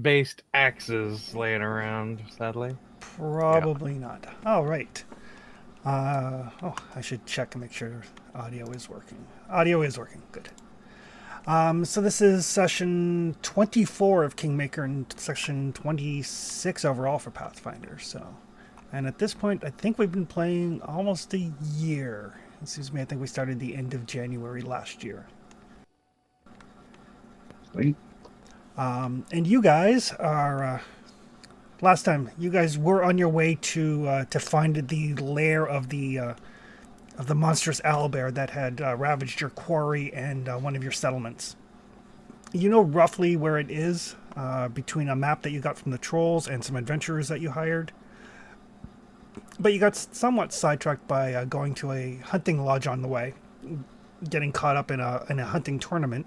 based axes laying around, sadly. Yeah. Probably not. All right. I should check and make sure audio is working. Audio is working. Good. So this is session 24 of Kingmaker and session 26 overall for Pathfinder. And at this point, I think we've been playing almost a year. Excuse me, I think we started the end of January last year. Sweet. And you guys are. Last time, you guys were on your way to find the lair of the monstrous owlbear that had ravaged your quarry and one of your settlements. You know roughly where it is between a map that you got from the trolls and some adventurers that you hired. But you got somewhat sidetracked by going to a hunting lodge on the way, getting caught up in a hunting tournament.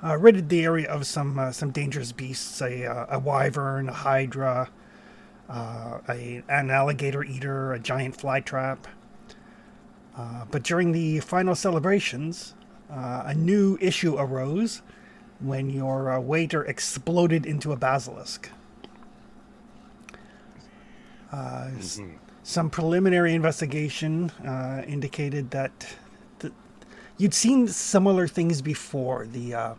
Ridded the area of some dangerous beasts, a wyvern, a hydra, an alligator eater, a giant fly trap. But during the final celebrations, a new issue arose when your waiter exploded into a basilisk. Some preliminary investigation indicated that you'd seen similar things before. The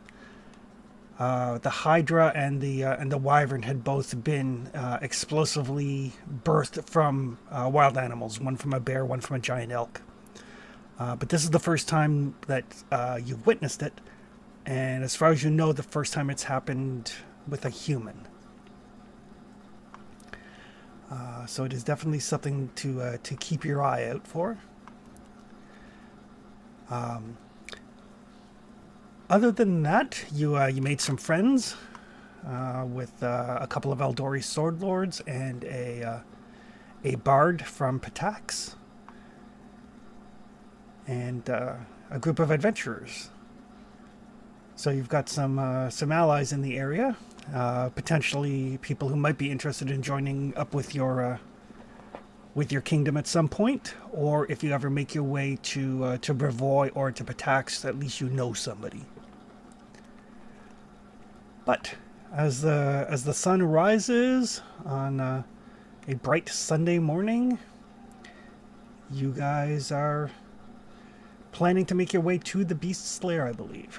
hydra and the wyvern had both been explosively birthed from wild animals, one from a bear, one from a giant elk. But this is the first time that you've witnessed it, and as far as you know, the first time it's happened with a human. So it is definitely something to keep your eye out for. Other than that, you made some friends with a couple of Eldori sword lords and a bard from Patax, and a group of adventurers. So you've got some allies in the area, potentially people who might be interested in joining up with your kingdom at some point, or if you ever make your way to Brevoy or to Patax, at least you know somebody. But as the sun rises on a bright Sunday morning, you guys are planning to make your way to the Beast's Lair, I believe.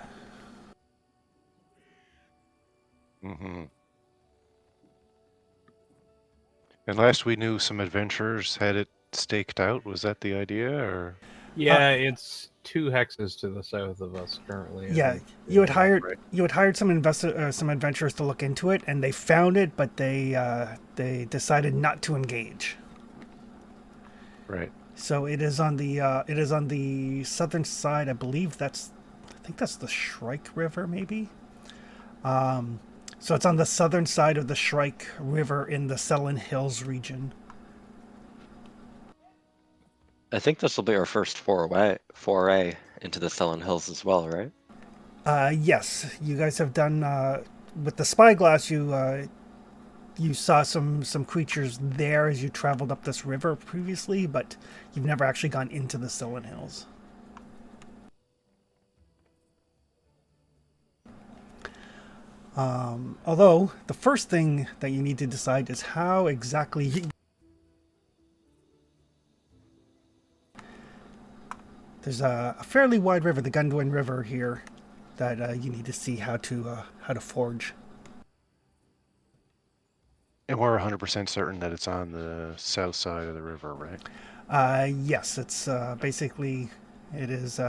Mm-hmm. And last we knew, some adventurers had it staked out. Was that the idea, or? Yeah, it's 2 hexes to the south of us currently. Yeah, you had hired Right. some adventurers to look into it, and they found it, but they decided not to engage. Right. So it is on the southern side. I think that's the Shrike River, maybe. So it's on the southern side of the Shrike River in the Selin Hills region. I think this will be our first foray into the Stellan Hills as well, right? Yes, you guys have done with the spyglass. You saw some creatures there as you traveled up this river previously, but you've never actually gone into the Selin Hills. Although the first thing that you need to decide is how exactly. There's a fairly wide river, the Gundwin River here, that you need to see how to forge. And we're 100% certain that it's on the south side of the river, right? Yes, it's basically it is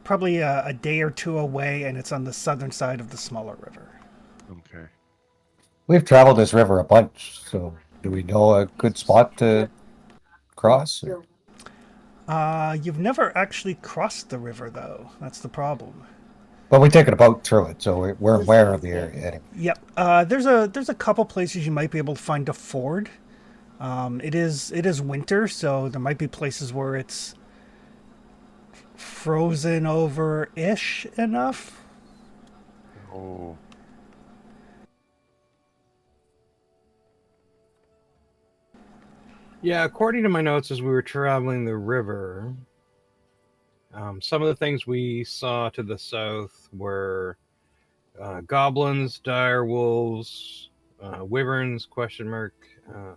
probably a day or two away, and it's on the southern side of the smaller river. Okay. We've traveled this river a bunch, so do we know a good spot to cross? You've never actually crossed the river, though. That's the problem. Well, we take a boat through it, so we're aware of the area anyway. Yep. There's a couple places you might be able to find a ford. It is winter, so there might be places where it's frozen over-ish enough. Oh. Yeah, according to my notes, as we were traveling the river, some of the things we saw to the south were goblins, dire wolves, wyverns,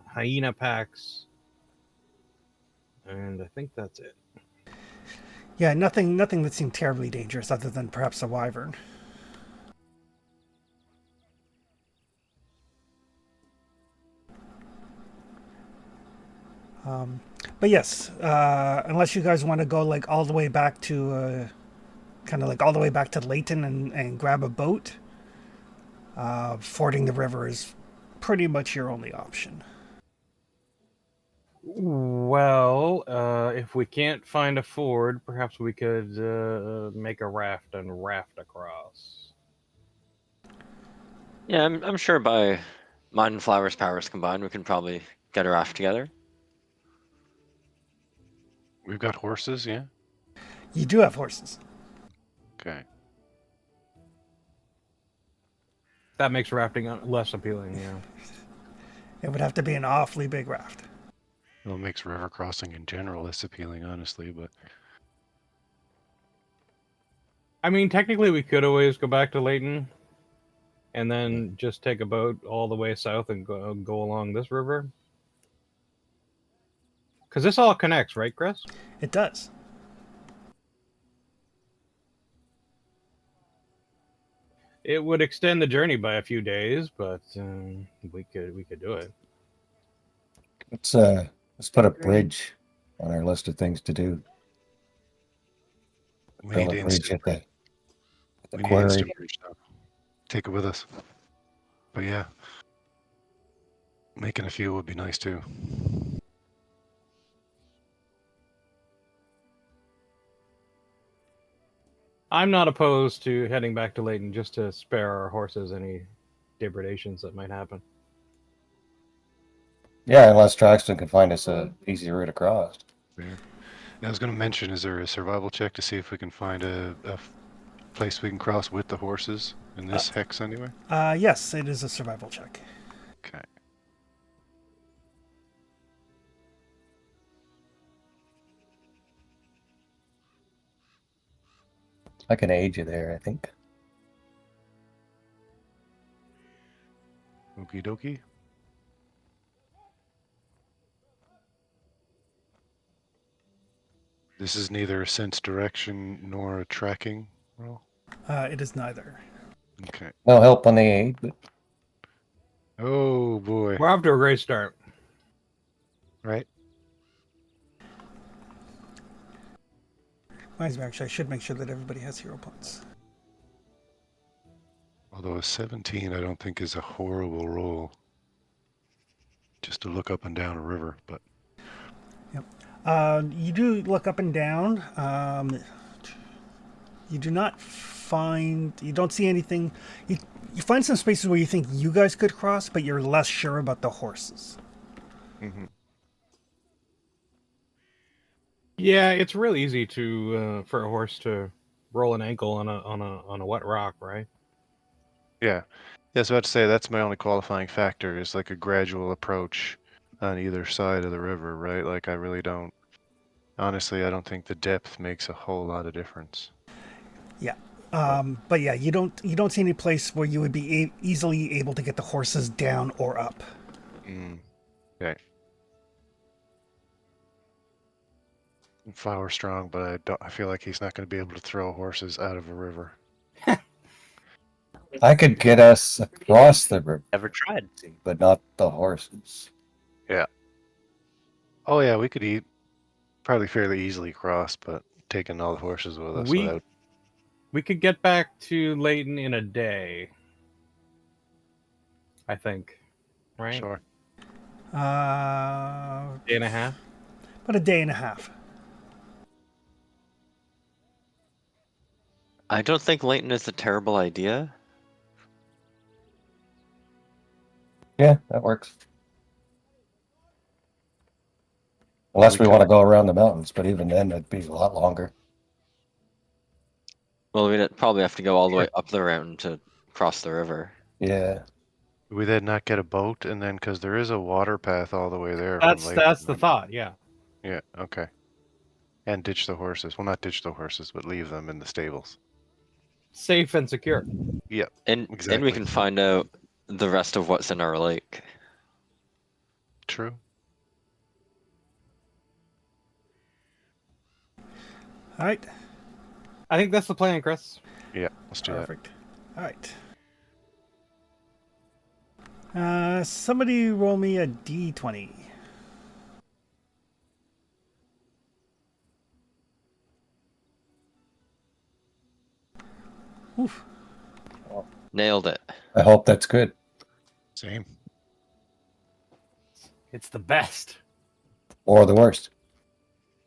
hyena packs, and I think that's it. Yeah, nothing that seemed terribly dangerous other than perhaps a wyvern. But yes, unless you guys want to go like all the way back to kind of like all the way back to Layton and grab a boat, fording the river is pretty much your only option. Well, if we can't find a ford, perhaps we could make a raft and raft across. Yeah, I'm sure by Mine and Flowers powers combined, we can probably get a raft together. We've got horses, yeah? You do have horses. Okay. That makes rafting less appealing, yeah. It would have to be an awfully big raft. Well, it makes river crossing in general less appealing, honestly, but I mean, technically, we could always go back to Layton and then just take a boat all the way south and go along this river. Because this all connects, right, Chris? It does. It would extend the journey by a few days, but we could do it. Let's put a bridge on our list of things to do. we Build need a bridge instant, at the we need quarry. instant bridge now. Take it with us. But yeah, making a few would be nice too. I'm not opposed to heading back to Layton just to spare our horses any depredations that might happen. Yeah, unless Traxton can find us a easy route across. Yeah. I was going to mention, is there a survival check to see if we can find a place we can cross with the horses in this hex anyway? Yes, it is a survival check. Okay. I can aid you there, I think. Okie dokie. This is neither a sense direction nor a tracking roll. It is neither. Okay. No help on the aid, but Oh boy. We're off to a great start. Right? Actually, I should make sure that everybody has hero points. Although a 17 I don't think is a horrible roll. Just to look up and down a river, but You do look up and down. You do not find. You don't see anything. You find some spaces where you think you guys could cross, but you're less sure about the horses. Yeah, it's real easy to for a horse to roll an ankle on a wet rock, right? yeah. Yeah, I was about to say that's my only qualifying factor is like a gradual approach on either side of the river, right? Like I really don't honestly I don't think the depth makes a whole lot of difference. Yeah. But yeah, you don't see any place where you would be easily able to get the horses down or up. Okay. Flower strong, but I feel like he's not going to be able to throw horses out of a river. I could get us across the river, Never tried. but not the horses. Yeah. Oh yeah, we could probably fairly easily cross, but taking all the horses with us without. We could get back to Layton in a day. I think, right? Sure. Day and a half. About a day and a half. I don't think Layton is a terrible idea. Yeah, that works. Unless we want to go around the mountains, but even then, it'd be a lot longer. Well, we'd probably have to go all the way up the mountain to cross the river. Yeah. We then not get a boat, and then because there is a water path all the way there. That's from Lake, the thought. Yeah. Yeah. Okay. And ditch the horses. Well, not ditch the horses, but leave them in the stables. Safe and secure. Yep. And we Exactly. can find out the rest of what's in our lake. True. All right. I think that's the plan, Chris. Yeah, let's do that. Perfect. All right. Somebody roll me a d20. Oof. Nailed it. I hope that's good. Same. It's the best. Or the worst.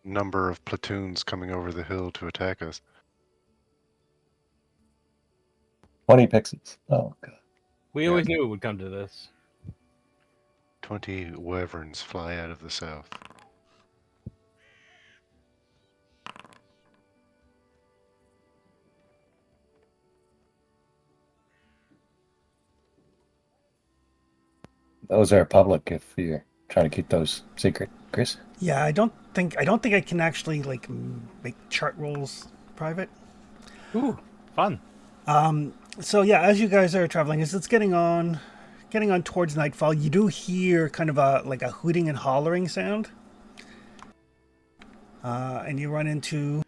Number of platoons coming over the hill to attack us. 20 pixies. Oh, God. We Yeah. always knew it would come to this. 20 wyverns fly out of the south. Those are public if you're trying to keep those secret, Chris. Yeah, I don't think I can actually like make chart rolls private. Ooh, fun. So yeah, as you guys are traveling, as it's getting on towards nightfall, you do hear kind of a hooting and hollering sound, and you run into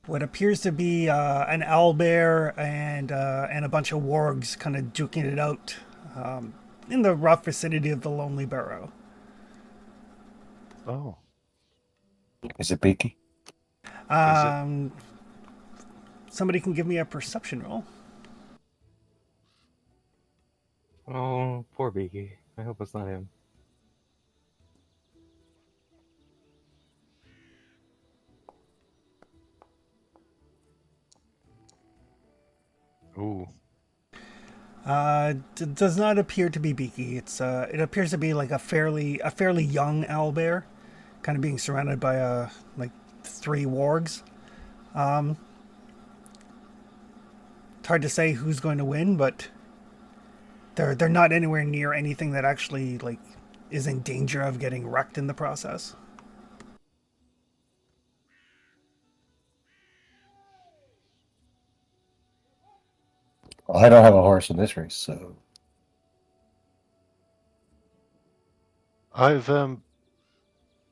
what appears to be an owlbear and a bunch of wargs kind of duking it out in the rough vicinity of the Lonely Barrow. Oh. Is it beaky? Is it? Somebody can give me a perception roll. Oh, poor Beaky. I hope it's not him. Ooh. Does not appear to be beaky. It appears to be like a fairly young owlbear, kind of being surrounded by like 3 wargs. It's hard to say who's going to win, but they're not anywhere near anything that actually like is in danger of getting wrecked in the process. Well, I don't have a horse in this race, so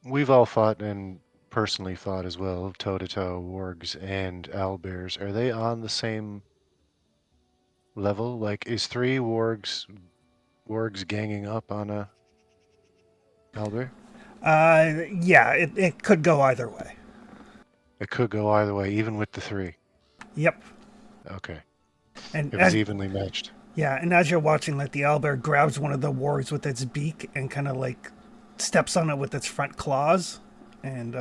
We've all fought and personally fought as well, toe to toe, wargs and owlbears. Are they on the same level? Like, is 3 wargs ganging up on a owlbear? Yeah, it could go either way. It could go either way, even with the 3. Yep. Okay. And It was evenly matched. yeah, and as you're watching, like the owlbear grabs one of the wargs with its beak and kind of like steps on it with its front claws, and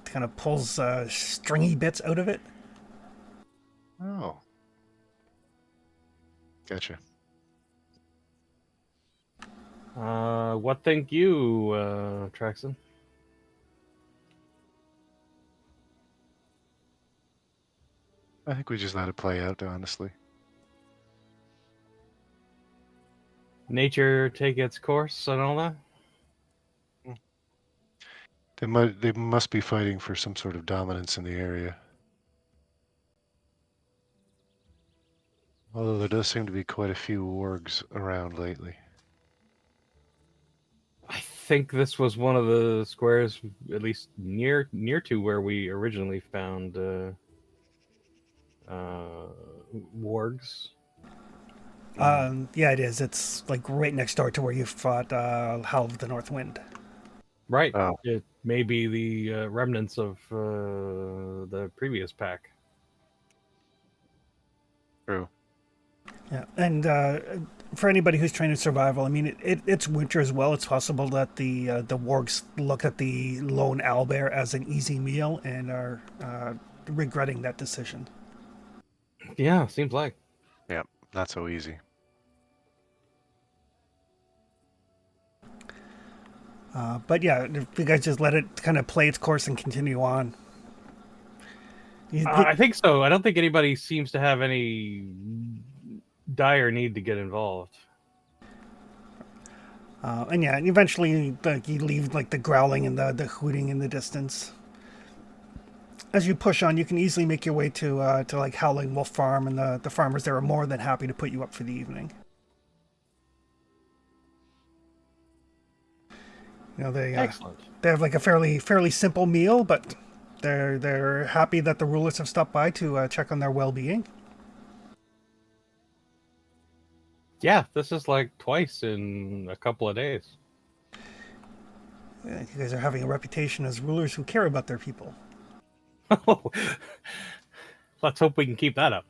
kind of pulls stringy bits out of it. Oh. Gotcha. What think you, Traxon? I think we just let it play out, honestly. Nature take its course and all that? They must be fighting for some sort of dominance in the area. Although there does seem to be quite a few wargs around lately. I think this was one of the squares, at least near to where we originally found wargs. Yeah, it is. It's like right next door to where you fought Howl of the North Wind. Right. Oh. It may be the remnants of the previous pack. True. Yeah, and for anybody who's trained in survival, I mean, it's winter as well. It's possible that the wargs look at the lone owlbear as an easy meal and are regretting that decision. Yeah, seems like. Yeah, not so easy. But yeah, if you guys just let it kind of play its course and continue on. I think so. I don't think anybody seems to have any dire need to get involved. And yeah, and eventually you leave like the growling and the hooting in the distance. as you push on, you can easily make your way to like Howling Wolf Farm, and the farmers there are more than happy to put you up for the evening. You know, Excellent. they have like a fairly simple meal, but they're happy that the rulers have stopped by to check on their well-being. Yeah, this is like twice in a couple of days. You guys are having a reputation as rulers who care about their people. Let's hope we can keep that up.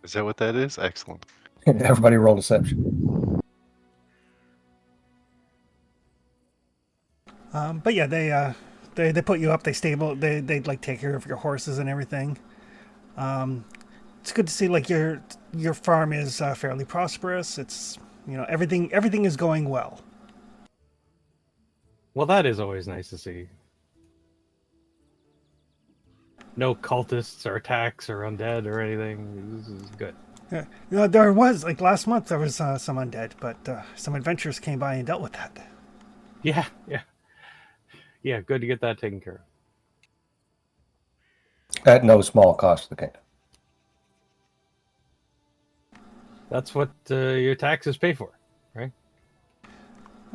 Is that what that is? Excellent. Everybody roll deception. But yeah, they put you up. They like take care of your horses and everything. It's good to see like your farm is fairly prosperous. It's, you know, everything is going well. Well, that is always nice to see. No cultists or attacks or undead or anything. This is good. Yeah, you know, there was like last month there was some undead, but some adventurers came by and dealt with that. Yeah. Good to get that taken care of. At no small cost to the kingdom. That's what your taxes pay for, right?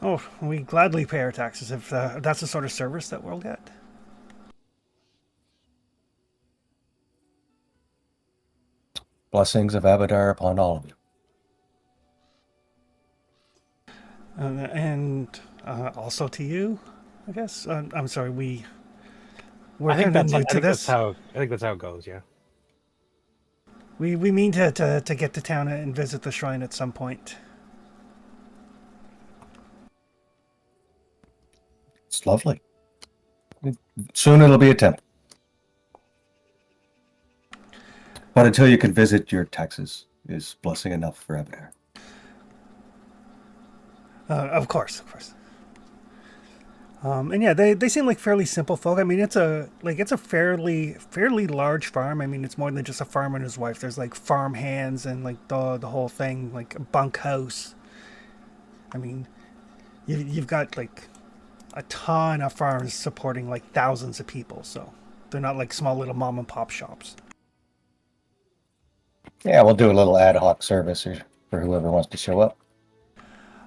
Oh, we gladly pay our taxes if that's the sort of service that we'll get. Blessings of Abadar upon all of you. And also to you, I guess. I'm sorry, we're I think kind of that's new I to think this. that's how it goes. Yeah. We mean to get to town and visit the shrine at some point. It's lovely. Soon it'll be a temple. But until you can visit, your taxes is blessing enough for Abadar. Of course. And yeah, they seem like fairly simple folk. I mean, it's a fairly large farm. I mean, it's more than just a farmer and his wife. There's like farm hands and like the whole thing, like a bunkhouse. I mean, you've got like a ton of farms supporting like thousands of people. So they're not like small little mom and pop shops. Yeah, we'll do a little ad hoc service for whoever wants to show up.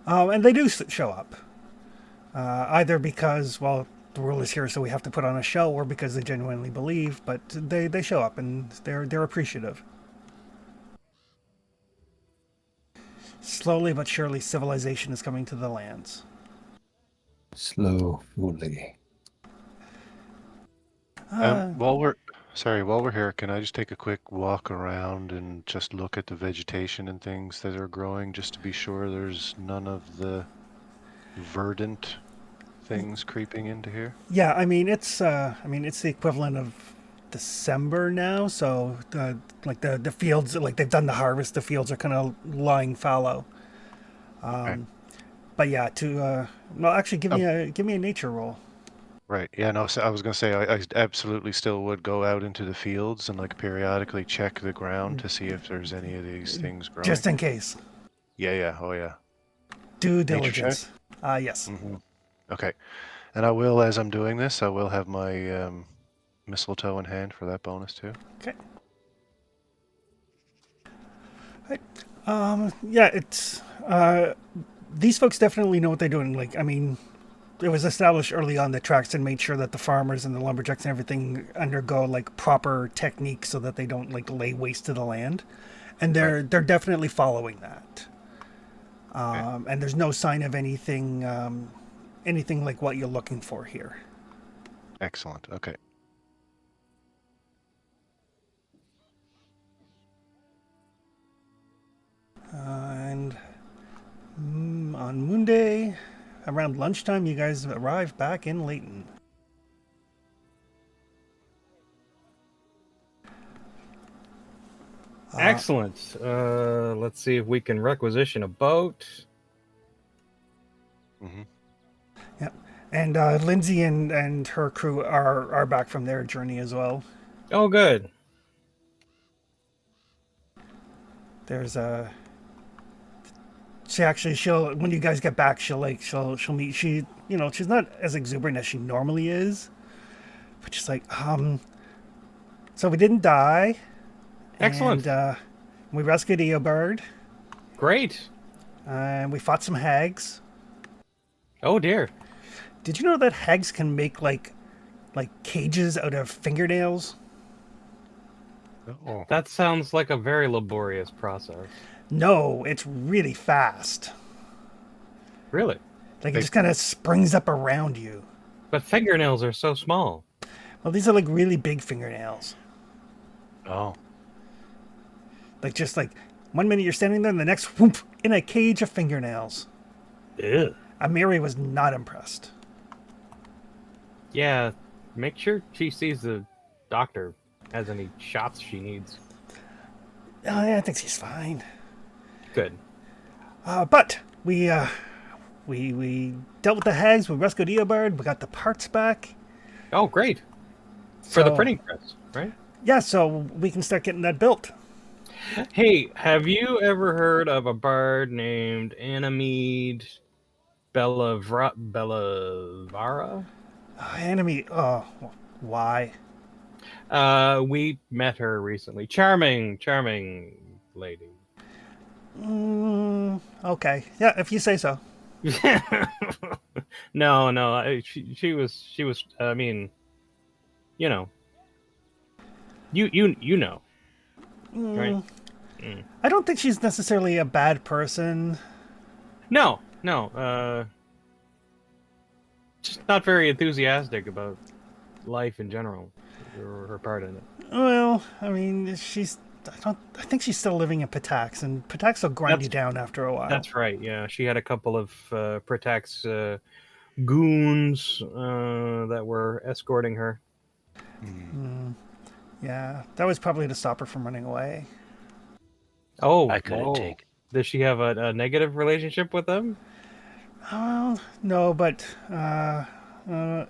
And they do show up. Either because, well, the rule is here, so we have to put on a show, or because they genuinely believe, but they show up and they're appreciative. Slowly but surely, civilization is coming to the lands. Slowly. While we're here, can I just take a quick walk around and just look at the vegetation and things that are growing, just to be sure there's none of the verdant things creeping into here? Yeah, I mean it's the equivalent of December now, so the fields, like they've done the harvest, the fields are kind of lying fallow. Okay. But yeah, well, actually, give me a nature roll. Right. Yeah, no, so I was gonna say I absolutely still would go out into the fields and like periodically check the ground to see if there's any of these things growing. Just in case. Yeah, oh yeah. Due Nature diligence. Yes. Mm-hmm. Okay. And I will, as I'm doing this, I will have my mistletoe in hand for that bonus too. Okay. Right. Yeah, it's these folks definitely know what they're doing. Like, I mean, it was established early on that Traxton made sure that the farmers and the lumberjacks and everything undergo like proper techniques so that they don't like lay waste to the land, and they're definitely following that. And there's no sign of anything like what you're looking for here. Excellent. Okay. And on Monday, around lunchtime, you guys arrive back in Layton. Excellent. Let's see if we can requisition a boat. Mm-hmm. Yep. And Lindsay and her crew are back from their journey as well. Oh, good. There's a. She'll when you guys get back, she'll meet. She's not as exuberant as she normally is, but she's like, So we didn't die. Excellent. And we rescued Eobird. Great. And we fought some hags. Oh dear. Did you know that hags can make like cages out of fingernails? Oh, That sounds like a very laborious process. No, it's really fast. Really. Like it They- just kind of springs up around you. But fingernails are so small. Well, these are like really big fingernails. oh, Like just like 1 minute you're standing there, and the next whoop in a cage of fingernails. Ew. Amiri was not impressed. Yeah. Make sure she sees the doctor. Has any shots she needs. Oh, yeah, I think she's fine. Good. But we dealt with the hags. We rescued Eobard. We got the parts back. Oh, great. For the So- printing press, right? Yeah, so we can start getting that built. Hey, have you ever heard of a bard named Anamede Bellavara? Enemy. Oh, why? We met her recently. Charming lady. Okay. Yeah, if you say so. No. She was. I mean, you know. You know, right? I don't think she's necessarily a bad person. No. Just not very enthusiastic about life in general, or her part in it. Well, I mean, I think she's still living in Patax, and Patax will grind That's- you down after a while. That's right. Yeah, she had a couple of Pretax goons that were escorting her. Yeah, that was probably to stop her from running away. Oh, I couldn't whoa. take. Does she have a negative relationship with them? No, but I got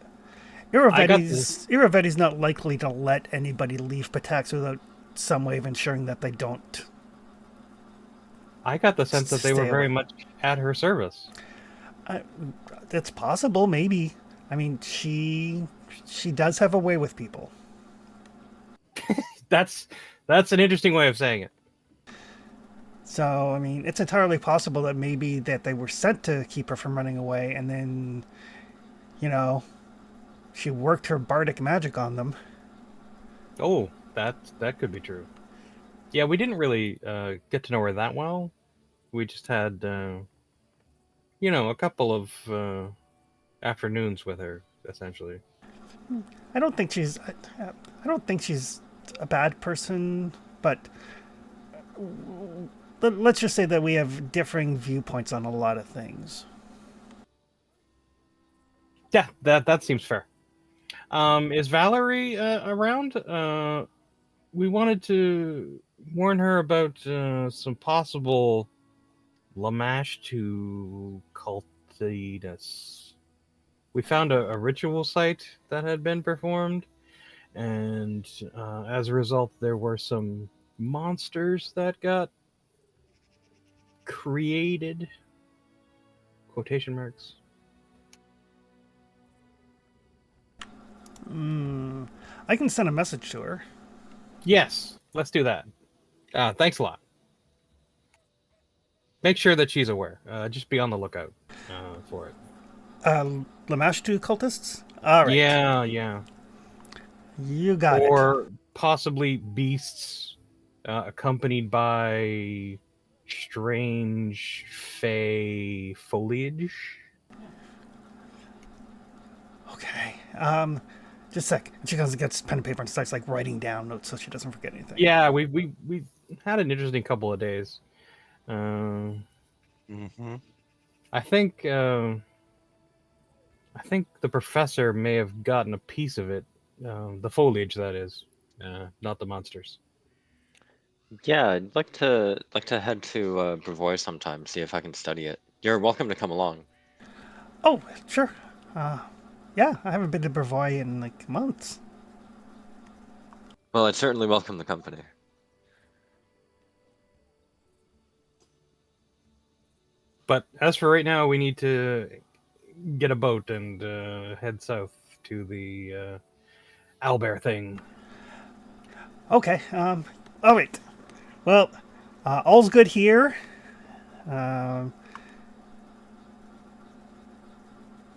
this. Iravetti's not likely to let anybody leave Patax without some way of ensuring that they don't. I got the sense that they were Stay very away. much at her service. It's possible, maybe. I mean, she does have a way with people. That's an interesting way of saying it. So, I mean, it's entirely possible that maybe that they were sent to keep her from running away, and then, she worked her bardic magic on them. Oh, that could be true. Yeah, we didn't really get to know her that well. We just had, a couple of afternoons with her, essentially. I don't think she's a bad person, but let's just say that we have differing viewpoints on a lot of things. Yeah, that seems fair. Is Valerie around? We wanted to warn her about some possible Lamash to cultiness. We found a ritual site that had been performed, and as a result, there were some monsters that got created. Quotation marks. I can send a message to her. Yes, let's do that. Thanks a lot. Make sure that she's aware. Just be on the lookout for it. Lamashtu cultists? All right. Yeah. You got it. Or possibly beasts accompanied by strange fey foliage. Okay. Just a sec. She goes and gets pen and paper and starts like writing down notes so she doesn't forget anything. Yeah, we had an interesting couple of days. mm-hmm. I think the professor may have gotten a piece of it. The foliage, that is, not the monsters. Yeah, I'd like to head to Brevoy sometime, see if I can study it. You're welcome to come along. Oh, sure. Yeah, I haven't been to Brevoy in like months. Well, I'd certainly welcome the company. But as for right now, we need to get a boat and head south to the Albert thing. Okay. All right. Well, all's good here. Um,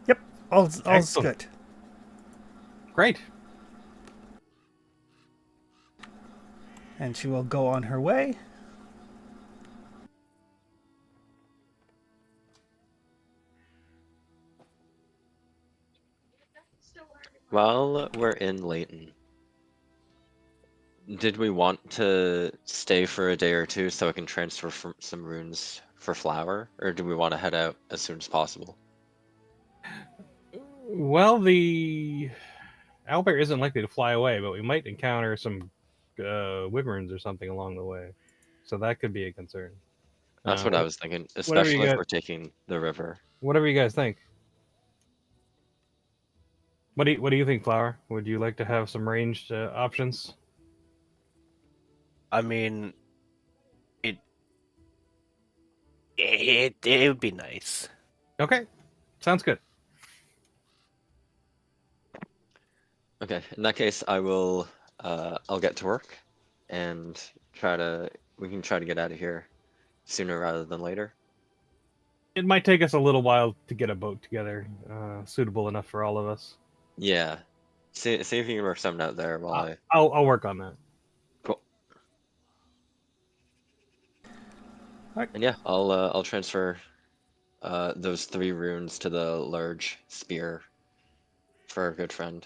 yep. All's Excellent. good. Great. And she will go on her way. While we're in Layton, did we want to stay for a day or two so I can transfer some runes for Flower, or do we want to head out as soon as possible? Well, the owlbear isn't likely to fly away, but we might encounter some wyverns or something along the way, so that could be a concern. That's what I was thinking, Whatever you especially if got, we're taking the river. whatever you guys think. What do you think, Flower? Would you like to have some ranged options? I mean, it it would be nice. Okay, sounds good. Okay, in that case, I'll get to work and we can try to get out of here sooner rather than later. It might take us a little while to get a boat together, suitable enough for all of us. Yeah. See if you can work something out there while I. I'll work on that. Cool. Alright. And yeah, I'll transfer those 3 runes to the large spear for our good friend.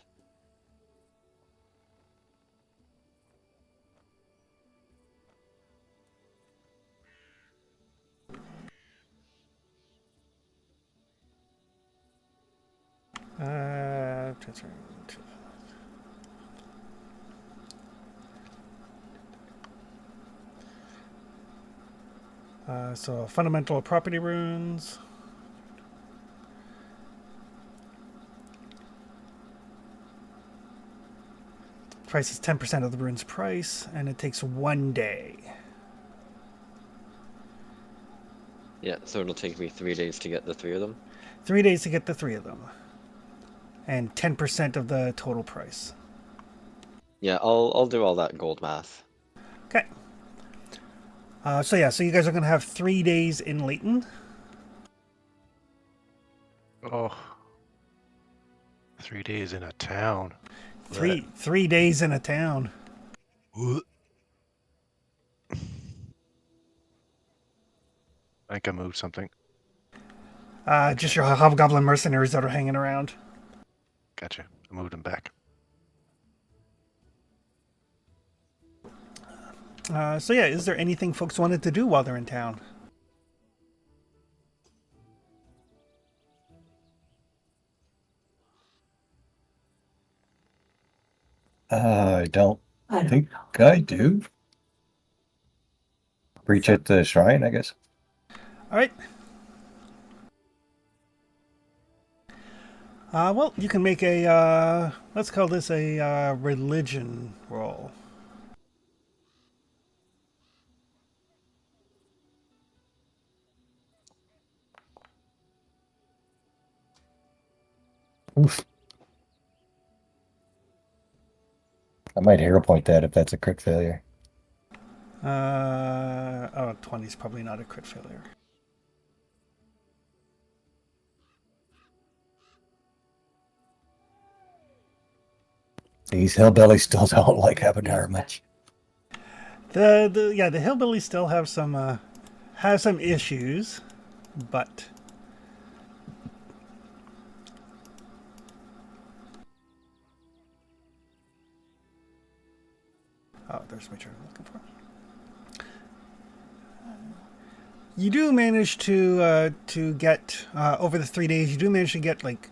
Transfer. So fundamental property runes. Price is 10% of the rune's price, and it takes 1 day. Yeah, so it'll take me 3 days to get the 3 of them. 3 days to get the 3 of them. And 10% of the total price. Yeah, I'll do all that gold math. Okay. So you guys are going to have 3 days in Layton. Oh, 3 days in a town. Three days in a town. I think I moved something. Just your hobgoblin mercenaries that are hanging around. Gotcha. I moved them back. Is there anything folks wanted to do while they're in town? I don't think I do. Preach at the shrine, I guess. All right. Well, you can make a, let's call this a religion roll. Oof. I might hero point that if that's a crit failure. 20 is probably not a crit failure. These hillbillies still don't like Avatar much. The hillbillies still have some issues, but there's what you're looking for. You do manage to get over the 3 days. You do manage to get like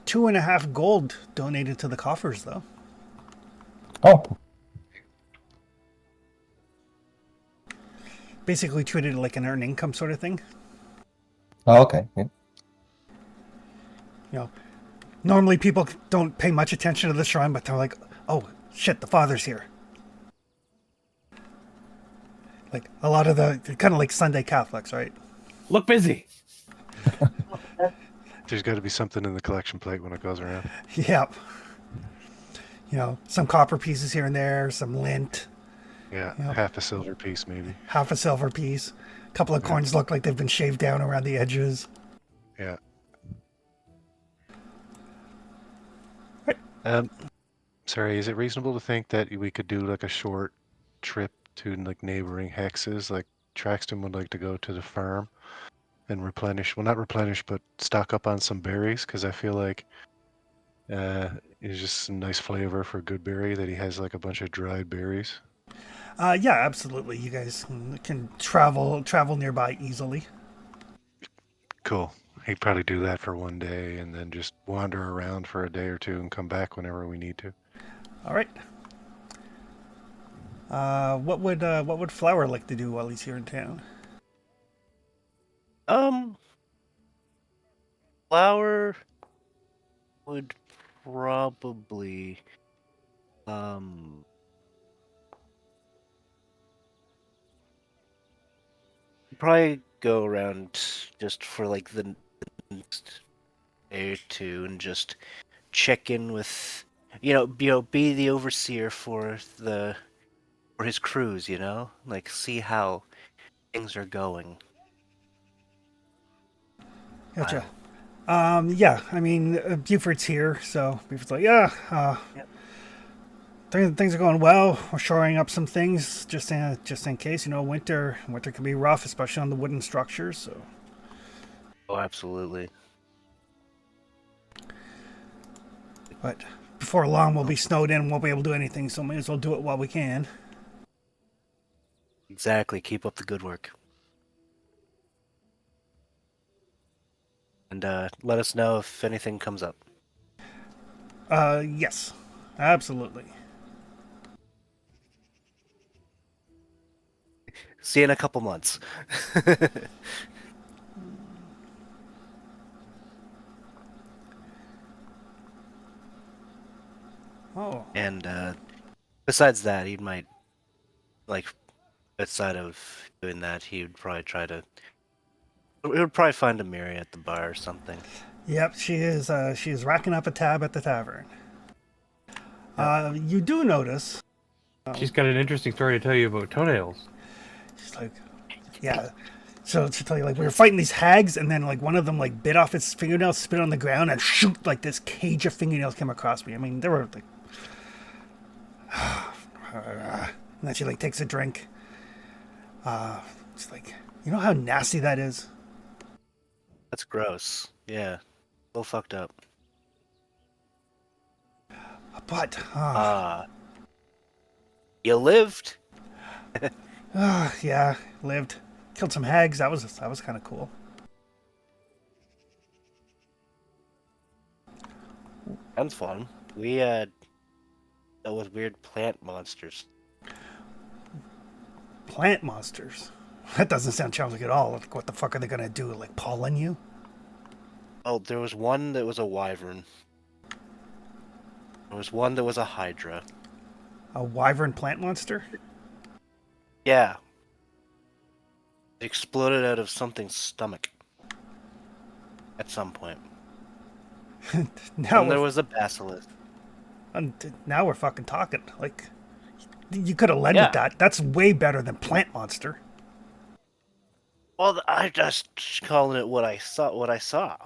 2.5 gold donated to the coffers, though. Oh, Basically treated like an earned income sort of thing. oh okay. Yeah. You know, normally people don't pay much attention to the shrine, but they're like, "Oh shit, the father's here." Like a lot of they're kind of like Sunday Catholics, right? Look busy. There's got to be something in the collection plate when it goes around. Yeah. You know, some copper pieces here and there, some lint, Yeah, Yep. half a silver piece maybe. half a silver piece. A couple of Yeah. coins look like they've been shaved down around the edges. Yeah. Right. Sorry, is it reasonable to think that we could do like a short trip to like neighboring hexes? Like Traxton would like to go to the farm and replenish, well, not replenish, but stock up on some berries because I feel like it's just some nice flavor for good berry that he has like a bunch of dried berries. Yeah, absolutely. You guys can travel nearby easily. Cool. He'd probably do that for one day and then just wander around for a day or two and come back whenever we need to. All right. What would Flower like to do while he's here in town? Flower would probably probably go around just for like the next day or two and just check in with be the overseer for his crews, like see how things are going. Gotcha. Wow. Yeah, I mean, Buford's here, so Buford's like, yeah, Yep. things are going well. We're shoring up some things just in case. You know, winter can be rough, especially on the wooden structures. So, Oh, absolutely. but before long, we'll be snowed in. Won't be able to do anything. So, may as well do it while we can. Exactly. Keep up the good work. And let us know if anything comes up. Yes, absolutely. See you in a couple months. Oh, And besides that, he might, like, outside of doing that, he would probably find a Miri at the bar or something. yep. She is racking up a tab at the tavern. Yep. You do notice. She's got an interesting story to tell you about toenails. She's like, yeah. So to tell you, like, we were fighting these hags, and then like one of them like bit off its fingernail, spit on the ground, and shoot, like this cage of fingernails came across me. I mean, they were like, and then she like takes a drink. It's like, you know how nasty that is. That's gross. Yeah. A little fucked up. But You lived? yeah, lived, killed some hags. That was kind of cool. Sounds fun. We dealt with weird plant monsters. Plant monsters. That doesn't sound challenging at all. Like, what the fuck are they gonna do? Like pollen you? Oh, there was one that was a wyvern. There was one that was a hydra. A wyvern plant monster? Yeah. It exploded out of something's stomach. At some point. Now And there we're was a basilisk. now we're fucking talking. Like, you could have led Yeah. with that. That's way better than plant monster. Well, I just calling it what I saw.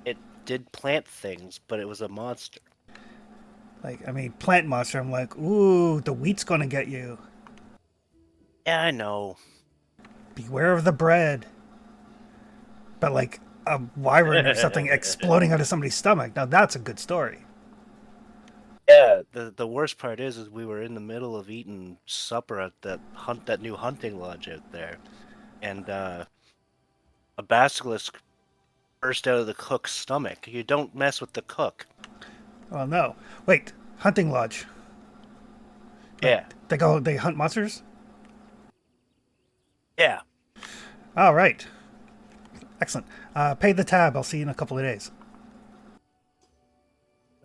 It did plant things, but it was a monster. Like, I mean, plant monster. I'm like, ooh, the wheat's gonna get you. Yeah, I know. Beware of the bread. But like a wyvern or something exploding out of somebody's stomach. Now that's a good story. Yeah, the worst part is we were in the middle of eating supper at that new hunting lodge out there, and a basilisk burst out of the cook's stomach. You don't mess with the cook. Well, no. Wait, hunting lodge. Yeah, They hunt monsters? yeah. All right. Excellent. Pay the tab. I'll see you in a couple of days.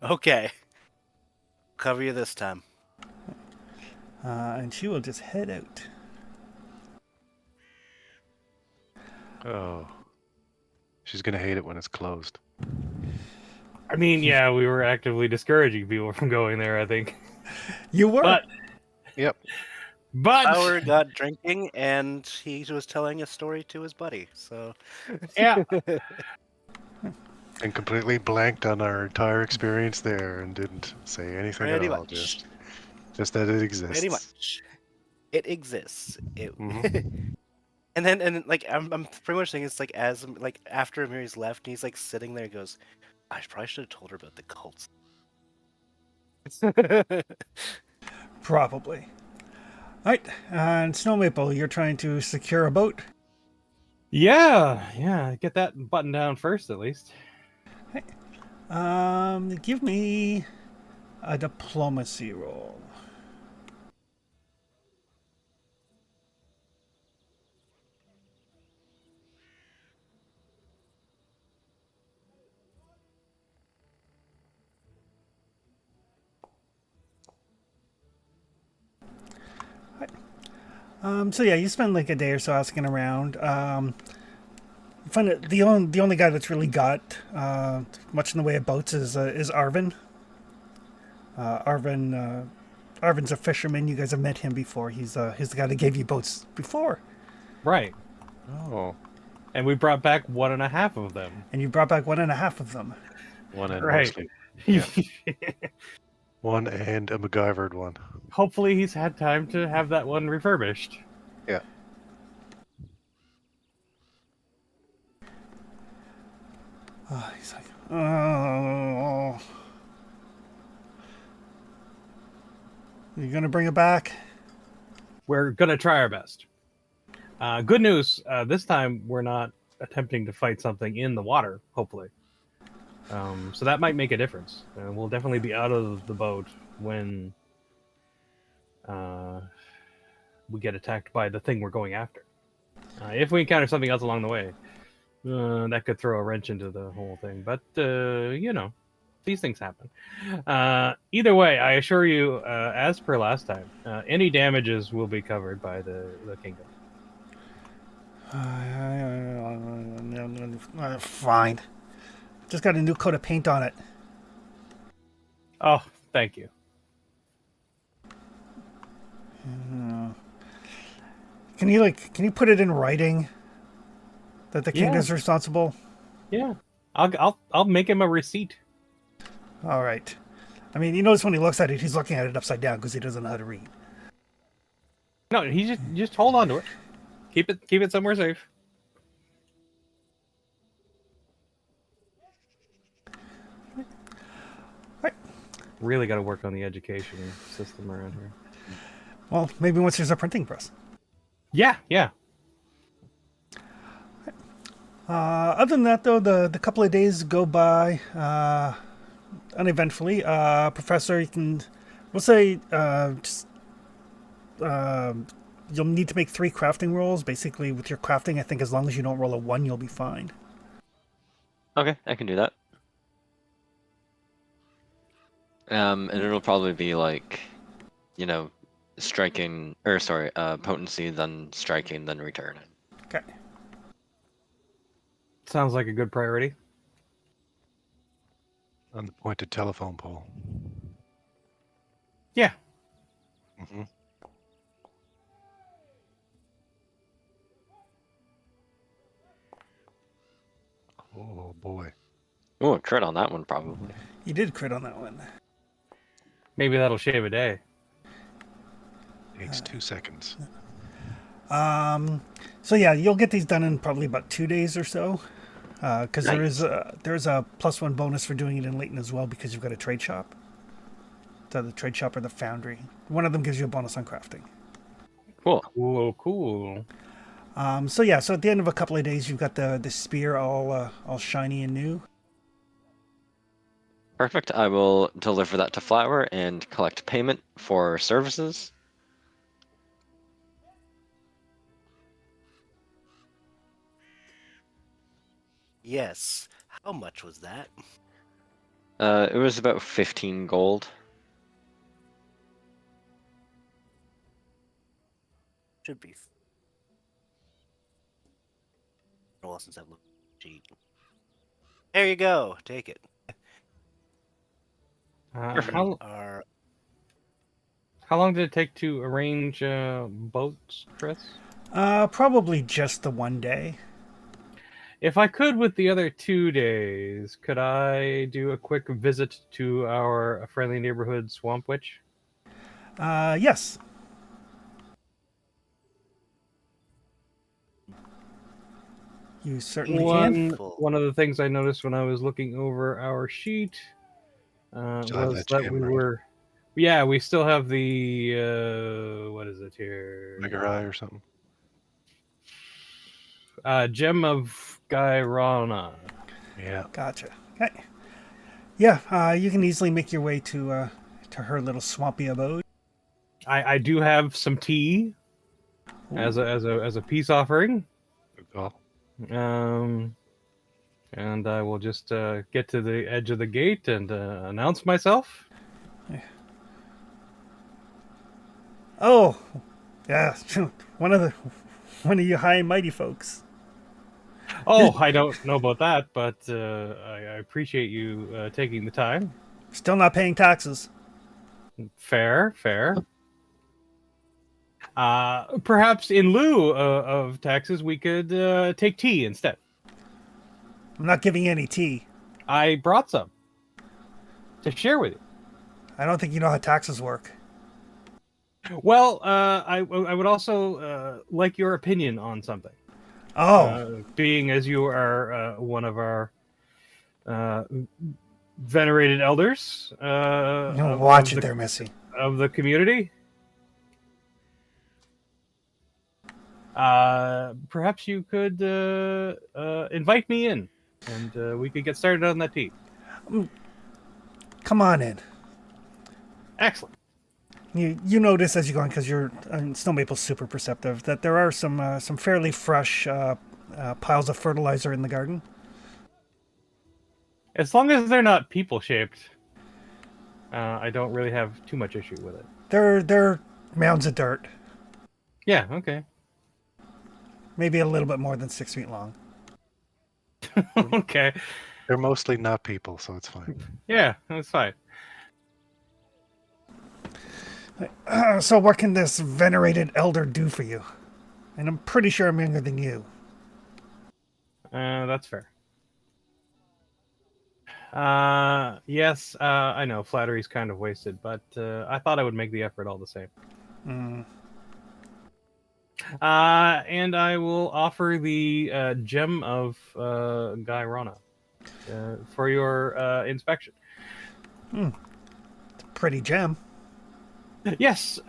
Okay. Cover you this time. And she will just head out. Oh. She's gonna hate it when it's closed. I mean, yeah, we were actively discouraging people from going there, I think. You were. But Yep. Flower got drinking, and he was telling a story to his buddy. So yeah, And completely blanked on our entire experience there and didn't say anything at pretty all. much, Just that it pretty exists. much, it exists. Mhm. And like I'm pretty much thinking it's like as like after Amiri's left, and he's like sitting there, he goes, I probably should have told her about the cults. Probably. All right, and Snow Maple, you're trying to secure a boat. yeah. Get that button down first, at least. Give me a diplomacy roll. So yeah, you spend like a day or so asking around. You find that the only guy that's really got much in the way of boats is Arvin. Arvin's a fisherman. You guys have met him before. He's the guy that gave you boats before, Right. Oh, And we brought back 1.5 of them. and you brought back 1.5 of them. one and Right. mostly. Yeah. One and a MacGyvered one. Hopefully he's had time to have that one refurbished. Yeah. He's like, oh, you gonna bring it back? We're gonna try our best. Good news. This time we're not attempting to fight something in the water. Hopefully, so that might make a difference. We'll definitely be out of the boat when we get attacked by the thing we're going after. If we encounter something else along the way, that could throw a wrench into the whole thing. But these things happen. Either way, I assure you, as per last time, any damages will be covered by the kingdom. Fine. Just got a new coat of paint on it. Oh, thank you. Can you put it in writing that the king Yeah. is responsible? Yeah, I'll make him a receipt. All right. I mean, you notice when he looks at it, he's looking at it upside down because he doesn't know how to read. No, he just hold on to it. Keep it somewhere safe. Right. Really got to work on the education system around here. Well, maybe once there's a printing press. Yeah. Other than that, though, the couple of days go by uneventfully. Professor, we'll say, you'll need to make 3 crafting rolls. Basically, with your crafting, I think as long as you don't roll a 1, you'll be fine. Okay, I can do that. And it'll probably be like, striking, or sorry, potency, then striking, then return. Okay. Sounds like a good priority. On the pointed telephone pole. Yeah. Mm-hmm. Oh boy. Oh, crit on that one, probably. You did crit on that one. Maybe that'll shave a day. Takes 2 seconds. So yeah, you'll get these done in probably about 2 days or so. Because Nice. there's a +1 bonus for doing it in Leighton as well because you've got a trade shop. So the trade shop or the foundry. One of them gives you a bonus on crafting. Cool. Cool. So yeah, so at the end of a couple of days, you've got the spear all shiny and new. Perfect. I will deliver that to Flower and collect payment for services. Yes. How much was that? It was about 15 gold. Should be. Well, since I've looked cheat. There you go. Take it. How long did it take to arrange boats, Chris? Probably just the one day. If I could, with the other 2 days, could I do a quick visit to our friendly neighborhood swamp witch? Yes. You certainly can. One of the things I noticed when I was looking over our sheet Still have was that that gem, we right? were, yeah, we still have the what is it here? Mega Eye or something. Gem of Gairana. Yeah. Gotcha. Okay. Yeah, you can easily make your way to her little swampy abode. I do have some tea as a peace offering. Good call. And I will just get to the edge of the gate and announce myself. Oh, yeah, one of you high and mighty folks. Oh, I don't know about that, but I appreciate you taking the time. Still not paying taxes. Fair, fair. Perhaps in lieu of taxes, we could take tea instead. I'm not giving you any tea. I brought some to share with you. I don't think you know how taxes work. Well, I would also like your opinion on something. Oh, Being as you are one of our venerated elders watch it there, Missy. of the community. Perhaps you could invite me in, and we could get started on that tea. Come on in. Excellent. You notice as you go in, because you're Snow Maple's super perceptive, that there are some fairly fresh piles of fertilizer in the garden. As long as they're not people-shaped, I don't really have too much issue with it. They're mounds of dirt, Yeah, okay. maybe a little bit more than 6 feet long. Okay. They're mostly not people, so it's fine. Yeah, that's fine. So what can this venerated elder do for you? And I'm pretty sure I'm younger than you. That's fair. Yes, I know flattery's kind of wasted, but I thought I would make the effort all the same. And I will offer the gem of Gairana for your inspection. It's a pretty gem. Yes,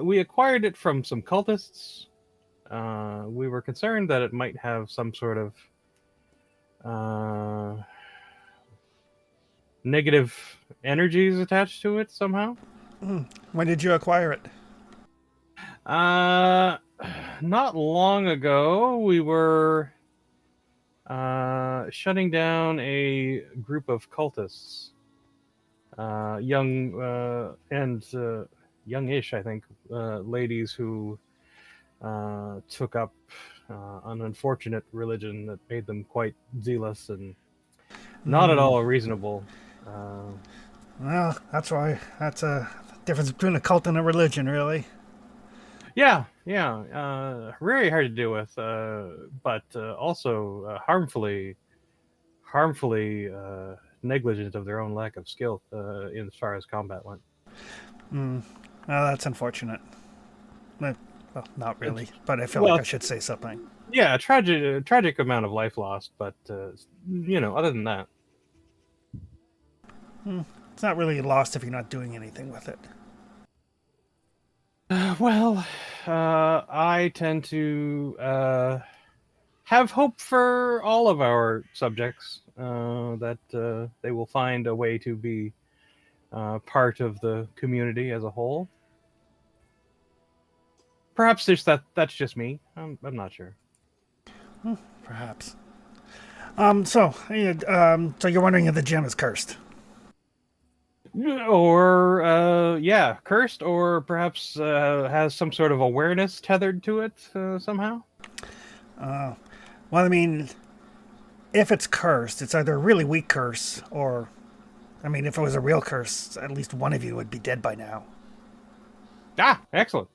we acquired it from some cultists. We were concerned that it might have some sort of negative energies attached to it somehow. When did you acquire it? Not long ago, we were shutting down a group of cultists, young and youngish, I think, ladies who took up an unfortunate religion that made them quite zealous and not at all reasonable. Well, that's a difference between a cult and a religion, really. Yeah, very hard to deal with, but also harmfully negligent of their own lack of skill in as far as combat went. Well, that's unfortunate. Well, not really, but I feel like I should say something. Yeah, tragic amount of life lost, but other than that, It's not really lost if you're not doing anything with it. well, I tend to have hope for all of our subjects that they will find a way to be part of the community as a whole. Perhaps that's just me. I'm not sure. Perhaps. So you're wondering if the gem is cursed? Or cursed, or perhaps has some sort of awareness tethered to it somehow. Well, I mean, if it's cursed, it's either a really weak curse or I mean, if it was a real curse, at least one of you would be dead by now. Ah, excellent.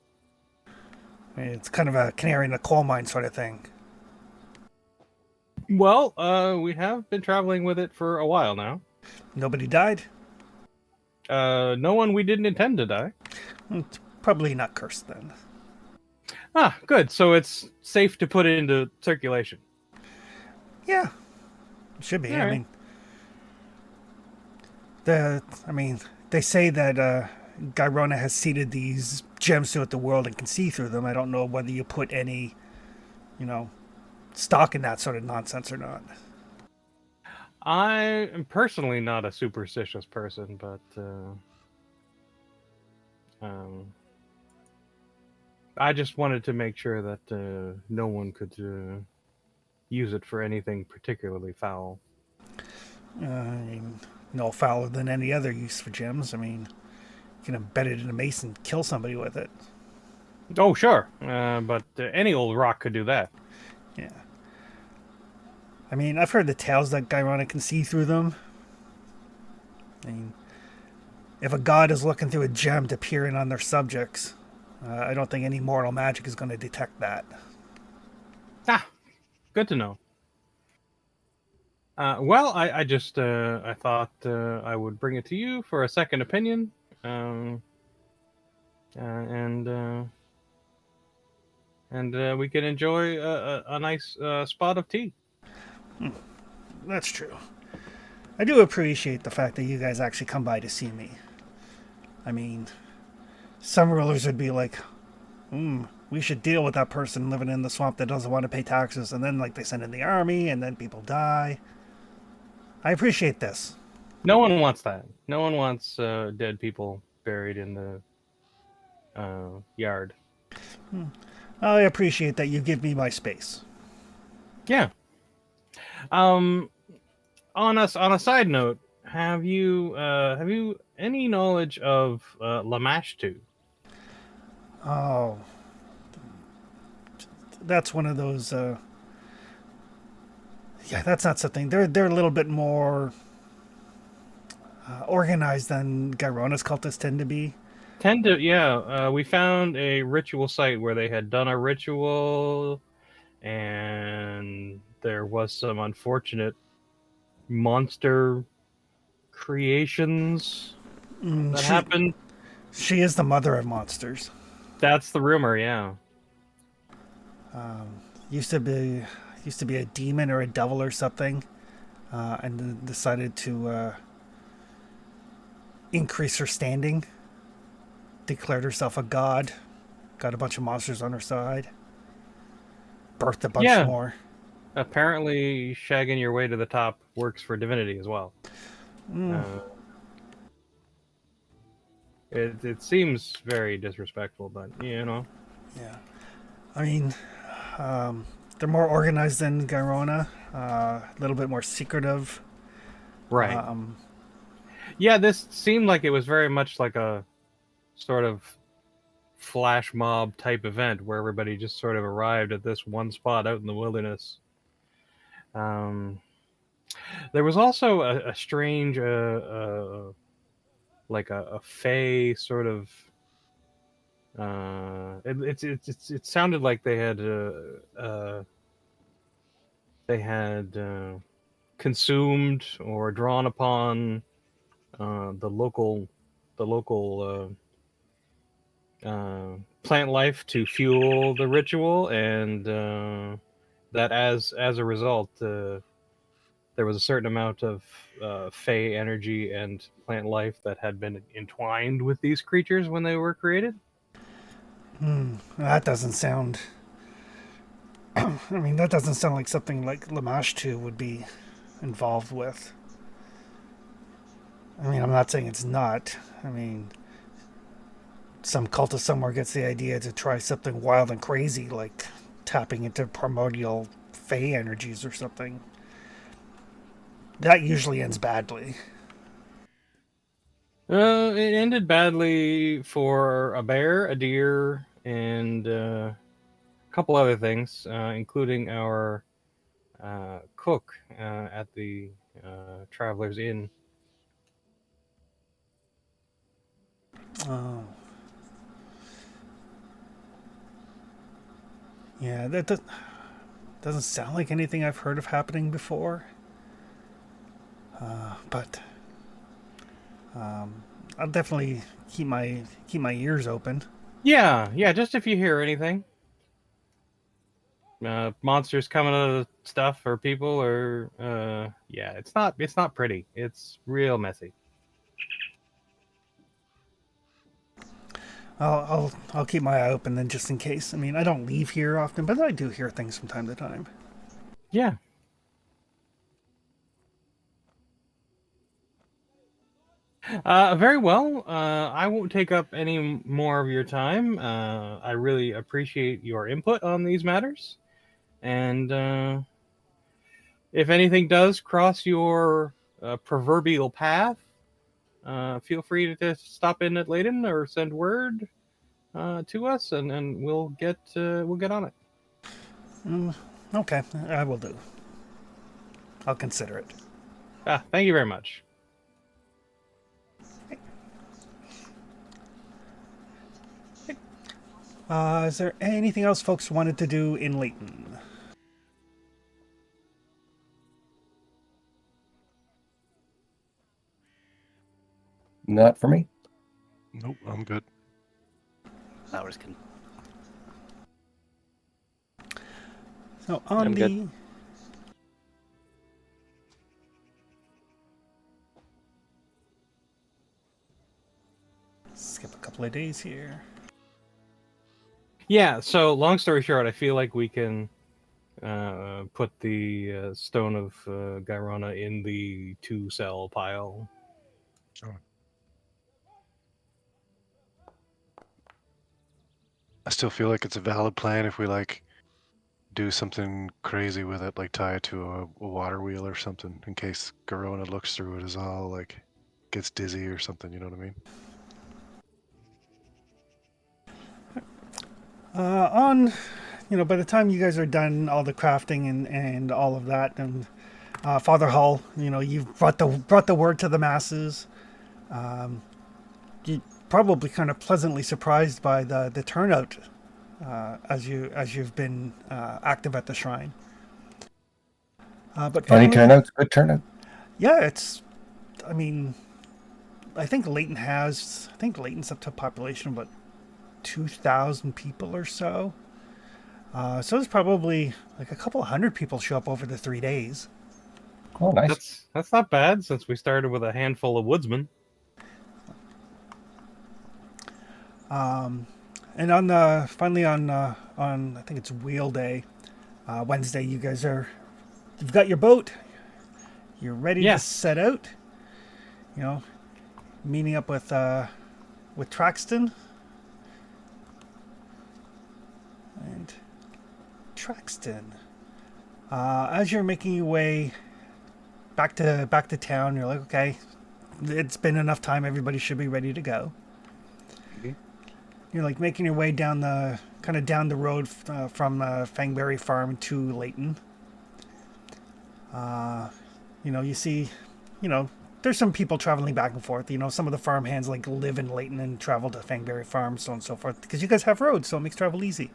I mean, it's kind of a canary in a coal mine sort of thing. Well, we have been traveling with it for a while now. Nobody died. No one we didn't intend to die. It's probably not cursed then. Ah, good. So it's safe to put it into circulation. Yeah, it should be. All right. They say that Gyrona has seeded these gems throughout the world and can see through them. I don't know whether you put any, stock in that sort of nonsense or not. I am personally not a superstitious person, but I just wanted to make sure that no one could use it for anything particularly foul. I mean, no fouler than any other use for gems. I mean, you can embed it in a mace and kill somebody with it. Oh, sure. But any old rock could do that. Yeah. I mean, I've heard the tales that Gyrona can see through them. I mean, if a god is looking through a gem to peer in on their subjects, I don't think any mortal magic is going to detect that. Ah, good to know. Well, I just I thought I would bring it to you for a second opinion, and we can enjoy a nice spot of tea. That's true. I do appreciate the fact that you guys actually come by to see me. I mean, some rulers would be like, we should deal with that person living in the swamp that doesn't want to pay taxes, and then they send in the army, and then people die. I appreciate this. No one wants that. No one wants dead people buried in the yard. I appreciate that you give me my space. Yeah. On a side note, have you any knowledge of Lamashtu? Oh, that's one of those. Yeah, that's not something. They're a little bit more organized than Gyrona's cultists tend to be. We found a ritual site where they had done a ritual, and there was some unfortunate monster creations that happened. She is the mother of monsters. That's the rumor, yeah. Used to be a demon or a devil or something, and then decided to increase her standing. Declared herself a god. Got a bunch of monsters on her side. Birthed a bunch more. Apparently, shagging your way to the top works for divinity as well. It seems very disrespectful, but Yeah. I mean, they're more organized than Gyrona. A little bit more secretive. Right. This seemed like it was very much like a sort of flash mob type event where everybody just sort of arrived at this one spot out in the wilderness. There was also a strange, like a fey sort of. It sounded like they had consumed or drawn upon the local plant life to fuel the ritual, and that as a result, there was a certain amount of fey energy and plant life that had been entwined with these creatures when they were created. That doesn't sound. I mean, that doesn't sound like something like Lamashtu would be involved with. I mean, I'm not saying it's not. I mean, some cultist somewhere gets the idea to try something wild and crazy, like tapping into primordial fey energies or something. That usually ends badly. It ended badly for a bear, a deer, and a couple other things, including our cook at the Travelers Inn. Oh. Yeah, doesn't sound like anything I've heard of happening before. But I'll definitely keep my ears open. Yeah. Just if you hear anything, monsters coming out of stuff or people, or yeah, it's not pretty. It's real messy. I'll keep my eye open then, just in case. I mean, I don't leave here often, but I do hear things from time to time. Yeah. Very well. I won't take up any more of your time. I really appreciate your input on these matters. And if anything does cross your proverbial path, feel free to stop in at Layton or send word to us, and we'll get on it. Okay, I will do. I'll consider it. Thank you very much. Is there anything else folks wanted to do in Layton? Not for me. Nope, I'm good. Flowers can. So on I'm the good. skip a couple of days here. Yeah. So long story short, I feel like we can put the stone of Gyrona in the 2-cell pile. Sure. I still feel like it's a valid plan if we like do something crazy with it, like tie it to a water wheel or something, in case Garona looks through it as all like gets dizzy or something. You know what I mean? On, by the time you guys are done all the crafting and all of that, and Father Hull, you've brought the word to the masses. You probably kind of pleasantly surprised by the turnout as you've been active at the shrine. But Any finally, turnouts? Good turnout. yeah, it's. I mean, I think Layton's up to a population of about 2,000 people or so. So there's probably like a couple hundred people show up over the 3 days. Oh, nice. That's not bad since we started with a handful of woodsmen. And finally on I think it's wheel day, Wednesday, you've got your boat. You're ready to Yes. set out. Meeting up with Traxton. And Traxton. As you're making your way back to town, you're like, okay, it's been enough time. Everybody should be ready to go. Mhm. You're like making your way down the road from Fangberry Farm to Layton. You see, there's some people traveling back and forth. Some of the farm hands like live in Layton and travel to Fangberry Farm, so on and so forth. Because you guys have roads, so it makes travel easy.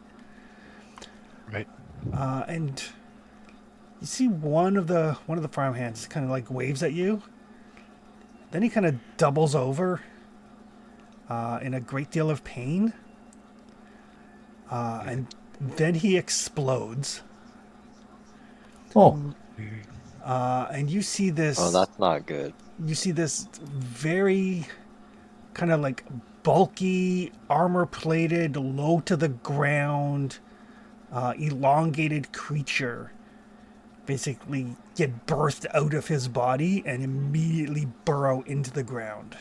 Right. And you see one of the farm hands kind of like waves at you. Then he kind of doubles over in a great deal of pain. And then he explodes. Oh, And you see this. Oh, that's not good. You see this very kind of like bulky, armor-plated, low to the ground, elongated creature basically get birthed out of his body and immediately burrow into the ground.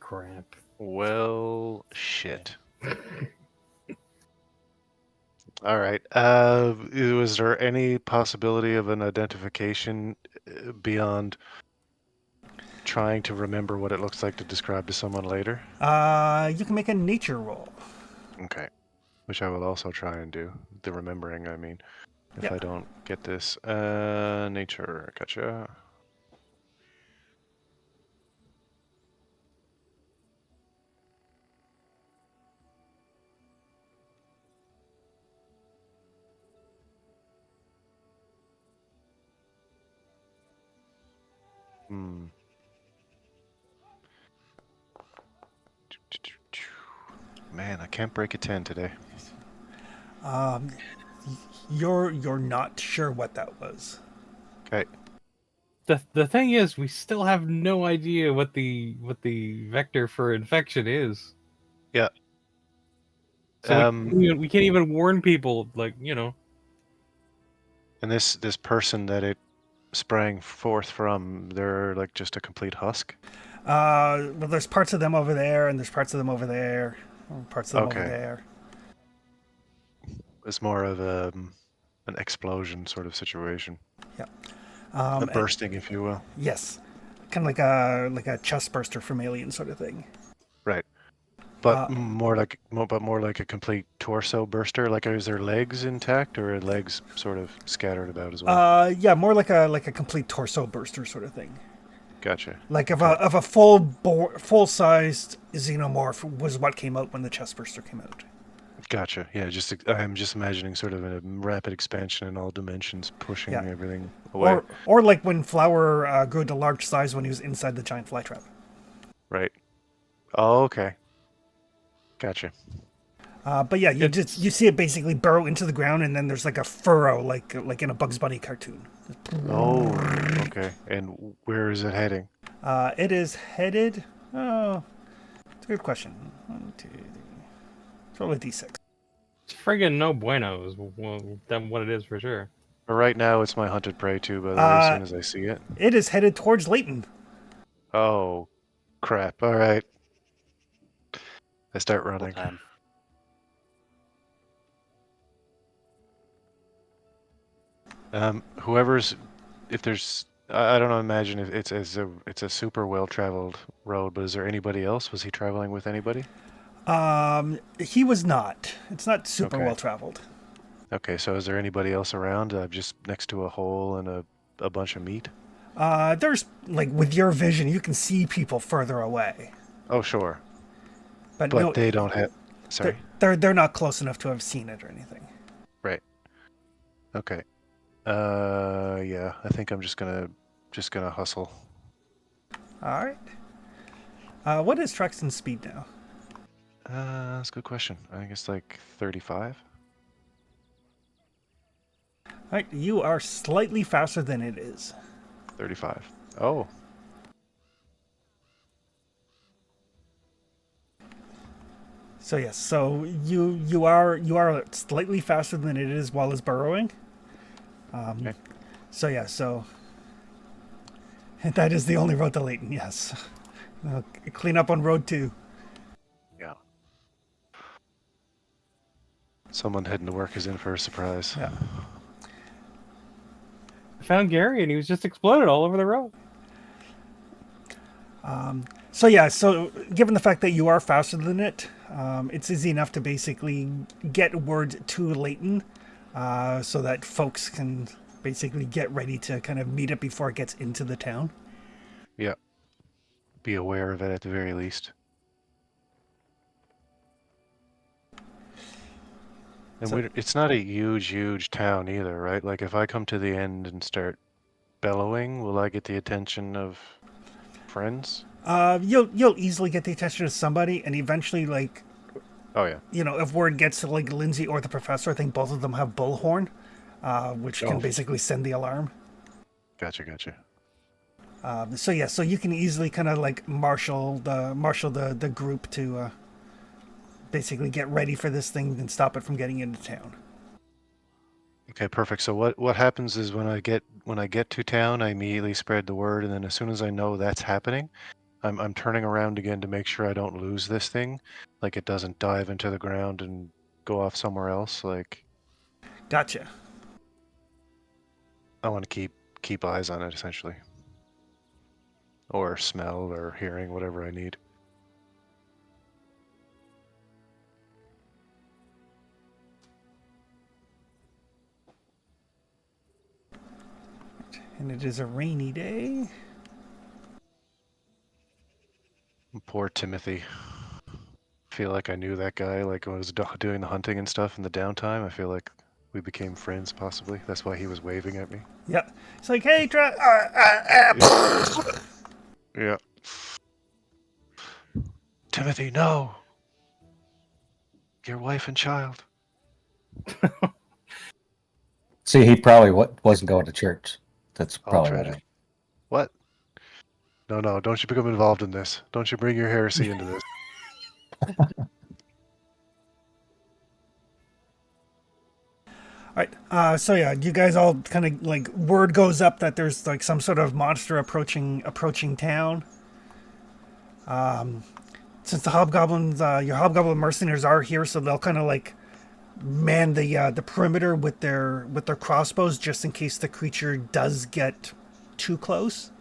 Crap. Well, shit. All right. Was there any possibility of an identification beyond trying to remember what it looks like to describe to someone later? You can make a nature roll. Okay. Which I will also try and do. The remembering, I mean. If Yeah. I don't get this. Nature. Gotcha. Hmm. Man, I can't break a 10 today. You're not sure what that was. Okay. The thing is, we still have no idea what the vector for infection is. Yeah. So we can't even warn people, like, And this person that it sprang forth from, they're like just a complete husk? Well, there's parts of them over there, and there's parts of them over there, and parts of them over Okay. there. It's more of an explosion sort of situation. Yeah. A bursting, if you will. Yes, kind of like a chest burster from Alien sort of thing. Right. But more like a complete torso burster. Like, is their legs intact or are legs sort of scattered about as well? Yeah, more like a complete torso burster sort of thing. Gotcha. Like Okay. if a full sized xenomorph was what came out when the chest burster came out. Gotcha. Yeah, I'm just imagining sort of a rapid expansion in all dimensions, pushing Yeah. everything away. Or like when Flower grew to large size when he was inside the giant flytrap. Right. Oh, okay. Gotcha. But yeah, you see it basically burrow into the ground, and then there's like a furrow, like in a Bugs Bunny cartoon. Oh, okay. And where is it heading? It is headed. Oh, it's a good question. 1, 2, 3. It's probably D6. it's friggin' no bueno is what it is for sure. But right now, it's my hunted prey too. By the way, as soon as I see it. It is headed towards Leighton. Oh, crap! All right. I start running. Time. Whoever's, if there's, I don't know. Imagine if it's a super well traveled road. But is there anybody else? Was he traveling with anybody? He was not. It's not super Okay. well traveled. Okay, so is there anybody else around? Just next to a hole and a bunch of meat? There's like with your vision, you can see people further away, Oh, sure. but But no, they don't have. Sorry. they're not close enough to have seen it or anything. Right. Okay. Yeah. I think I'm just gonna hustle. All right. What is Truxton's speed now? That's a good question. I think it's like 35. All right, you are slightly faster than it is. 35. Oh. So yes, so you are slightly faster than it is while it's burrowing. Okay. So yeah, so that is the only road to Leighton. Yes, clean up on road 2. Yeah. Someone heading to work is in for a surprise. Yeah. I found Gary and he was just exploded all over the road. So yeah, so given the fact that you are faster than it, it's easy enough to basically get word to Leighton, so that folks can basically get ready to kind of meet it before it gets into the town. Yeah. Be aware of it at the very least. And So- it's not a huge town either, right? Like if I come to the end and start bellowing, will I get the attention of friends? You'll easily get the attention of somebody, and eventually, like, Oh yeah. if word gets to like Lindsay or the professor, I think both of them have bullhorn, which can Oh. basically send the alarm. Gotcha. So yeah, so you can easily kind of like marshal the group to basically get ready for this thing and stop it from getting into town. Okay, perfect. So what happens is when I get to town, I immediately spread the word, and then as soon as I know that's happening, I'm turning around again to make sure I don't lose this thing, like it doesn't dive into the ground and go off somewhere else. Like Gotcha. I want to keep eyes on it essentially, or smell or hearing, whatever I need. And it is a rainy day. Poor Timothy. Feel like I knew that guy, like when I was doing the hunting and stuff in the downtime. I feel like we became friends, possibly. That's why he was waving at me. Yeah. It's like, hey, Yeah. Timothy, no! Your wife and child. See, he probably wasn't going to church. That's All probably tragic. What? No, don't you become involved in this. Don't you bring your heresy into this. All right. So yeah, you guys all kind of like word goes up that there's like some sort of monster approaching town. Since the hobgoblins, your hobgoblin mercenaries are here, so they'll kind of like man the perimeter with their crossbows just in case the creature does get too close.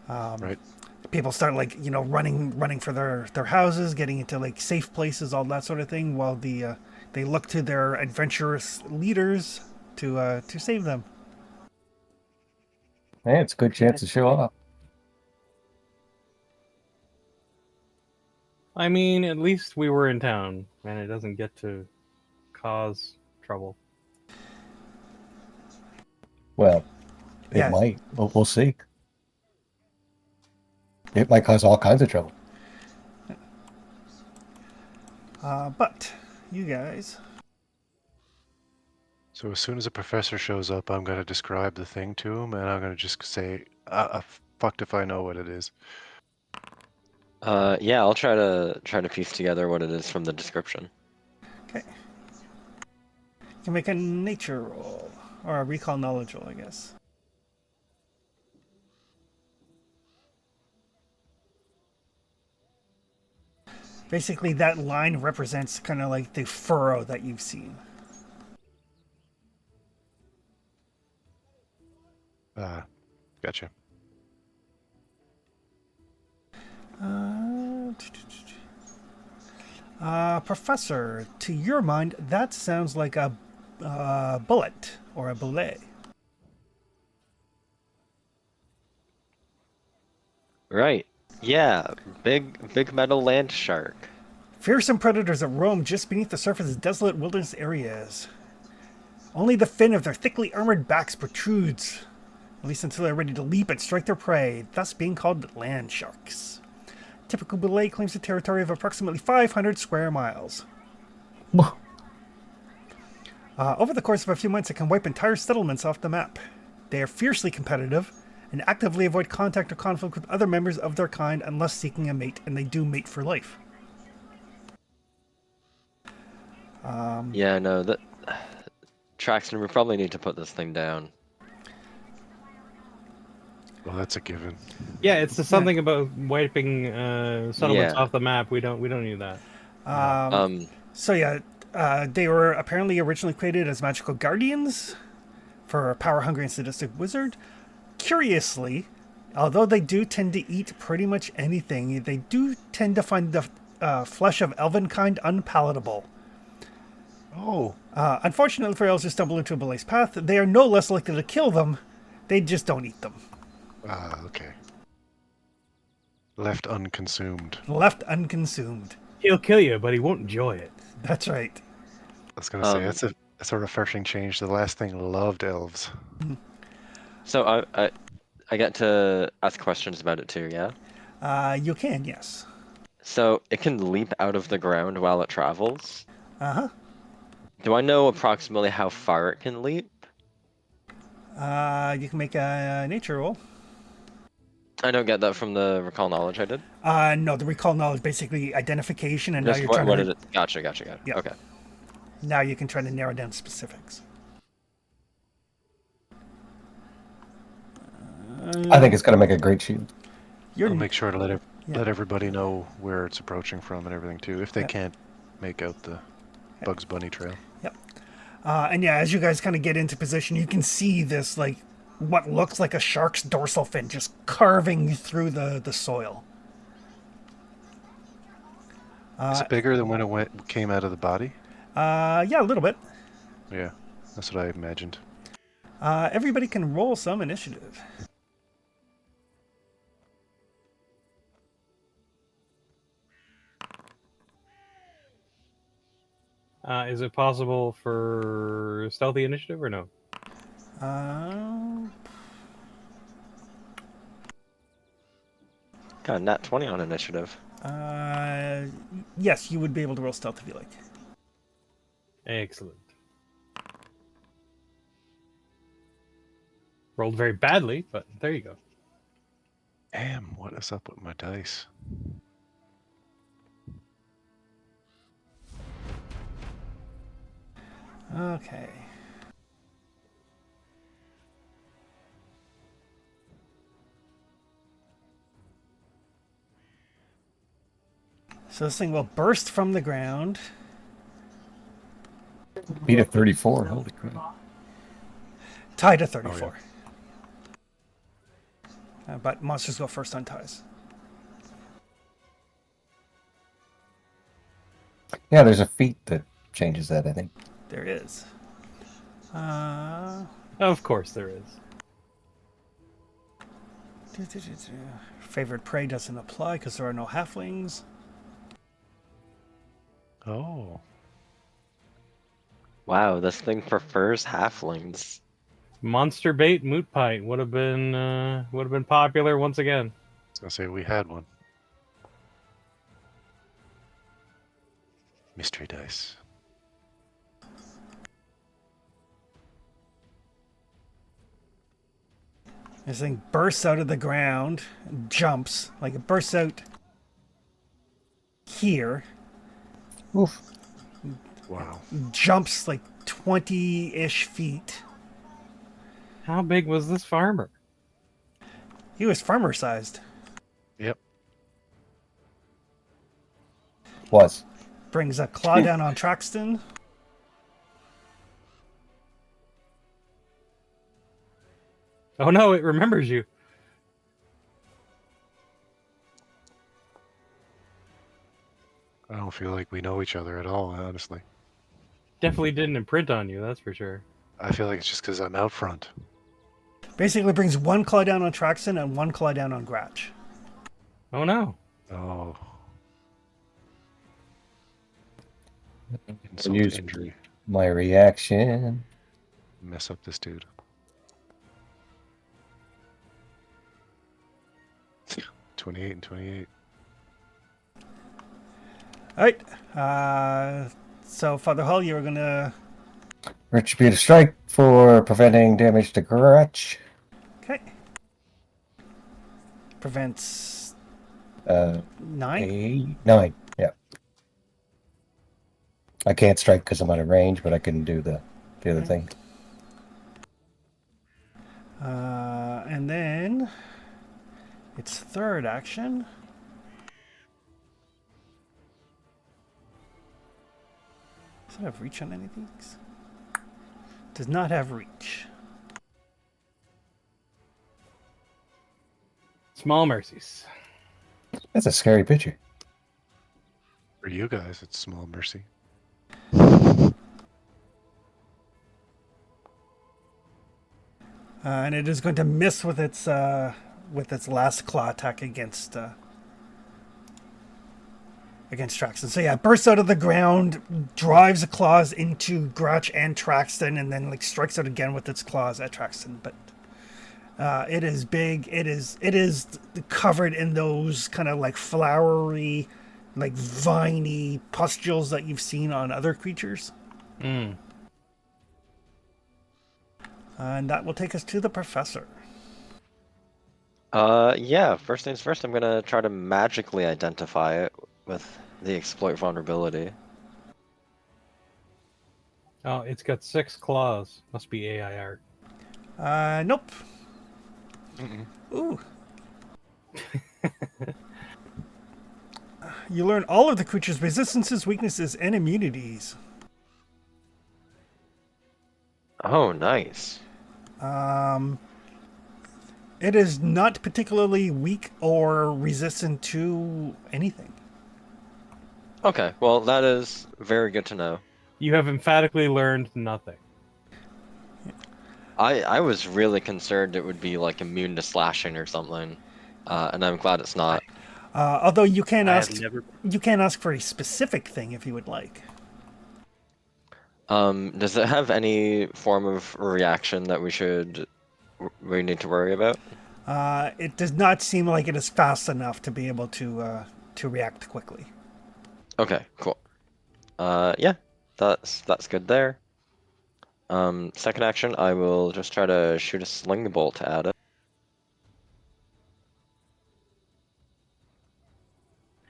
Right. People start like running for their houses, getting into like safe places, all that sort of thing, while they look to their adventurous leaders to save them. Hey, it's a good chance to show up. I mean, at least we were in town, and it doesn't get to cause trouble. Well, it Yeah. might. We'll see. It might cause all kinds of trouble. But you guys, So as soon as a professor shows up, I'm going to describe the thing to him, and I'm going to just say, fucked if I know what it is. Yeah, I'll try to piece together what it is from the description. okay, you can make a nature roll or a recall knowledge roll, I guess. Basically, that line represents kind of like the furrow that you've seen. Gotcha. Professor, to your mind, that sounds like a bullet or a bullet. Right. Yeah, big metal land shark. Fearsome predators that roam just beneath the surface of desolate wilderness areas. Only the fin of their thickly armored backs protrudes, at least until they're ready to leap and strike their prey, thus being called land sharks. Typical bullet claims a territory of approximately 500 square miles. Over the course of a few months, it can wipe entire settlements off the map. They are fiercely competitive and actively avoid contact or conflict with other members of their kind unless seeking a mate, and they do mate for life. Yeah, no, that Traxton, we probably need to put this thing down. Well, that's a given. Yeah, it's just something about wiping settlements Yeah. off the map. We don't need that. So yeah, they were apparently originally created as magical guardians for a power-hungry and sadistic wizard. Curiously, although they do tend to eat pretty much anything, they do tend to find the flesh of elvenkind unpalatable. Oh. Unfortunately for elves who stumble into a belay's path, they are no less likely to kill them. They just don't eat them. Okay. Left unconsumed. Left unconsumed. He'll kill you, but he won't enjoy it. That's right. I was going to say, that's a refreshing change. The last thing loved elves. So I get to ask questions about it too, yeah? You can, yes. So it can leap out of the ground while it travels. Uh-huh. Do I know approximately how far it can leap? You can make a nature roll. I don't get that from the recall knowledge I did. No, the recall knowledge basically identification, and now Just you're what trying what to. is it? Gotcha. Yeah. Okay. Now you can try to narrow down specifics. I think it's going to make a great shield. You're I'll make sure to Yeah. let everybody know where it's approaching from and everything too, if they Yeah. can't make out the Bugs Bunny trail. Yep. And yeah, as you guys kind of get into position, you can see this like what looks like a shark's dorsal fin just carving through the soil. Is it bigger than when it came out of the body? Yeah, a little bit. Yeah, that's what I imagined. Everybody can roll some initiative. Is it possible for stealthy initiative or no? Uh, Got a nat 20 on initiative. yes, you would be able to roll stealth if you like. Excellent. Rolled very badly, but there you go. Damn, what is up with my dice? Okay. So this thing will burst from the ground. Beat a 34. Holy crap. Tied to 34. But monsters go first on ties. Yeah, there's a feat that changes that, I think. There is. Of course there is. Favored prey doesn't apply because there are no halflings. Oh. Wow, this thing prefers halflings. Monster bait moot pint would have been popular once again. I was gonna say we had one. Mystery dice. This thing bursts out of the ground, jumps, like it bursts out here, Oof. Wow. jumps like 20-ish feet. How big was this farmer? He was farmer sized. Yep. Was. Brings a claw down on Traxton. Oh no, it remembers you. I don't feel like we know each other at all, honestly. Definitely didn't imprint on you, that's for sure. I feel like it's just because I'm out front. Basically brings one claw down on Traxton and one claw down on Gratch. Oh no. Oh. I'll Insult use injury. my reaction. Mess up this dude. $28 and 28. Alright. So Father Hull, you're gonna Retribute a strike for preventing damage to Grudge. okay. Prevents 9. 9. 9. Yeah. I can't strike because I'm out of range, but I can do the other thing. And then its third action. Does it have reach on anything? Does not have reach. Small mercies. That's a scary picture. For you guys, it's small mercy. And it is going to miss with its last claw attack against Traxton. So yeah, it bursts out of the ground, drives the claws into Gratch and Traxton, and then like strikes out again with its claws at Traxton. But it is big. It is covered in those kind of like flowery, like viney pustules that you've seen on other creatures. And that will take us to the professor. Yeah, first things first, I'm gonna try to magically identify it with the exploit vulnerability. Oh, it's got 6 claws. Must be AI art. Nope. Mm-mm. Ooh. You learn all of the creature's resistances, weaknesses, and immunities. Oh, nice. It is not particularly weak or resistant to anything. Okay, well, that is very good to know. You have emphatically learned nothing. I was really concerned it would be like immune to slashing or something, and I'm glad it's not. Although you can I ask, have never. you can ask for a specific thing if you would like. Does it have any form of reaction that we need to worry about? It does not seem like it is fast enough to be able to react quickly. Okay, cool. Yeah, that's good there. Second action, I will just try to shoot a sling bolt at it.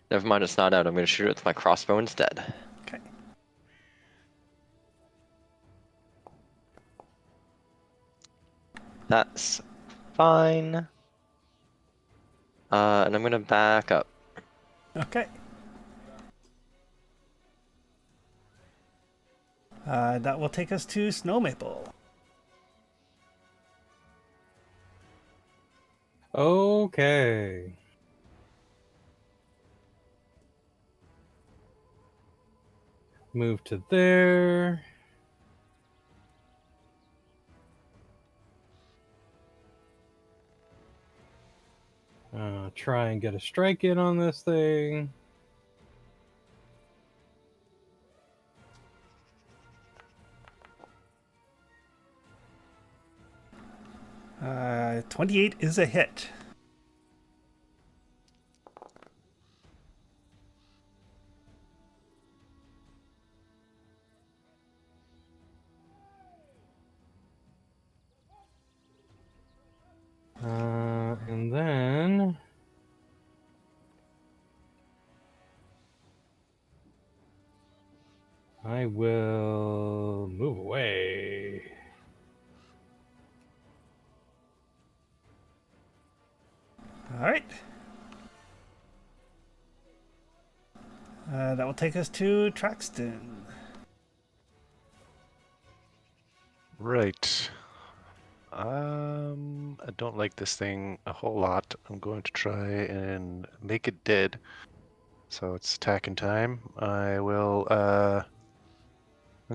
Never mind, it's not out. I'm going to shoot it with my crossbow instead. Okay. That's fine. And I'm going to back up. Okay. That will take us to Snow Maple. Okay. Move to there. Try and get a strike in on this thing. Uh, 28 is a hit. And then I will move away. All right. That will take us to Traxton. Right. I don't like this thing a whole lot. I'm going to try and make it dead. So it's attacking time. I will, I'm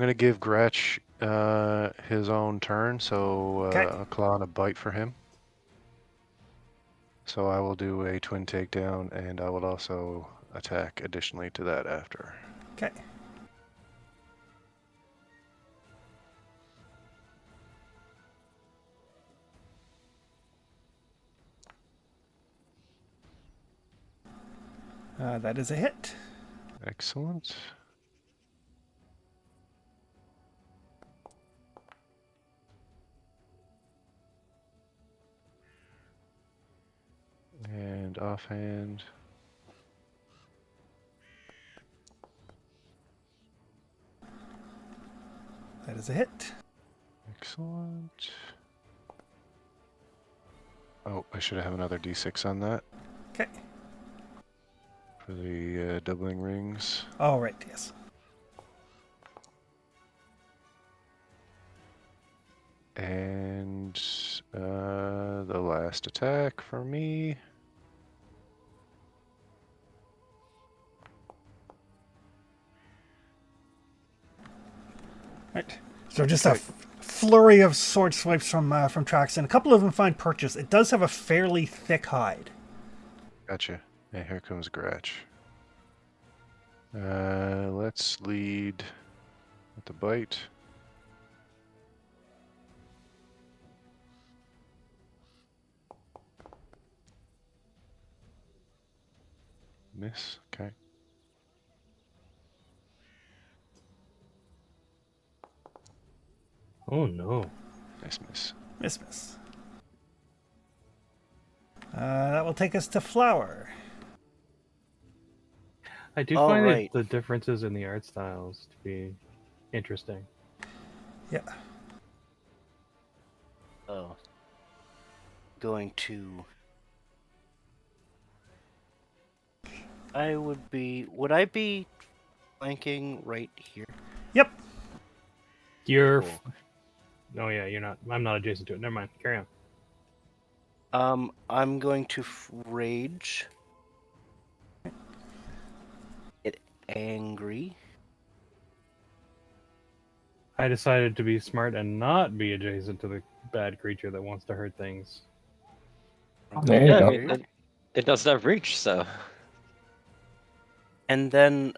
gonna give Gretch, his own turn, so, Okay. a claw and a bite for him. So I will do a twin takedown, and I will also attack additionally to that after. Okay. That is a hit. Excellent. And offhand. That is a hit. Excellent. Oh, I should have another d6 on that Okay. for the doubling rings. All right. Yes. And the last attack for me. Right. So just Okay. a flurry of sword swipes from Traxton. A couple of them find purchase. It does have a fairly thick hide. Gotcha. And here comes Gratch. Let's lead with the bite. Miss. Okay. Oh no. Nice miss. Miss. That will take us to Flower. I do All find right. the differences in the art styles to be interesting. Yeah. Oh. Going to. Would I be flanking right here? Yep. You're. Cool. Oh yeah, you're not. I'm not adjacent to it. Never mind. Carry on. I'm going to rage. Get angry. I decided to be smart and not be adjacent to the bad creature that wants to hurt things. There you Yeah, I go. mean, it doesn't have reach, so. And then,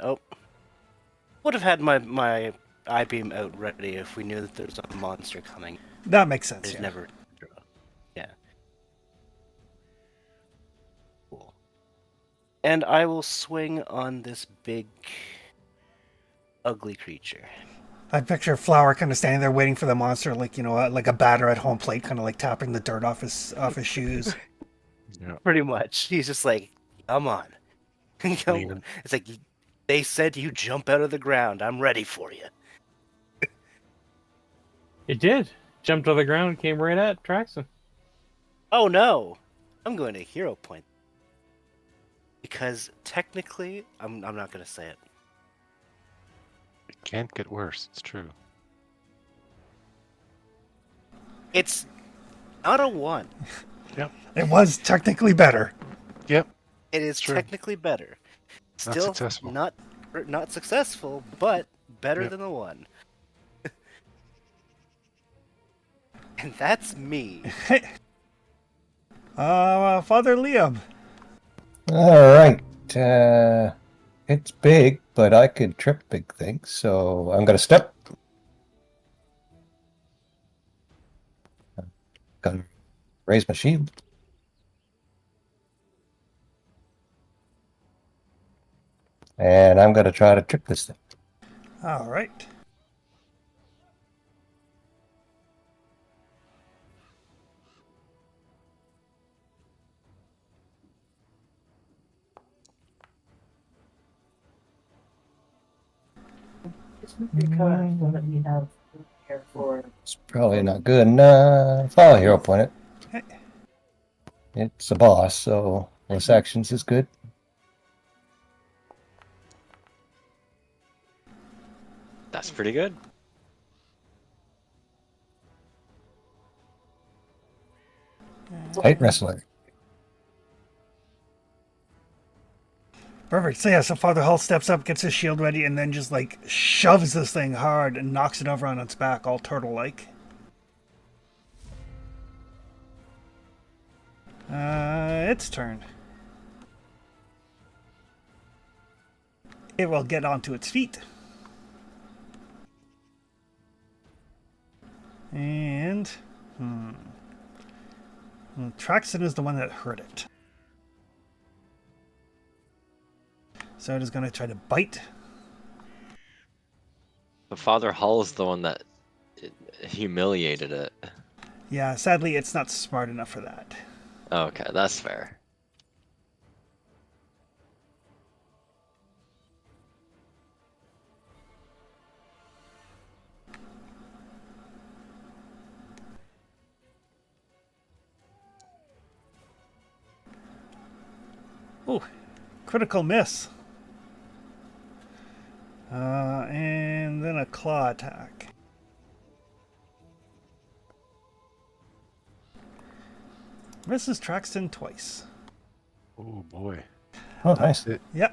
would have had my I-beam out ready if we knew that there's a monster coming. That makes sense. There's Yeah. never. Yeah. Cool. And I will swing on this big, ugly creature. I picture Flower kind of standing there waiting for the monster, like like a batter at home plate, kind of like tapping the dirt off his shoes. Yeah. Pretty much. He's just like, come on. Come on. Leaning. It's like, they said you jump out of the ground. I'm ready for you. It did. Jumped on the ground and came right at Traxon. Oh no! I'm going to hero point. Because technically, I'm not going to say it. It can't get worse. It's true. It's not a 1. Yep. It was technically better. Yep. It is True. technically better. Not Still successful. not successful, but better Yep. than a 1. And that's me. Father Liam. All right. It's big, but I could trip big things, so I'm gonna step. Gonna raise my shield. And I'm gonna try to trip this thing. All right. It's probably not good enough. I'll hero point it. Okay. It's a boss, so less actions is good. That's pretty good. Tight wrestler. Perfect. So yeah, so Father Hull steps up, gets his shield ready, and then just like shoves this thing hard and knocks it over on its back, all turtle-like. Its turn. It will get onto its feet. And Traxon is the one that hurt it. So it is going to try to bite. But Father Hull is the one that humiliated it. Yeah, sadly, it's not smart enough for that. Okay, that's fair. Oh, critical miss. And then a claw attack. Misses Traxton twice. Oh boy. Oh, nice. Yeah.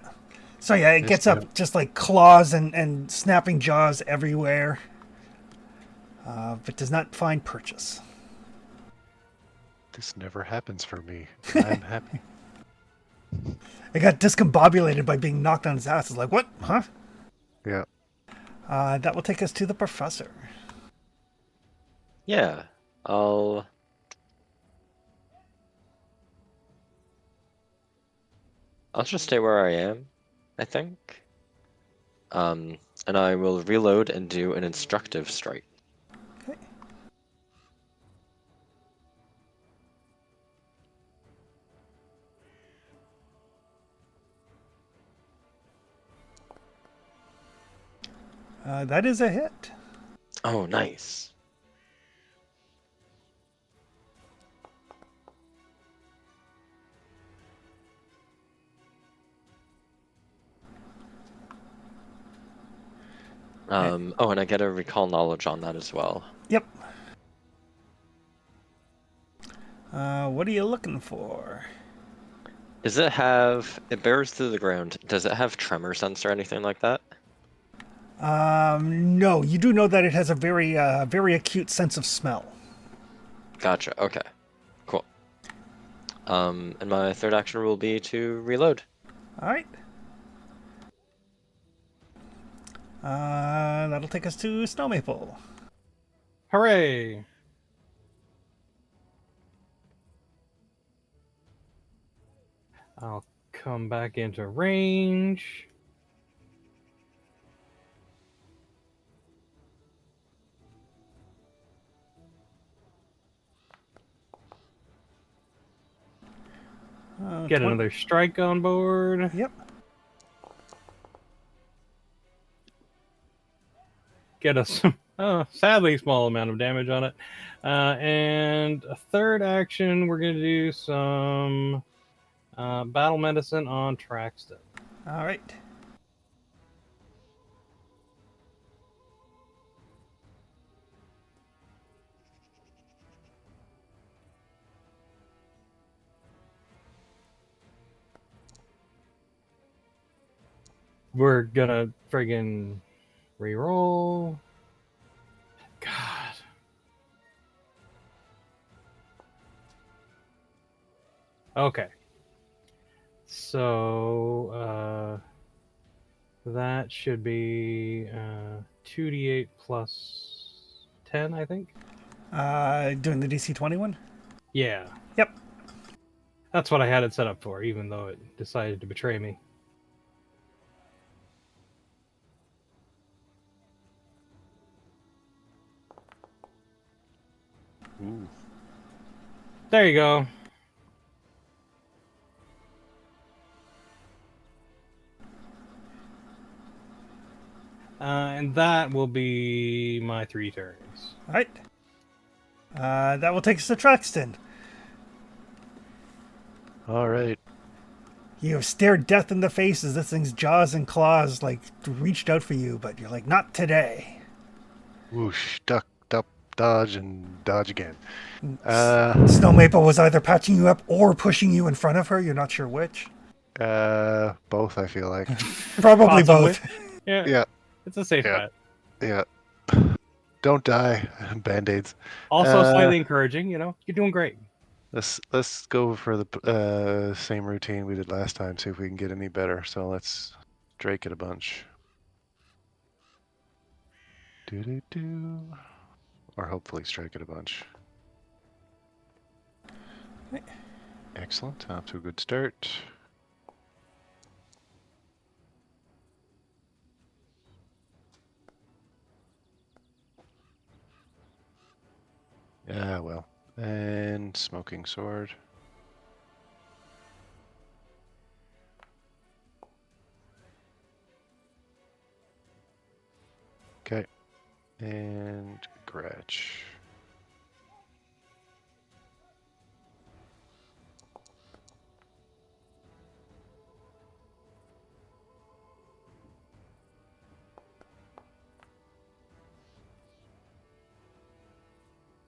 So yeah, it gets up just like claws and snapping jaws everywhere. But does not find purchase. This never happens for me. I'm happy. It got discombobulated by being knocked on its ass. It's like, what? Huh? Yeah. That will take us to the professor. Yeah, I'll just stay where I am, I think. And I will reload and do an instructive strike. Okay. That is a hit. Oh, nice. Oh, and I get a recall knowledge on that as well. Yep. What are you looking for? Does it bears through the ground. Does it have tremor sense or anything like that? No, you do know that it has a very acute sense of smell. Gotcha, okay. Cool. And my third action will be to reload. All right. That'll take us to Snow Maple. Hooray! I'll come back into range. Get another strike on board. Yep. Get us some, sadly, small amount of damage on it. And a third action, we're going to do some battle medicine on Traxton. All right. We're gonna friggin' reroll. God. Okay. So that should be 2d8 plus 10, I think. Doing the DC 21? Yeah. Yep. That's what I had it set up for, even though it decided to betray me. Ooh. There you go. And that will be my 3 turns. All right. That will take us to Truxton. All right. You have stared death in the face as this thing's jaws and claws like reached out for you, but you're like, not today. Whoosh, duck, dodge, and dodge again. Snow Maple was either patching you up or pushing you in front of her. You're not sure which. Both, I feel like. Probably Possibly. both. Yeah. Yeah, It's a safe Yeah. bet. yeah. Don't die. Band-aids. Also slightly encouraging, you're doing great. Let's go for the same routine we did last time, see if we can get any better. So let's drake it a bunch. Do. Or hopefully strike it a bunch. Excellent. Off to a good start. Yeah, well. And smoking sword. Okay. And Gretch.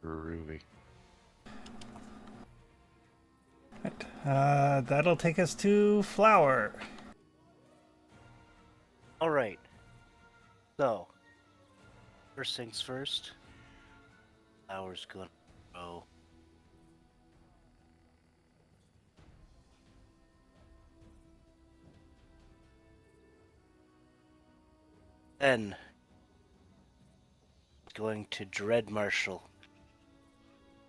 Groovy. That'll take us to Flower. All right. So, first things first. Flower's gonna go. Then, going to Dread Marshal.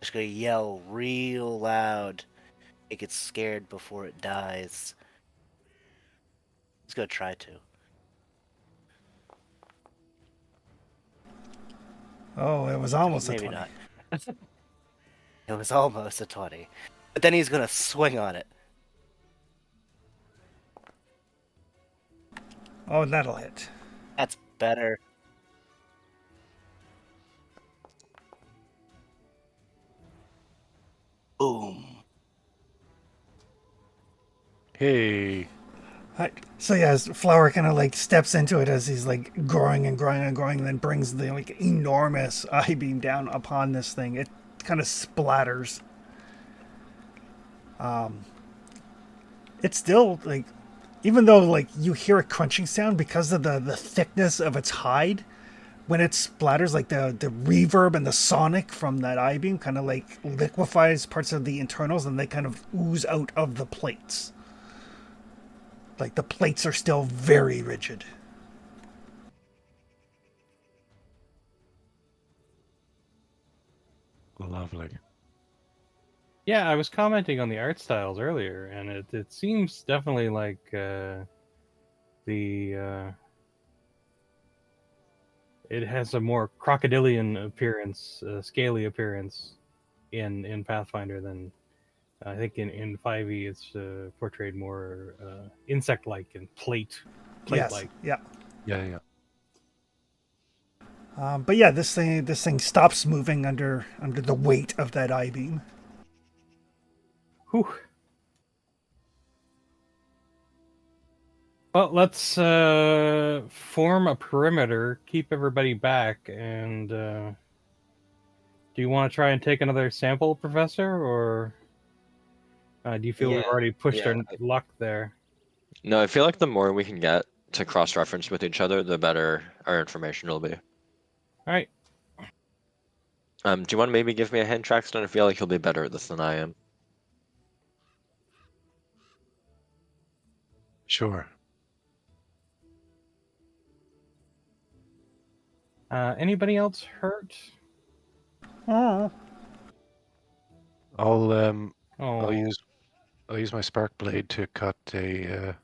Just gonna yell real loud. It gets scared before it dies. He's gonna try to. Oh, it was almost Maybe a 20. not. It was almost a 20. But then he's gonna swing on it. Oh, that'll hit. That's better. Boom. Hey. So yeah, as Flower kind of like steps into it as he's like growing and growing and growing, and then brings the like enormous eye beam down upon this thing. It kind of splatters. It's still like, even though like you hear a crunching sound because of the thickness of its hide, when it splatters, like the reverb and the sonic from that eye beam kind of like liquefies parts of the internals, and they kind of ooze out of the plates. Like the plates are still very rigid. Lovely. Yeah, I was commenting on the art styles earlier, and it seems definitely like it has a more crocodilian appearance, scaly appearance in Pathfinder than I think in 5e. It's portrayed more insect-like and Yes. plate-like. Yeah. Yeah. But yeah, this thing stops moving under the weight of that eye beam. Whew. Well, let's form a perimeter, keep everybody back, and do you want to try and take another sample, Professor, or do you feel we've Yeah, already pushed our yeah. luck there? No, I feel like the more we can get to cross-reference with each other, the better our information will be. All right. Do you want to maybe give me a hand, Traxton? I feel like you'll be better at this than I am. Sure. Anybody else hurt? Oh. I'll Oh, I'll use my spark blade to cut a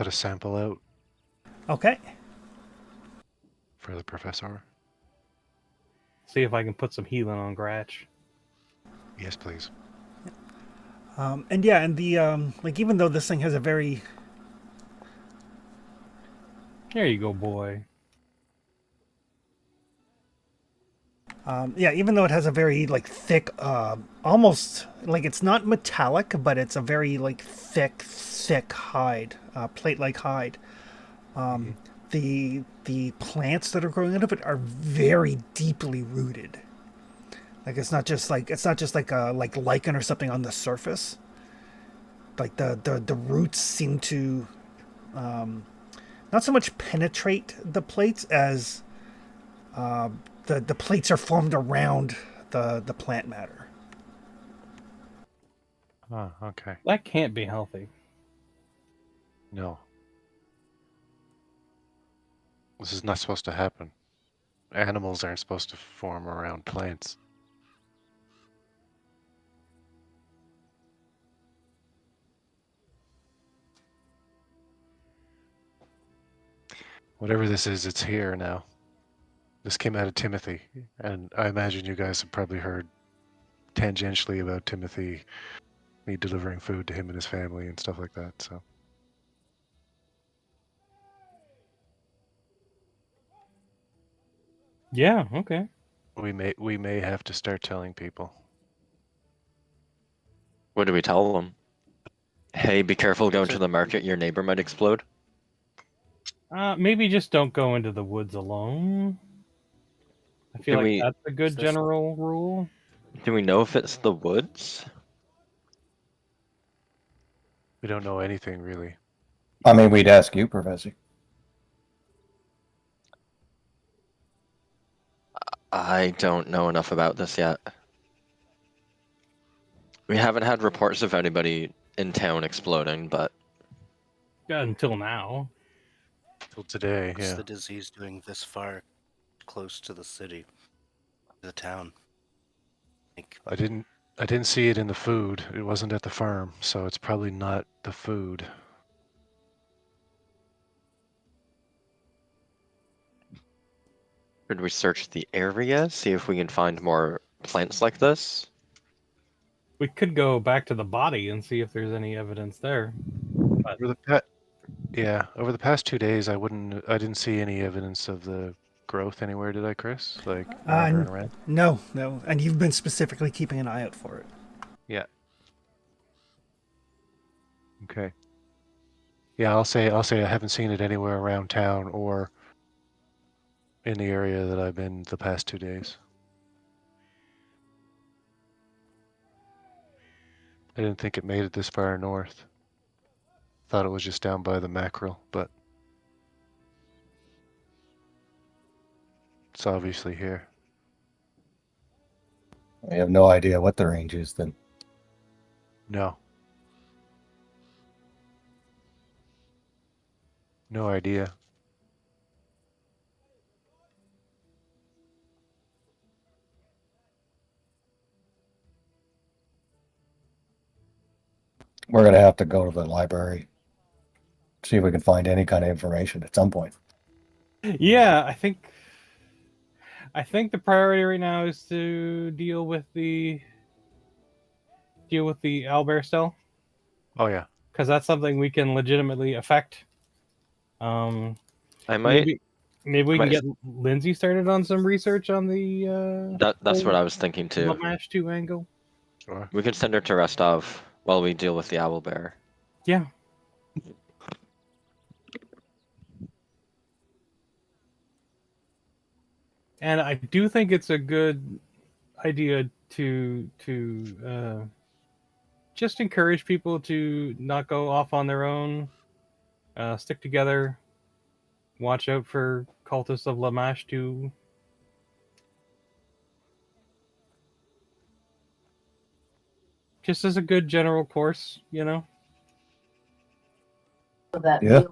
sample out Okay. for the professor. see if I can put some healing on Gratch. Yes, please. And yeah, and the like even though this thing has a very There you go, boy. yeah, even though it has a very like thick, almost like it's not metallic, but it's a very like thick hide, plate-like hide. The plants that are growing out of it are very deeply rooted. Like it's not just like a like lichen or something on the surface. Like the roots seem to not so much penetrate the plates as the plates are formed around the plant matter. Oh, okay. That can't be healthy. No. This is not supposed to happen. Animals aren't supposed to form around plants. Whatever this is, it's here now. This came out of Timothy, and I imagine you guys have probably heard tangentially about Timothy, me delivering food to him and his family and stuff like that, so. Yeah, okay. We may have to start telling people. What do we tell them? Hey, be careful going So- to the market. Your neighbor might explode. Maybe just don't go into the woods alone. I feel Do like we that's a good This- general rule. do we know if it's the woods? We don't know anything really. I mean, we'd ask you, Professor. I don't know enough about this yet. We haven't had reports of anybody in town exploding, but Until now. Till today, What's yeah. the disease doing this far close to the city, the town? Like, I didn't see it in the food. It wasn't at the farm, so it's probably not the food. should we search the area, see if we can find more plants like this? We could go back to the body and see if there's any evidence there. Over the past 2 days, I didn't see any evidence of the growth anywhere, did I, Chris? Like wandering around? No, and you've been specifically keeping an eye out for it. Yeah. Okay. Yeah, I'll say I haven't seen it anywhere around town or in the area that I've been the past 2 days. I didn't think it made it this far north. Thought it was just down by the mackerel, but it's obviously here. I have no idea what the range is then. No. No idea. we're gonna have to go to the library, see if we can find any kind of information at some point. Yeah, I think the priority right now is to deal with the owlbear still, Oh yeah. because that's something we can legitimately affect. I might. Maybe we I can might. get Lindsay started on some research on the That's what whole I was thinking too. Lamash 2 angle. Sure. We could send her to Rostov while we deal with the owlbear. Yeah. And I do think it's a good idea to just encourage people to not go off on their own, stick together, watch out for cultists of Lamash too. Just as a good general course, you know. Yeah.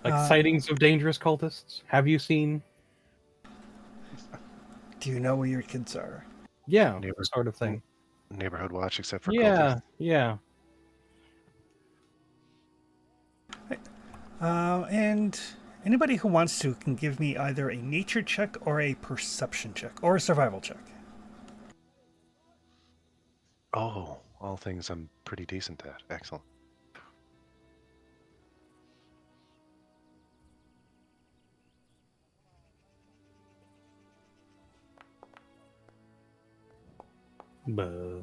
Like sightings of dangerous cultists. Have you seen? Do you know where your kids are? Yeah, Neighbor- sort of thing. Neighborhood watch, except for Yeah, cultists. yeah. And anybody who wants to can give me either a nature check or a perception check or a survival check. Oh, all things I'm pretty decent at. Excellent. Buh.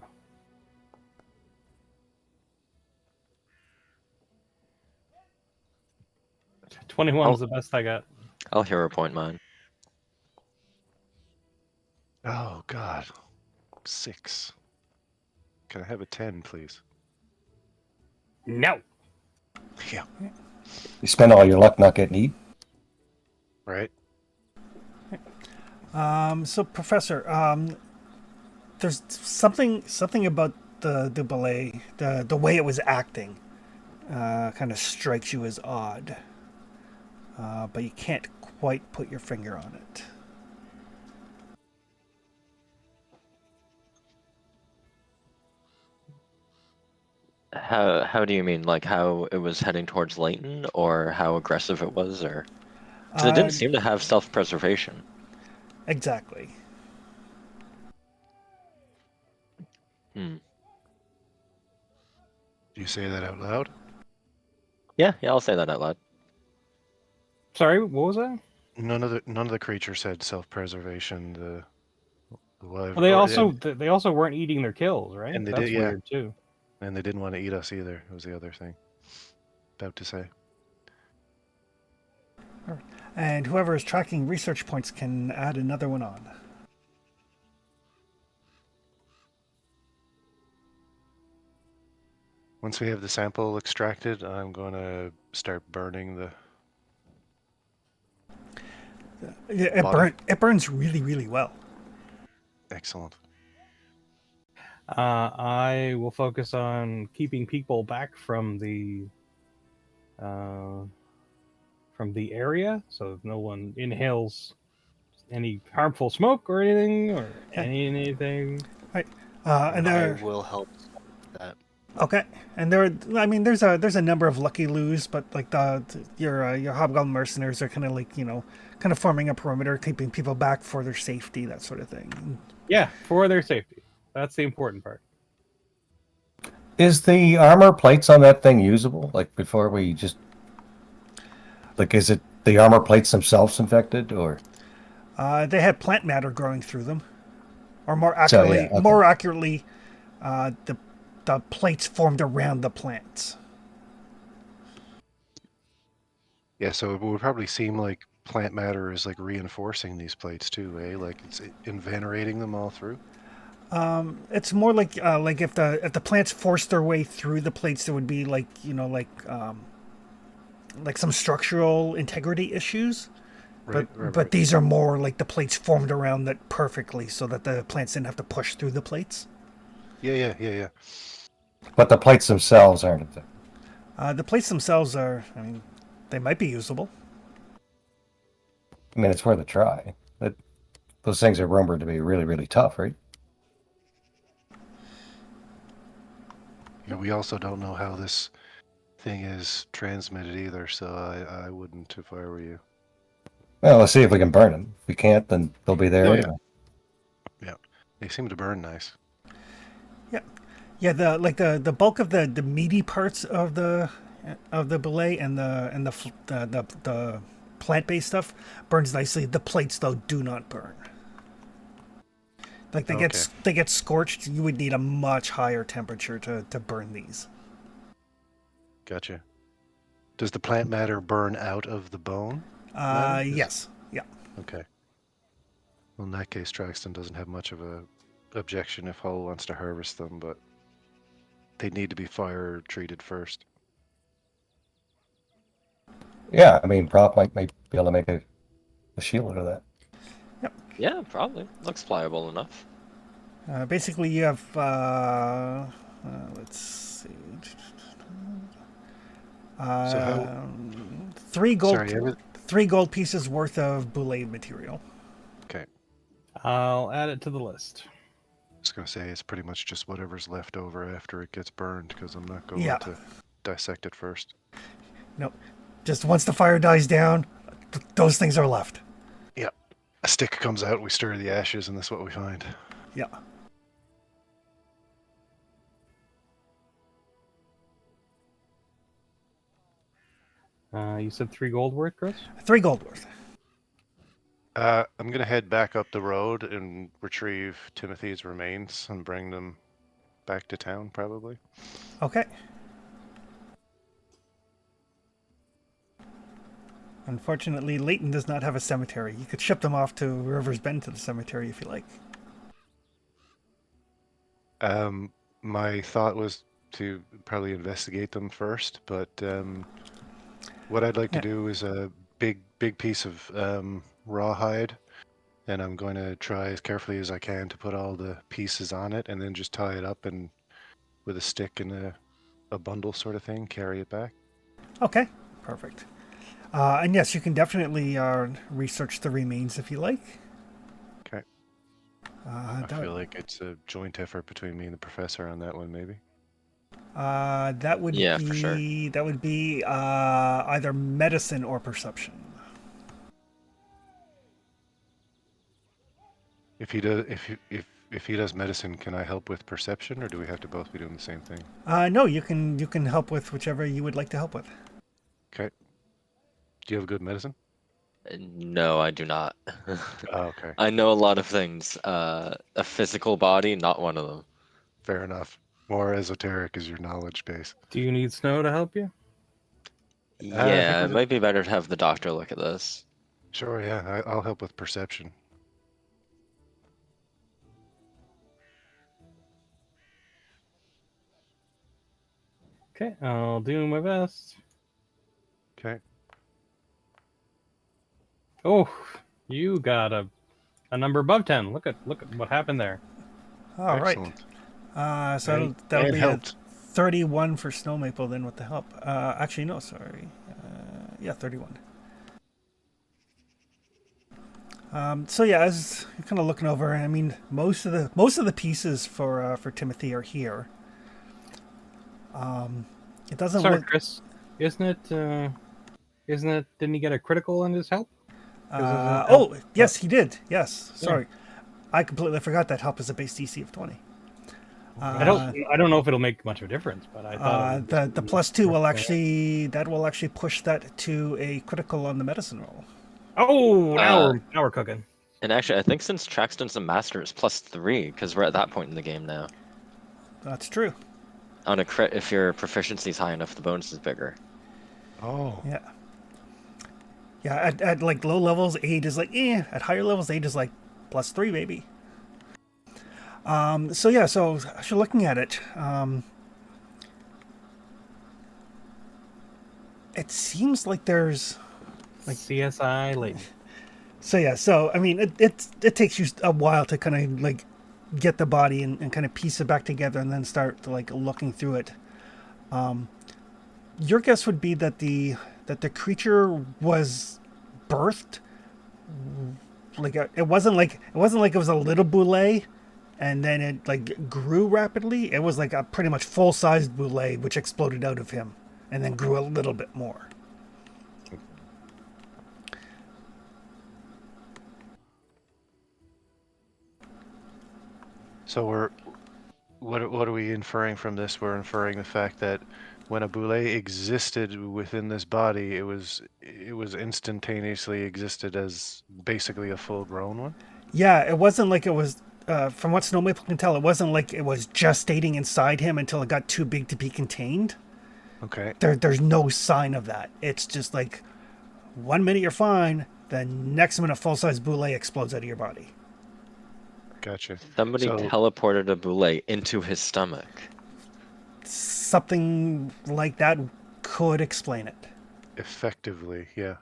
I'll, 21's the best I got. I'll hero point mine. Oh God. 6. Can I have a 10, please? No. Yeah. You spend all your luck not getting eaten. Right. So, Professor, there's something about the ballet, the way it was acting, kind of strikes you as odd, but you can't quite put your finger on it. How do you mean? Like how it was heading towards Leighton, or how aggressive it was, or because it didn't seem to have self-preservation. Exactly. Hmm. Do you say that out loud? Yeah, I'll say that out loud. Sorry, what was that? None of the creatures had self-preservation. The Well, they also weren't eating their kills, right? and they That's did, yeah, weird too. and they didn't want to eat us either. Was the other thing. About to say. And whoever is tracking research points can add another one on. Once we have the sample extracted, I'm going to start burning the. It burns really, really well. Excellent. I will focus on keeping people back from the area, so no one inhales any harmful smoke or anything, or anything. Right. And I there. will help that. Okay, and there's a number of lucky loos, but like your hobgoblin mercenaries are kind of like kind of forming a perimeter, keeping people back for their safety, that sort of thing. Yeah, for their safety. That's the important part. Is the armor plates on that thing usable? Like before we just like, is it the armor plates themselves infected, or? They had plant matter growing through them, or So yeah, okay. more accurately, the plates formed around the plants. Yeah, so it would probably seem like plant matter is like reinforcing these plates too, eh? Like it's invenerating them all through. It's more like if the plants forced their way through the plates, there would be like some structural integrity issues. Right, But these are more like the plates formed around it perfectly, so that the plants didn't have to push through the plates. Yeah. But the plates themselves aren't infected. The plates themselves are, I mean, they might be usable. I mean, it's worth a try. Those things are rumored to be really, really tough, right? And we also don't know how this thing is transmitted either, so I wouldn't if I were you. Well, let's see if we can burn them. If we can't, then they'll be there Oh, anyway. Yeah, they seem to burn nice. Yeah, the bulk of the meaty parts of the belay and the plant based stuff burns nicely. The plates though do not burn. Like they get scorched. You would need a much higher temperature to burn these. Gotcha. Does the plant matter burn out of the bone? then? Yes, yeah. Okay. Well, in that case, Traxton doesn't have much of a objection if Hull wants to harvest them, but they need to be fire treated first. Yeah, I mean, Prop might be able to make a shield out of that. Yeah, probably. Looks pliable enough. Basically, you have let's see. So how? 3 gold. Sorry, 3 gold pieces worth of boule material. Okay. I'll add it to the list. I was gonna say it's pretty much just whatever's left over after it gets burned, because I'm not going Yeah. to dissect it first. No, just once the fire dies down, those things are left. Yep. A stick comes out, we stir the ashes, and that's what we find. Yeah. You said 3 gold worth, Chris? 3 gold worth. I'm gonna head back up the road and retrieve Timothy's remains and bring them back to town, probably. Okay. Unfortunately, Leighton does not have a cemetery. You could ship them off to River's Bend to the cemetery if you like. My thought was to probably investigate them first, but what I'd like to do is a big piece of rawhide, and I'm going to try as carefully as I can to put all the pieces on it, and then just tie it up and with a stick and a bundle sort of thing, carry it back. Okay, perfect. And yes, you can definitely research the remains if you like. Okay. I feel like it's a joint effort between me and the professor on that one, maybe. That would Yeah, be for sure. that would be either medicine or perception. If he does, if he does medicine, can I help with perception, or do we have to both be doing the same thing? No, you can help with whichever you would like to help with. Okay. Do you have good medicine? No, I do not. Oh, okay. I know a lot of things. A physical body, not one of them. Fair enough. More esoteric is your knowledge base. Do you need Snow to help you? I think Yeah, it with might be better to have the doctor look at this. Sure, yeah. I'll help with perception. Okay, I'll do my best. Okay. Oh, you got a number above 10. Look at what happened there. All right. Excellent. So that'll and be helped. 31 for Snow Maple then with the help. Actually, no, sorry. Yeah, 31. So yeah, as you're kind of looking over, I mean, most of the pieces for Timothy are here. It doesn't Sorry, look. Chris. Isn't it? Didn't he get a critical in his help? Oh, yes, he did. Yes, sorry, I completely forgot that help is a base DC of 20. I don't know if it'll make much of a difference, but I thought the +2 will actually push that to a critical on the medicine roll. Oh, now we're cooking. And actually, I think since Traxton's a master, it's +3 because we're at that point in the game now. That's true. On a crit, if your proficiency is high enough, the bonus is bigger. Oh. Yeah. Yeah, at like low levels, aid is like At higher levels, aid is like +3, baby. So yeah, so as you're looking at it, it seems like there's Like CSI, like So yeah, so I mean, it takes you a while to kind of like get the body and kind of piece it back together, and then start like looking through it. Your guess would be that the creature was birthed like it wasn't like it was a little boule, and then it like grew rapidly. It was like a pretty much full-sized Boule, which exploded out of him, and then grew a little bit more. So what are we inferring from this? We're inferring the fact that when a boule existed within this body, it was instantaneously existed as basically a full-grown one. Yeah, it wasn't like it was. From what Snow Maple can tell, it wasn't like it was gestating inside him until it got too big to be contained. Okay. There's no sign of that. It's just like 1 minute you're fine, then next minute full-size Boule explodes out of your body. Gotcha. Somebody So teleported a boule into his stomach. Something like that could explain it. effectively, yeah.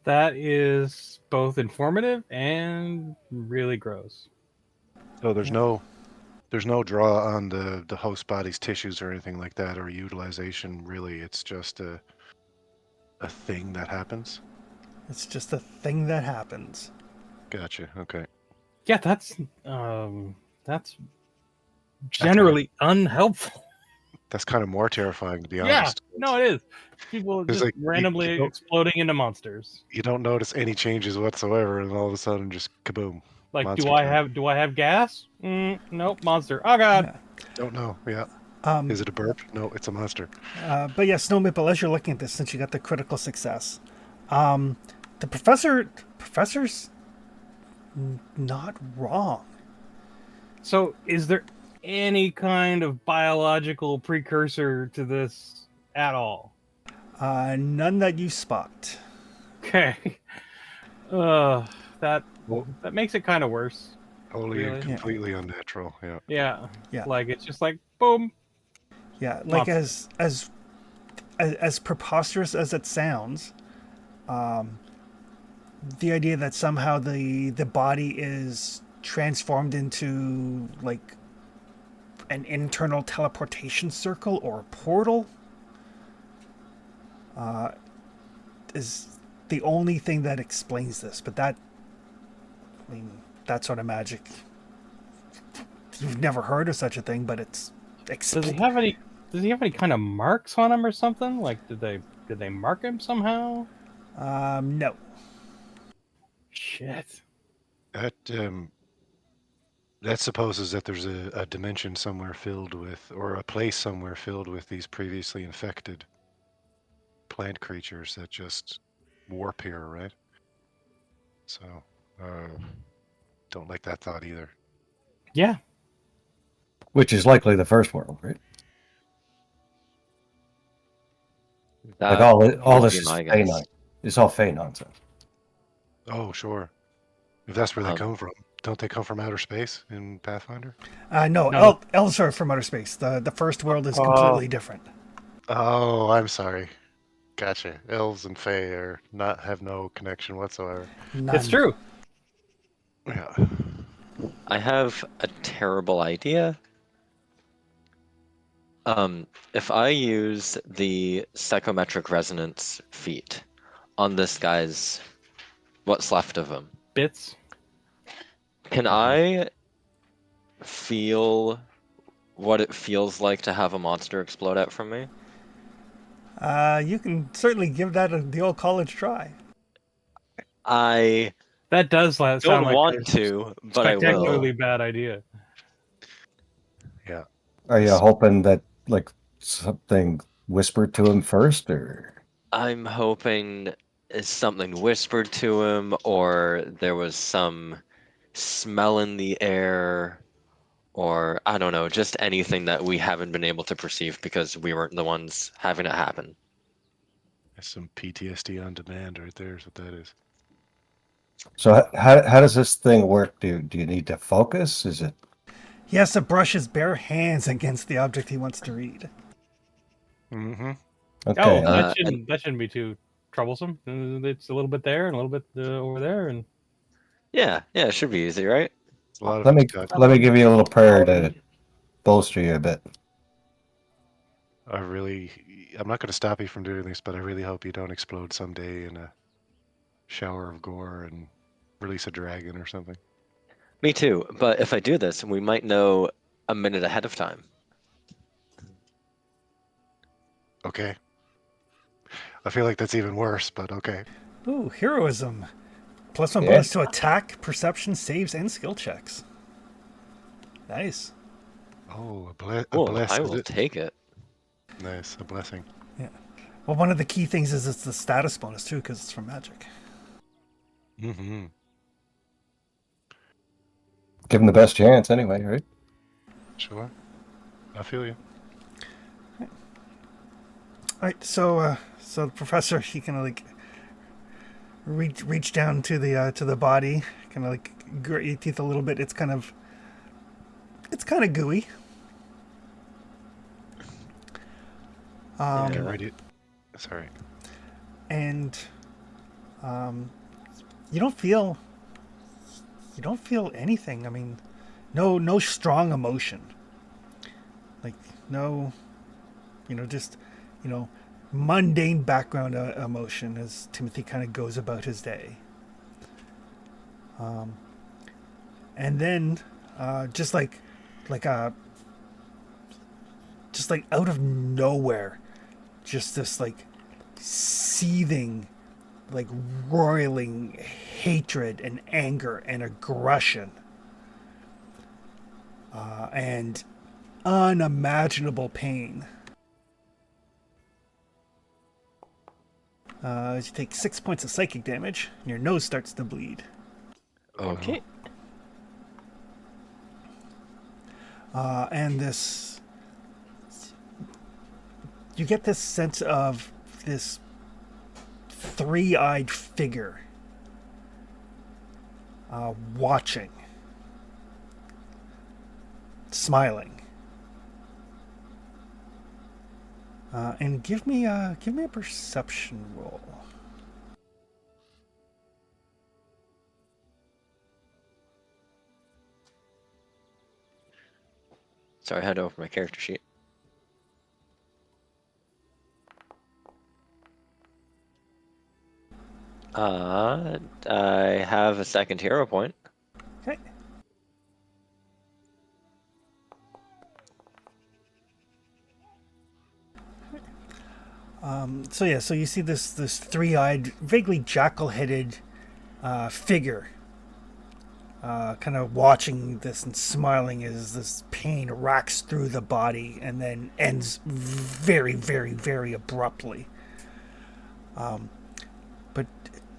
That is both informative and really gross. So there's no draw on the host body's tissues or anything like that, or utilization. Really, it's just a thing that happens. It's just a thing that happens. Gotcha. Okay. Yeah, that's generally unhelpful. That's kind of more terrifying, to be Yeah, honest. no, it is. People It's just like randomly you don't, exploding into monsters. you don't notice any changes whatsoever, and all of a sudden, just kaboom! Like, Monster do I time. have gas? Nope, monster. Oh god. Yeah. Don't know. Yeah. Is it a burp? No, it's a monster. But yeah, Snow Maple, as you're looking at this, since you got the critical success, the professor's not wrong. So, is there any kind of biological precursor to this at all? None that you spot. Okay. Uh, that Well, that makes it kind of worse. wholly and Really? completely unnatural. Yeah. Yeah. Yeah. Like it's just like boom. Yeah, like Monster. as preposterous as it sounds, the idea that somehow the body is transformed into like an internal teleportation circle or a portal is the only thing that explains this. But that, I mean, that sort of magic, you've never heard of such a thing, but it's Does he have any? Does he have any kind of marks on him or something? Like, did they mark him somehow? No. Shit. That supposes that there's a dimension somewhere filled with, or a place somewhere filled with these previously infected plant creatures that just warp here, right? So, don't like that thought either. Yeah. Which is likely the first world, right? Like That all would this be is my Fey guess. nonsense. It's all Fey nonsense. Oh, sure. If that's where they Um, come from. Don't they come from outer space in Pathfinder? No, No. elves are from outer space. The first world is Oh. completely different. Oh, I'm sorry. Gotcha. Elves and Fae have no connection whatsoever. None. It's true. Yeah. I have a terrible idea. If I use the psychometric resonance feat on this guy's what's left of him, Bits. can I feel what it feels like to have a monster explode out from me? You can certainly give that the old college try. I That does sound don't like want a to, but I spectacularly will. bad idea. Yeah. Are you hoping that like something whispered to him first, or I'm hoping it's something whispered to him, or there was some smell in the air, or I don't know, just anything that we haven't been able to perceive because we weren't the ones having it happen. That's some PTSD on demand right there is what that is. so? How does this thing work? Do you need to focus? Is it He has to brush his bare hands against the object he wants to read. Mm-hmm. okay? Oh, Uh, that shouldn't be too troublesome. It's a little bit there and a little bit over there, and Yeah, it should be easy, right? A lot of let it's me got. let me give you a little prayer to bolster you a bit. I'm not going to stop you from doing this, but I really hope you don't explode someday in a shower of gore and release a dragon or something. Me too, but if I do this, we might know a minute ahead of time. Okay. I feel like that's even worse, but okay. Ooh, heroism. +1 Yeah. bonus to attack, perception, saves, and skill checks. Nice. Oh, a Cool, I bless. will take it. Nice, a blessing. Yeah. Well, one of the key things is it's the status bonus too, because it's from magic. Mm-hmm. Give him the best chance anyway, right? Sure. I feel you. All right. So the professor, he kind of like reach down to the body, kind of like grit your teeth a little bit. It's kind of gooey. Get Yeah. ready. Sorry. And you don't feel anything. I mean, no strong emotion. Like no, just mundane background emotion as Timothy kind of goes about his day. And then just like out of nowhere, just this like seething, like roiling hatred and anger and aggression and unimaginable pain. You take 6 points of psychic damage, and your nose starts to bleed. Okay. And this, you get this sense of this three-eyed figure watching, smiling. And give me a perception roll. Sorry, I had to open my character sheet. I have a second hero point. Okay. So you see this three-eyed, vaguely jackal-headed figure, kind of watching this and smiling as this pain racks through the body and then ends very, very, very abruptly. But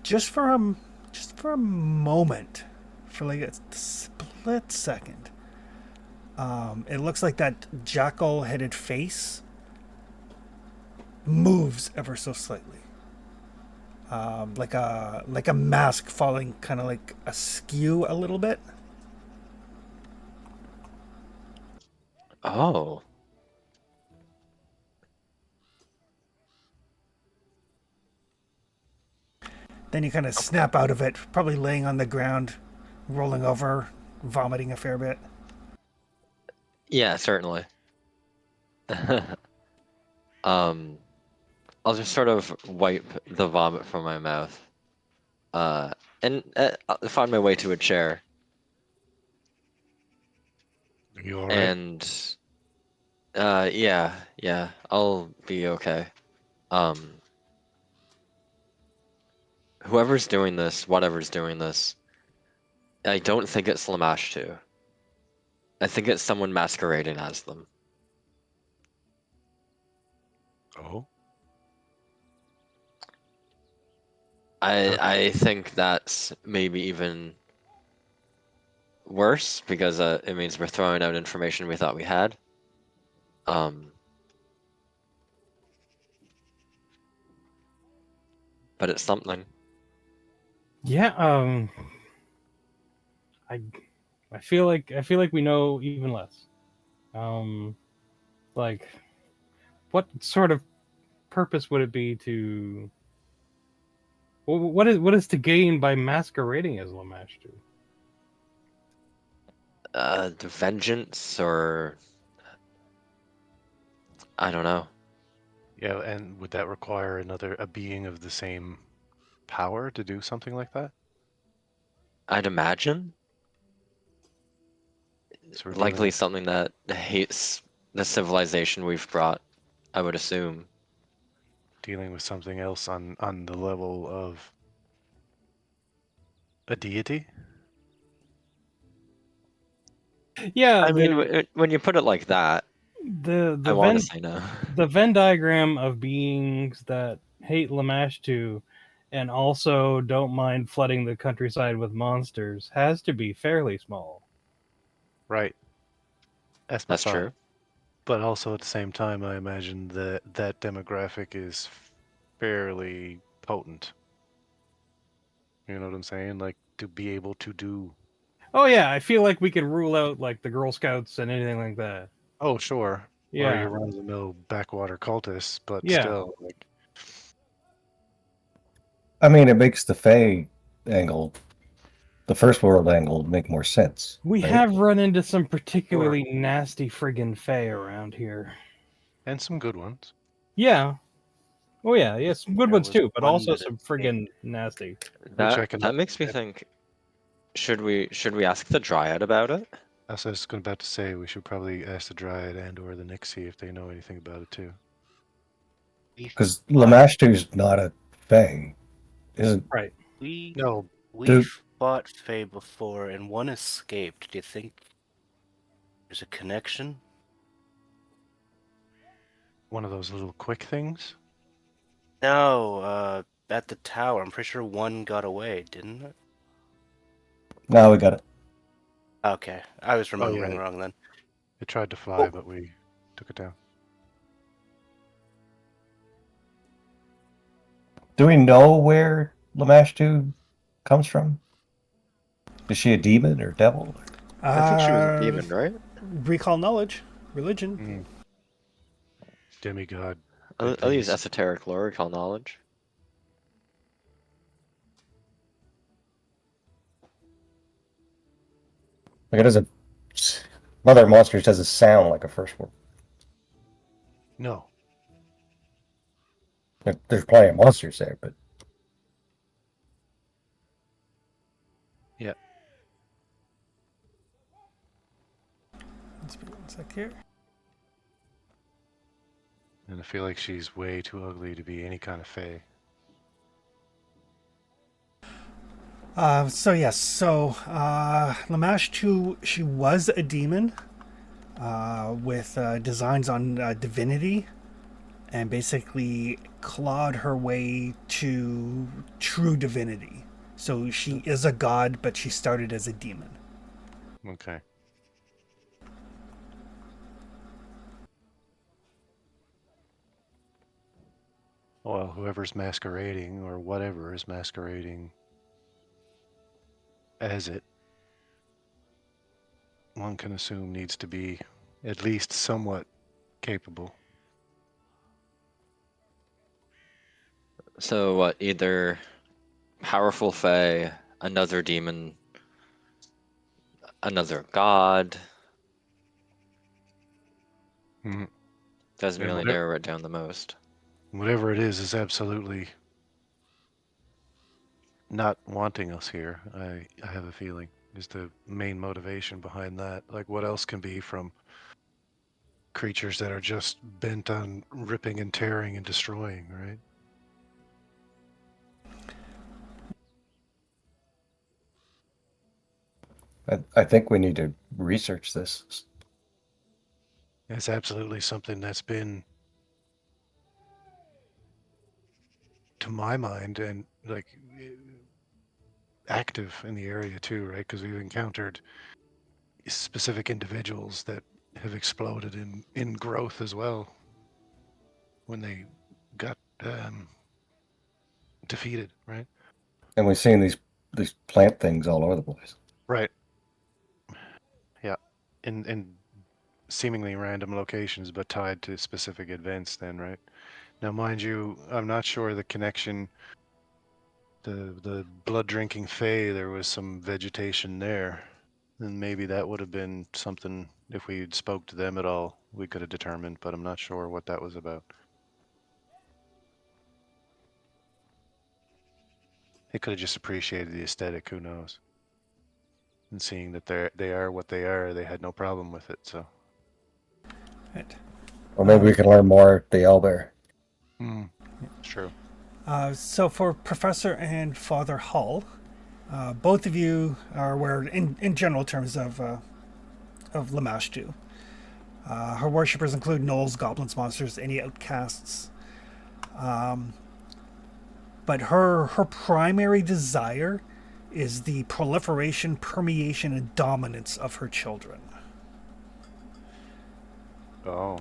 just for a moment, for like a split second, it looks like that jackal-headed face moves ever so slightly, like a mask falling kind of like askew a little bit. Oh. Then you kind of snap out of it, probably laying on the ground, rolling over, vomiting a fair bit. Yeah, certainly. I'll just sort of wipe the vomit from my mouth. And I'll find my way to a chair. Are you all right? And yeah, I'll be okay. Whoever's doing this, whatever's doing this, I don't think it's Lamash 2. I think it's someone masquerading as them. Oh. I think that's maybe even worse because it means we're throwing out information we thought we had. But it's something. Yeah. I feel like we know even less. Like, what sort of purpose would it be to? What is to gain by masquerading as Lamash? The vengeance, or I don't know. Yeah, and would that require a being of the same power to do something like that? I'd imagine. So we're likely something that hates the civilization we've brought, I would assume. dealing with something else on the level of a deity. Yeah, I mean, when you put it like that, the I the want to Venn say no. the Venn diagram of beings that hate Lamashtu and also don't mind flooding the countryside with monsters has to be fairly small. Right. That's my That's thought. true. But also at the same time, I imagine that that demographic is fairly potent. You know what I'm saying? Like to be able to do. Oh yeah, I feel like we could rule out like the Girl Scouts and anything like that. Oh, sure. Or Yeah, your run-of-the-mill backwater cultists, but yeah. still, like, I mean, it makes the Fey angle, the first world angle, make more sense, We right? have run into some particularly nasty friggin' Fae around here. and some good ones. Yeah. Oh yeah, yeah, some good There ones was too, but one also that some escaped. friggin' nasty. Which I That can. that makes me think, should we ask the Dryad about it? I was just about to say we should probably ask the Dryad and/or the Nixie if they know anything about it too. Because Lamashtu's not a Fey, isn't? Right. We No, we Dude. fought Faye before, and one escaped. Do you think there's a connection? one of those little quick things. No, at the tower. I'm pretty sure one got away, didn't it? Now we got it. Okay, I was Oh remembering yeah, wrong then. it tried to fly, but we took it down. Do we know where Lamashtu comes from? Is she a demon or devil? I think she was a Uh, demon, right? recall knowledge, religion. Mm. Demigod. I'll use Things. esoteric lore, recall knowledge. Like it doesn't. Mother Monsters doesn't sound like a first world. No. There's plenty of monsters there, but Yeah. Let's be one sec here. And I feel like she's way too ugly to be any kind of fae. Lamash 2, she was a demon with designs on divinity and basically clawed her way to true divinity. So she is a god, but she started as a demon. Okay. Well, whoever's masquerading or whatever is masquerading as it, one can assume needs to be at least somewhat capable. So what? Either powerful Fae, another demon, another god. Mhm. Doesn't And really narrow it down the most. whatever it is absolutely not wanting us here. I have a feeling is the main motivation behind that. Like, what else can be from creatures that are just bent on ripping and tearing and destroying, right? I think we need to research this. It's absolutely something that's been, to my mind, and like active in the area too, right? Because we've encountered specific individuals that have exploded in growth as well when they got defeated, right? And we've seen these plant things all over the place. Right. Yeah. In seemingly random locations, but tied to specific events. Then, right? Now, mind you, I'm not sure the connection. The blood drinking Fae, there was some vegetation there. And maybe that would have been something, if we had spoke to them at all, we could have determined, but I'm not sure what that was about. They could have just appreciated the aesthetic, who knows? and seeing that they are what they are, they had no problem with it. So, Right. Or maybe we can learn more at the owlbear. true. So for Professor and Father Hull, both of you are aware, in general terms, of Lamashtu. Her worshippers include gnolls, goblins, monsters, any outcasts. But her primary desire is the proliferation, permeation, and dominance of her children. Oh,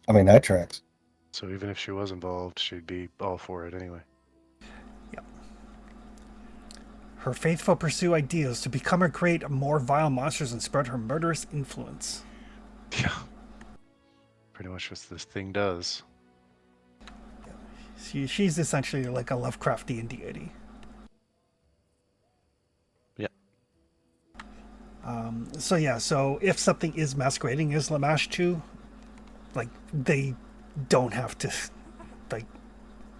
I mean, that tracks. so even if she was involved, she'd be all for it anyway. Yep. Her faithful pursue ideals to become or create more vile monsters and spread her murderous influence. Yeah. Pretty much what this thing does. She's essentially like a Lovecraftian deity. Yeah. So if something is masquerading as Lamashtu, like, they don't have to, like,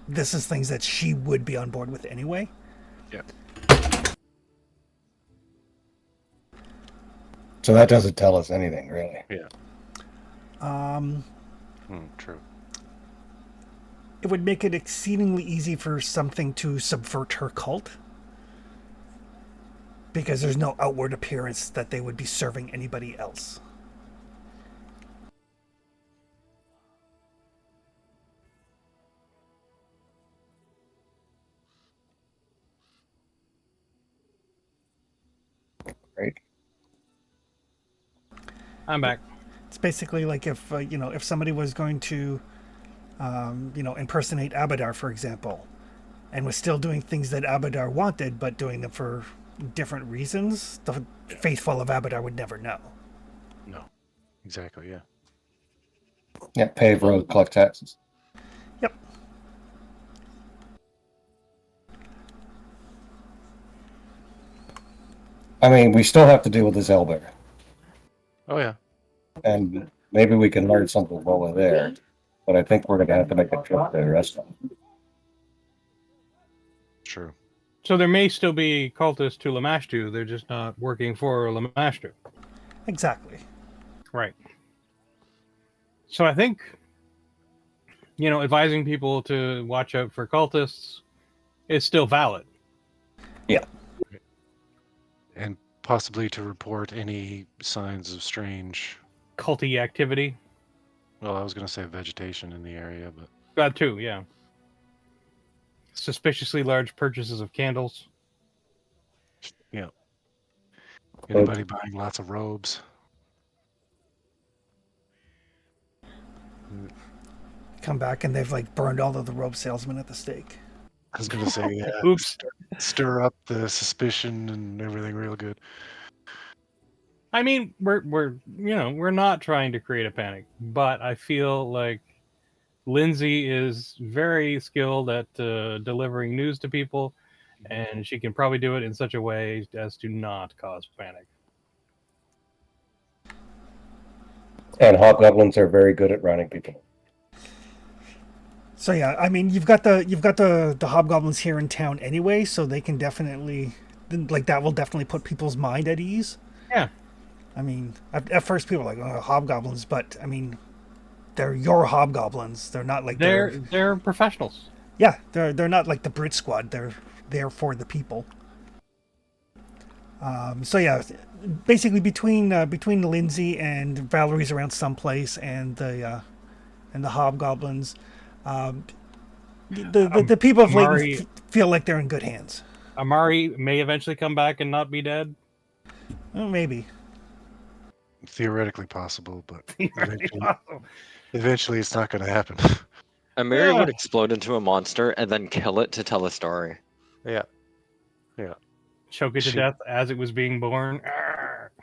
this is things that she would be on board with anyway. Yeah. So that doesn't tell us anything, really. Yeah. True. It would make it exceedingly easy for something to subvert her cult, because there's no outward appearance that they would be serving anybody else. Right? I'm back. It's basically like if if somebody was going to impersonate Abadar, for example, and was still doing things that Abadar wanted, but doing them for different reasons, the faithful of Abadar would never know. No. Exactly. Yeah. Yeah, pave road, collect taxes. Yep. I mean, we still have to deal with this owlbear. Oh yeah. And maybe we can learn something while we're there. But I think we're going to have to make a trip to the restaurant. True. So there may still be cultists to Lamashtu. They're just not working for Lamashtu. Exactly. Right. So I think, advising people to watch out for cultists is still valid. Yeah. And possibly to report any signs of strange. Culty activity. Well, I was going to say vegetation in the area, but That too, yeah. Suspiciously large purchases of candles. yeah. Anybody buying lots of robes? Come back and they've like burned all of the robe salesmen at the stake. I was going to say, yeah. Oops. Stir up the suspicion and everything real good. I mean, we're not trying to create a panic, but I feel like Lindsay is very skilled at delivering news to people, and she can probably do it in such a way as to not cause panic. And hobgoblins are very good at running people. So yeah, I mean, you've got the hobgoblins here in town anyway, so they can definitely, like, that will definitely put people's mind at ease. Yeah. I mean, at first people are like, oh, hobgoblins, but I mean, they're your hobgoblins. They're not like They're professionals. yeah, they're not like the Brit Squad. They're there for the people. So yeah, basically between Lindsay and Valerie's around someplace, and the hobgoblins, the people of Layton feel like they're in good hands. Amari may eventually come back and not be dead. Well, maybe. Theoretically possible, but eventually it's not going to happen. Amiri would explode into a monster and then kill it to tell a story. Yeah. Choke it to death as it was being born.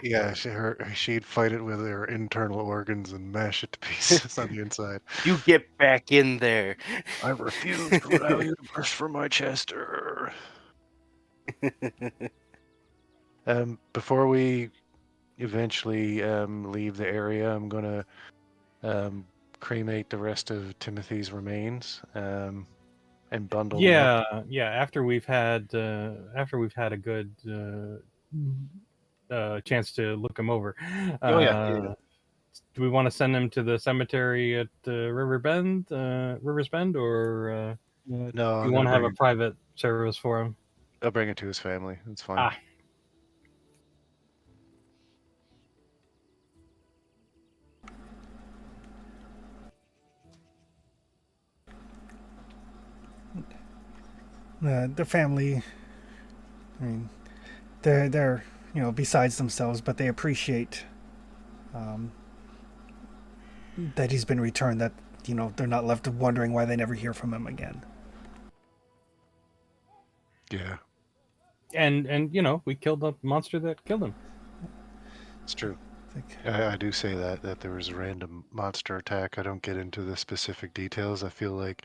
Yeah, she'd fight it with her internal organs and mash it to pieces on the inside. You get back in there. I refuse to allow you to burst from my chest. Before we eventually leave the area, I'm going to cremate the rest of Timothy's remains. and bundle them up. Yeah. After we've had a good chance to look them over. Oh, yeah. Do we want to send them to the cemetery at Rivers Bend, or No, do I'm you gonna want to have bring a it. private service for him? I'll bring it to his family. It's fine. Ah, The family, I mean, they're besides themselves, but they appreciate um, that he's been returned. That they're not left wondering why they never hear from him again. Yeah, and we killed the monster that killed him. it's true. Like, I do say that there was a random monster attack. I don't get into the specific details. I feel like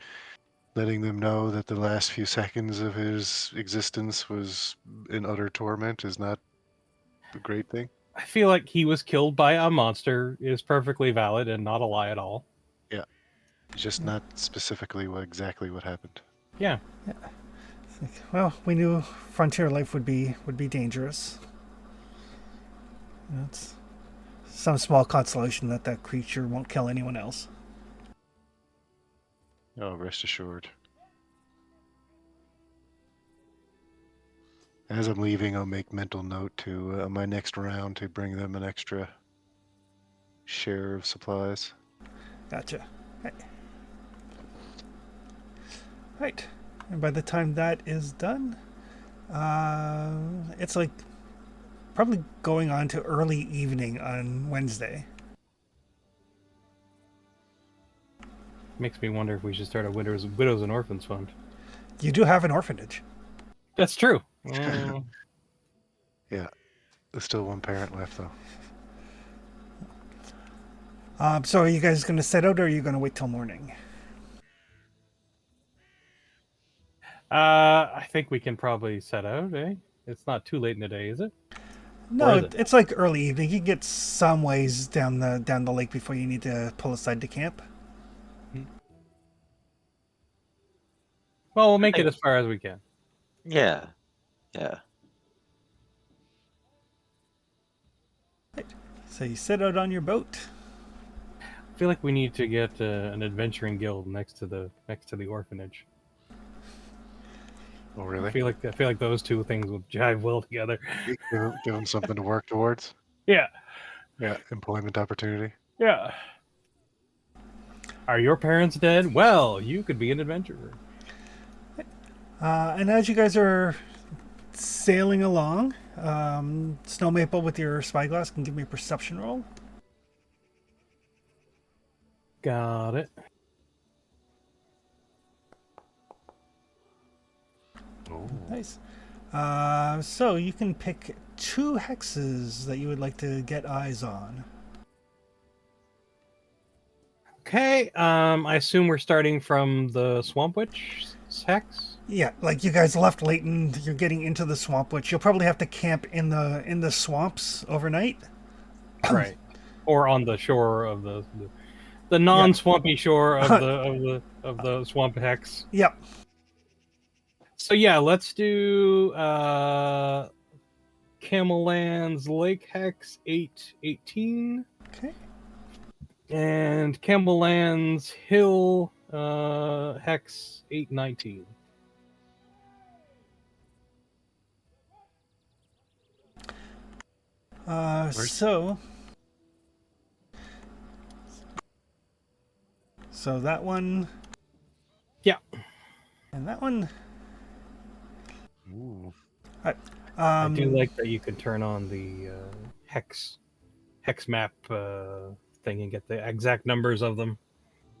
letting them know that the last few seconds of his existence was in utter torment is not a great thing. I feel like he was killed by a monster is perfectly valid and not a lie at all. Yeah, just not specifically exactly what happened. Yeah. it's like, well, we knew frontier life would be dangerous. It's some small consolation that that creature won't kill anyone else. Oh, rest assured. As I'm leaving, I'll make mental note to my next round to bring them an extra share of supplies. Gotcha. Right. And by the time that is done, it's like probably going on to early evening on Wednesday. Makes me wonder if we should start a widows and orphans fund. You do have an orphanage. That's true. Yeah, there's still one parent left though. So are you guys going to set out, or are you going to wait till morning? I think we can probably set out, eh? It's not too late in the day, is it? No, is it? it's like early evening. You can get some ways down the lake before you need to pull aside to camp. Well, we'll make it as far as we can. Yeah. So you set out on your boat. I feel like we need to get an adventuring guild next to the orphanage. Oh, really? I feel like those two things will jive well together. Give them something to work towards. Yeah. Yeah, employment opportunity. Yeah. Are your parents dead? Well, you could be an adventurer. And as you guys are sailing along, Snow Maple with your spyglass can give me a perception roll. Got it. Oh. Nice. So you can pick 2 hexes that you would like to get eyes on. Okay. I assume we're starting from the Swamp Witch hex. Yeah, like you guys left Leighton, you're getting into the swamp, which you'll probably have to camp in the swamps overnight. Right. Or on the shore of the non-swampy shore of the swamp hex. Yep. So yeah, let's do Camelland's Lake Hex 818 Okay. and Camelland's Hill Hex 819. So that one. Yeah. And that one. Ooh. I do like that you can turn on the hex map thing and get the exact numbers of them.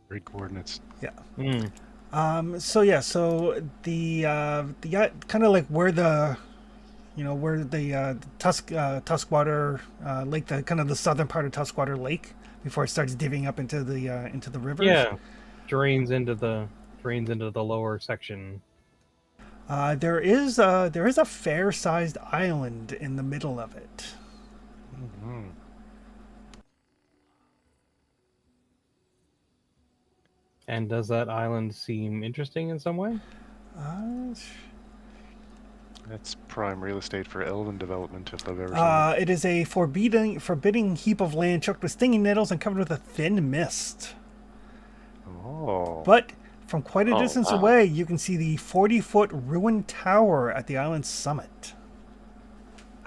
Great coordinates. Yeah. Mm. So the kind of like where the Tuskwater Lake, the kind of the southern part of Tuskwater Lake before it starts divvying up into the rivers. Yeah, drains into the lower section. There is a fair-sized island in the middle of it. And does that island seem interesting in some way? Uh, That's prime real estate for elven development if I've ever seen it. it is a forbidding heap of land choked with stinging nettles and covered with a thin mist. Oh. But from quite a Oh, distance wow. away, you can see the 40-foot ruined tower at the island's summit.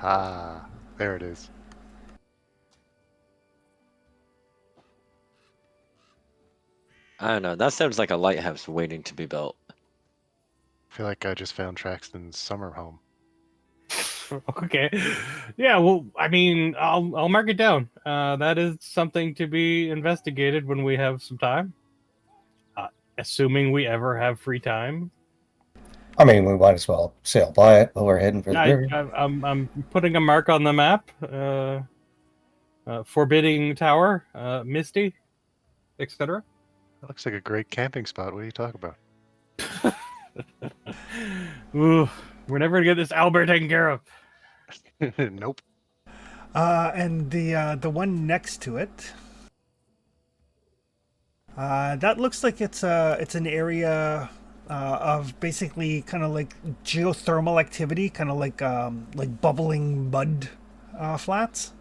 Ah, there it is. I don't know. That sounds like a lighthouse waiting to be built. I feel like I just found Traxton's summer home. Okay. Yeah, well, I mean, I'll mark it down. That is something to be investigated when we have some time. Assuming we ever have free time. I mean, we might as well sail by it while we're heading for the river. I'm putting a mark on the map. Forbidding Tower, Misty, etc. That looks like a great camping spot. What are you talking about? Ooh, we're never gonna get this Albert taken care of. Nope. And the one next to it, that looks like it's an area of basically kind of like geothermal activity, kind of like bubbling mud flats.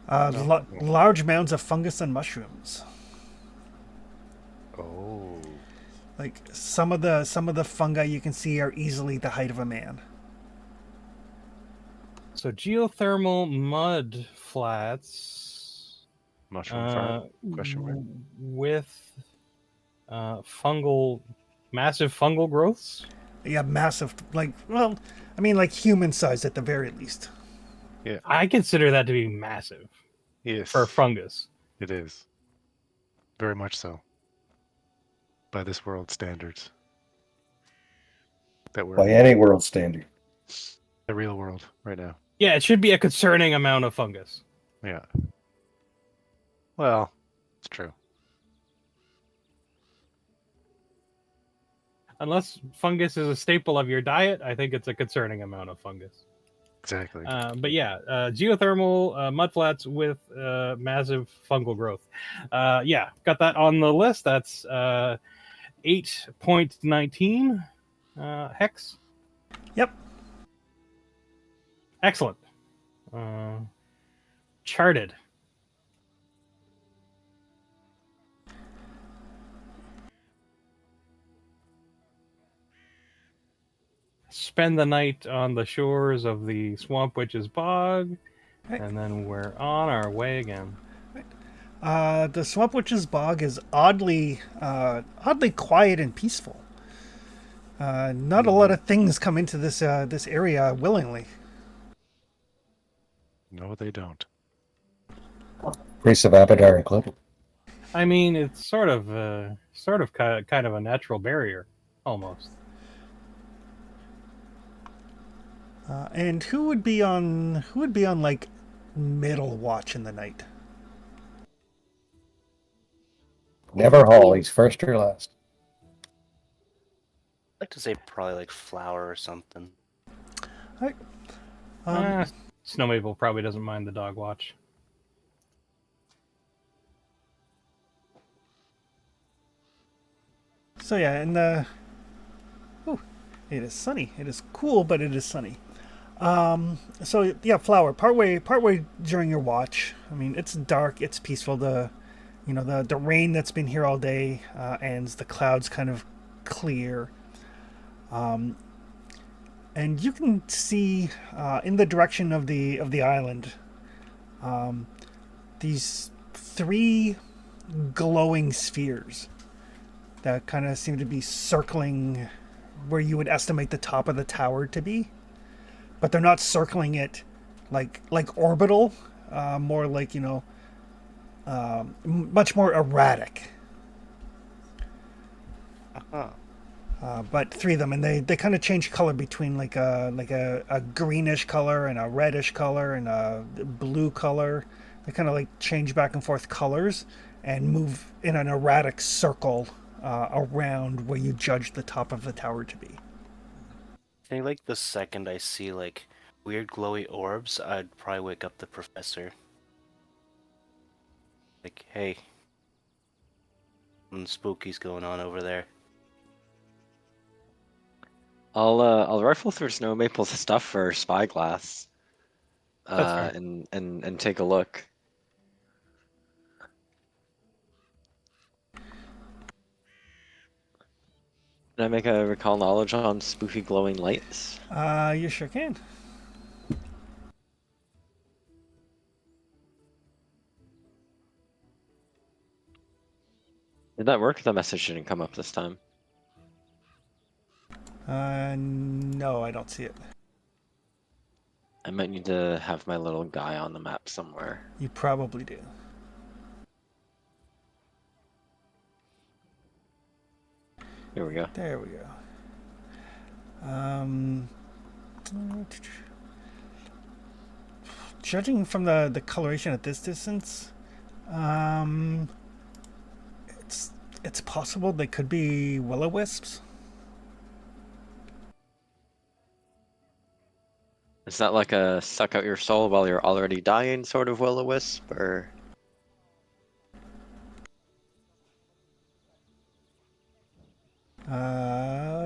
Large mounds of fungus and mushrooms. Oh. Like some of the fungi you can see are easily the height of a man. So geothermal mud flats Mushroom farm? Question mark. with massive fungal growths. Yeah, massive. Like, well, I mean, like human size at the very least. Yeah. I consider that to be massive Yes. for a fungus. It is. Very much so. By this world standards. That we're By any world standard. the real world right now. Yeah, it should be a concerning amount of fungus. Yeah. Well, it's true. Unless fungus is a staple of your diet, I think it's a concerning amount of fungus. Exactly. But yeah, geothermal mudflats with massive fungal growth. Yeah, got that on the list. That's 8.19 hex. Yep. Excellent. Charted. Spend the night on the shores of the Swamp Witch's Bog, Right. and then we're on our way again. The Swamp Witch's Bog is oddly quiet and peaceful. Not a lot of things come into this area willingly. No, they don't. Priests of Abadar included. I mean, it's sort of kind of a natural barrier, almost. And who would be on like middle watch in the night? Never haul. He's first or last. I'd like to say probably like flour or something. Right. Um, Snow Maple probably doesn't mind the dog watch. So yeah, and it is sunny. It is cool, but it is sunny. So yeah, flower. Partway during your watch. I mean, it's dark. It's peaceful. The rain that's been here all day ends. The clouds kind of clear. And you can see in the direction of the island these three glowing spheres that kind of seem to be circling where you would estimate the top of the tower to be, but they're not circling it like orbital, more like much more erratic. Uh-huh. But three of them, and they kind of change color between like a greenish color and a reddish color and a blue color. They kind of like change back and forth colors and move in an erratic circle around where you judge the top of the tower to be. I think like the second I see like weird glowy orbs, I'd probably wake up the professor. Like, hey, spooky's going on over there. I'll rifle through Snow Maple's stuff for spyglass. That's fair. And take a look. Can I make a recall knowledge on spooky glowing lights? You sure can. Did that work? The message didn't come up this time. No, I don't see it. I might need to have my little guy on the map somewhere. You probably do. Here we go. There we go. Judging from the coloration at this distance, it's possible they could be will-o-wisps. Is that like a suck out your soul while you're already dying sort of will-o-wisp, or?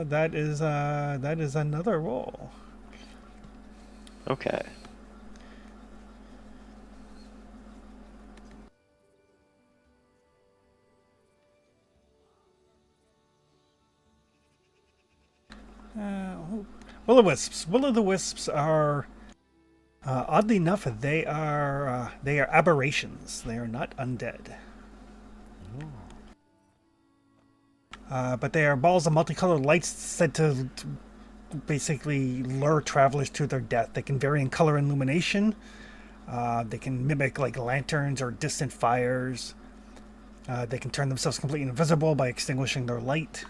That is another roll. Okay. Will-o-wisps. Will-o-the-wisps are, oddly enough, they are aberrations. They are not undead. But they are balls of multicolored lights said to basically lure travelers to their death. They can vary in color and illumination. They can mimic like lanterns or distant fires. They can turn themselves completely invisible by extinguishing their light.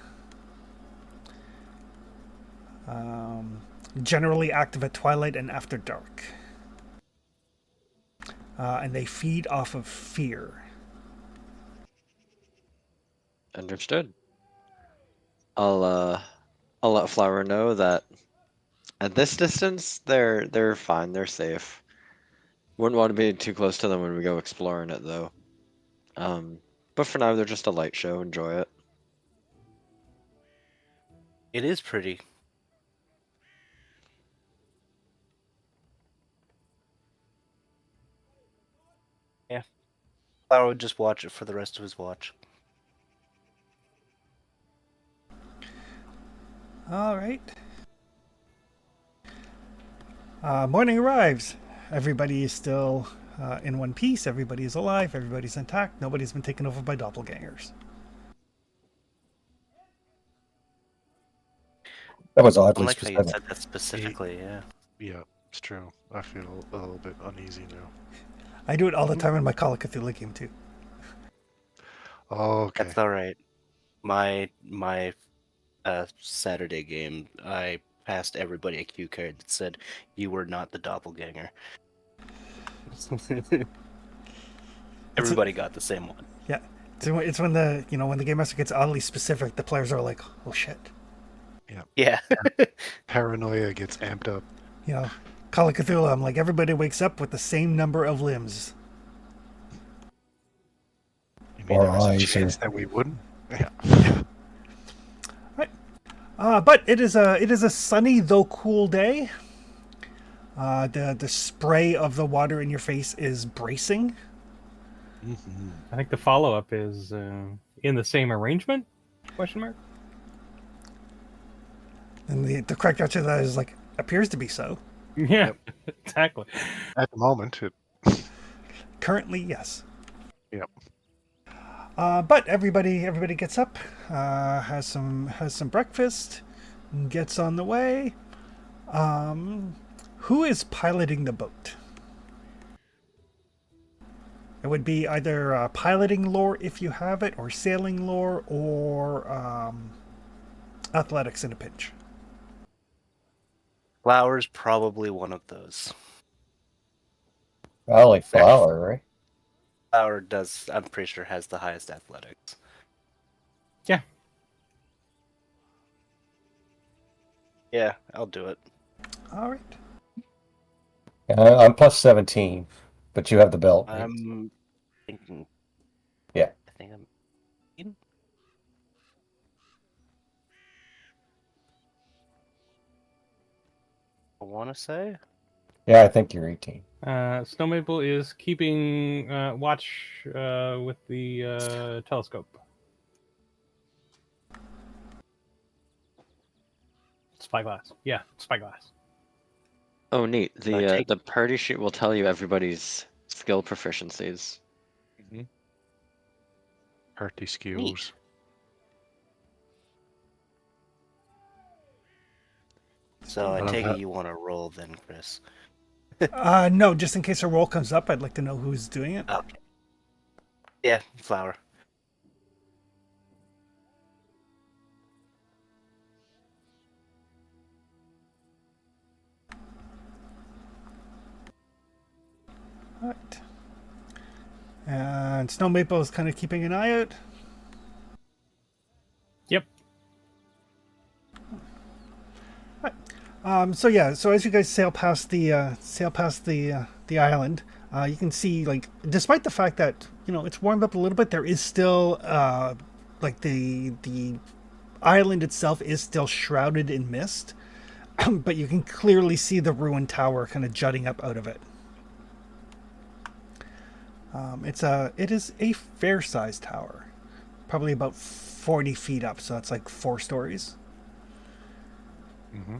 Generally active at twilight and after dark. And they feed off of fear. Understood. I'll let Flower know that at this distance they're fine, they're safe. Wouldn't want to be too close to them when we go exploring it though. But for now they're just a light show, enjoy it. It is pretty. Yeah. I would just watch it for the rest of his watch. All right. Morning arrives. Everybody is still in one piece. Everybody is alive. Everybody's intact. Nobody's been taken over by doppelgangers. That was I oddly like how you specific. said that specifically, yeah. Yeah, it's true. I feel a little bit uneasy now. I do it all the time in my Call of Cthulhu game too. Oh, okay. That's alright. My Saturday game, I passed everybody a cue card that said, "You were not the doppelganger." Everybody got the same one. Yeah, it's when the when the game master gets oddly specific, the players are like, "Oh shit!" Yeah. Paranoia gets amped up. Call of Cthulhu. I'm like, everybody wakes up with the same number of limbs. You mean Or there was a eyes, chance or- that we wouldn't? Yeah. But it is a sunny though cool day. The spray of the water in your face is bracing. Mm-hmm. I think the follow up is in the same arrangement? Question mark. And the correct answer to that is like, appears to be so. Yeah, exactly. At the moment, Currently, yes. Yep. But everybody gets up, has some breakfast, gets on the way. Who is piloting the boat? It would be either piloting lore if you have it, or sailing lore, or athletics in a pinch. Flower's probably one of those. Probably flower, right? Flower does, I'm pretty sure, has the highest athletics. Yeah. Yeah, I'll do it. All right. I'm plus 17, but you have the belt. Right? I'm thinking. Yeah. I think I'm. I want to say. Yeah, I think you're 18. Snow Maple is keeping watch with the telescope. Spyglass. Yeah, spyglass. Oh, neat. take- The party sheet will tell you everybody's skill proficiencies. Party skills. Neat. So I love take that. it you want to roll then, Chris. No, just in case a roll comes up, I'd like to know who's doing it. Okay. Yeah, flower. Right. And Snow Maple is kind of keeping an eye out. Yep. So as you guys sail past the island, you can see, like, despite the fact that it's warmed up a little bit, there is still like the island itself is still shrouded in mist, but you can clearly see the ruined tower kind of jutting up out of it. It is a fair sized tower, probably about 40 feet up, so that's like 4 stories. Mm-hmm.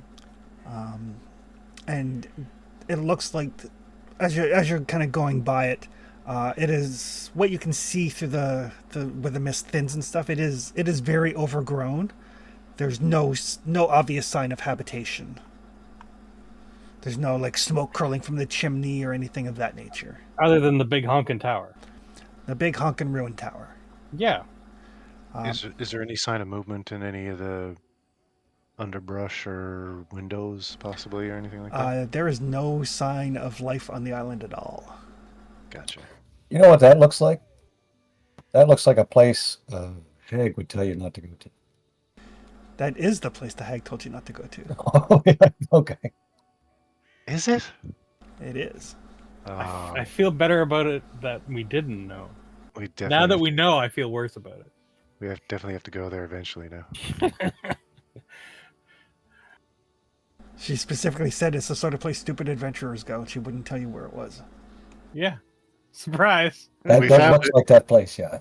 And it looks like, as you're kind of going by it, it is what you can see through the where the mist thins and stuff. It is very overgrown. There's no obvious sign of habitation. There's no like smoke curling from the chimney or anything of that nature. Other than the big honkin' tower. The big honkin' ruined tower. Yeah. Is there any sign of movement in any of the underbrush or windows, possibly, or anything like that? There is no sign of life on the island at all. Gotcha. You know what that looks like? That looks like a place Hag would tell you not to go to. That is the place the hag told you not to go to. Oh, yeah. Okay. Is it? It is. I feel better about it that we didn't know. We definitely Now that have we to- know, I feel worse about it. we definitely have to go there eventually now. She specifically said it's the sort of place stupid adventurers go, and she wouldn't tell you where it was. Yeah. Surprise. That, We that found looks it. like that place, yeah.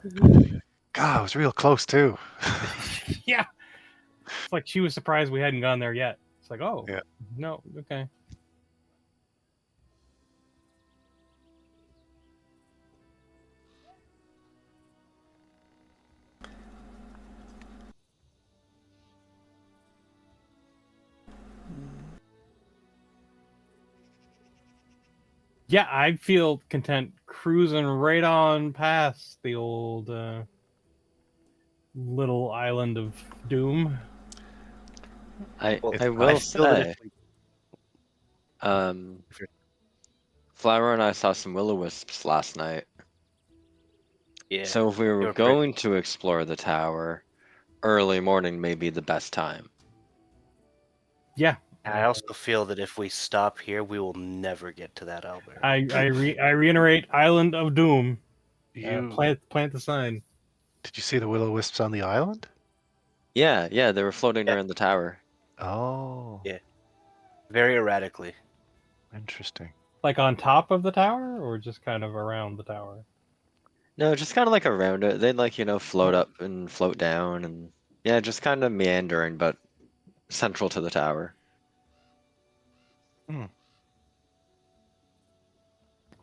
God, it was real close too. Yeah. It's like she was surprised we hadn't gone there yet. It's like, oh, Yeah. no, okay. Yeah, I feel content cruising right on past the old little island of doom. I Well, I I will feel that say, if we- if you're- Flower and I saw some will-o-wisps last night. yeah. So if we they were were pretty- going to explore the tower, early morning may be the best time. Yeah, I also feel that if we stop here, we will never get to that Albert. I reiterate, island of doom. You Plant the sign. did you see the will-o-wisps on the island? Yeah, they were floating Yeah. around the tower. Oh, Yeah. Very erratically. interesting. Like on top of the tower, or just kind of around the tower? No, just kind of like around it. They'd like, float up and float down, and yeah, just kind of meandering, but central to the tower.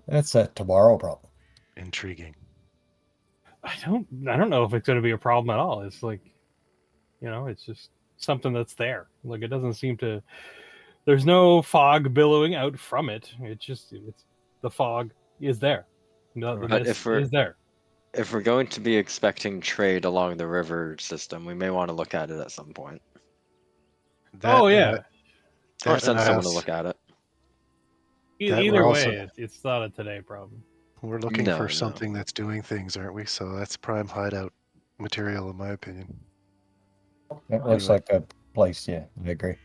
That's a tomorrow problem. Intriguing. I don't know if it's going to be a problem at all. It's like, it's just something that's there. Like, it doesn't seem to. There's no fog billowing out from it. It's the fog is there. The But mist is there. If we're going to be expecting trade along the river system, we may want to look at it at some point, Oh yeah. or that send and someone to us. look at it. That Either we're way, also- it's not a today problem. We're looking No, for no. something that's doing things, aren't we? So that's prime hideout material, in my opinion. It looks Anyway. like a place, yeah. I agree.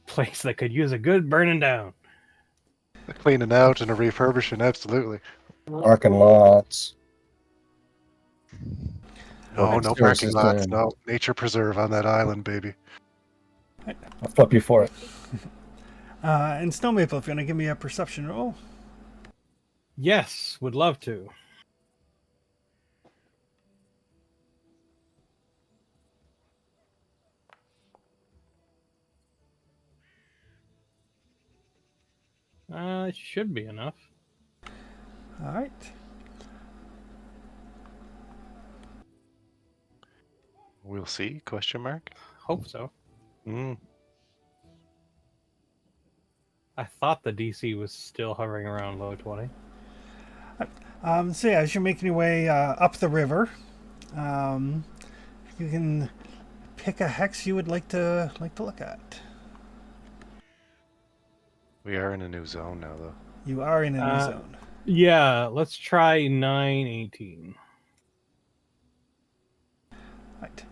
Place that could use a good burning down. A cleaning out and a refurbishing, absolutely. Parking lots. No, Well, no sewer parking lots. system. No nature preserve on that island, baby. I'll flip you for it. And Snow Maple, if you want to give me a perception roll. Yes, would love to. It should be enough. All right. We'll see? Question mark. Hope so. Mm. I thought the DC was still hovering around low 20. So yeah, as you're making your way up the river, you can pick a hex you would like to look at. We are in a new zone now, though. You are in a new zone. Yeah, let's try 918. Right.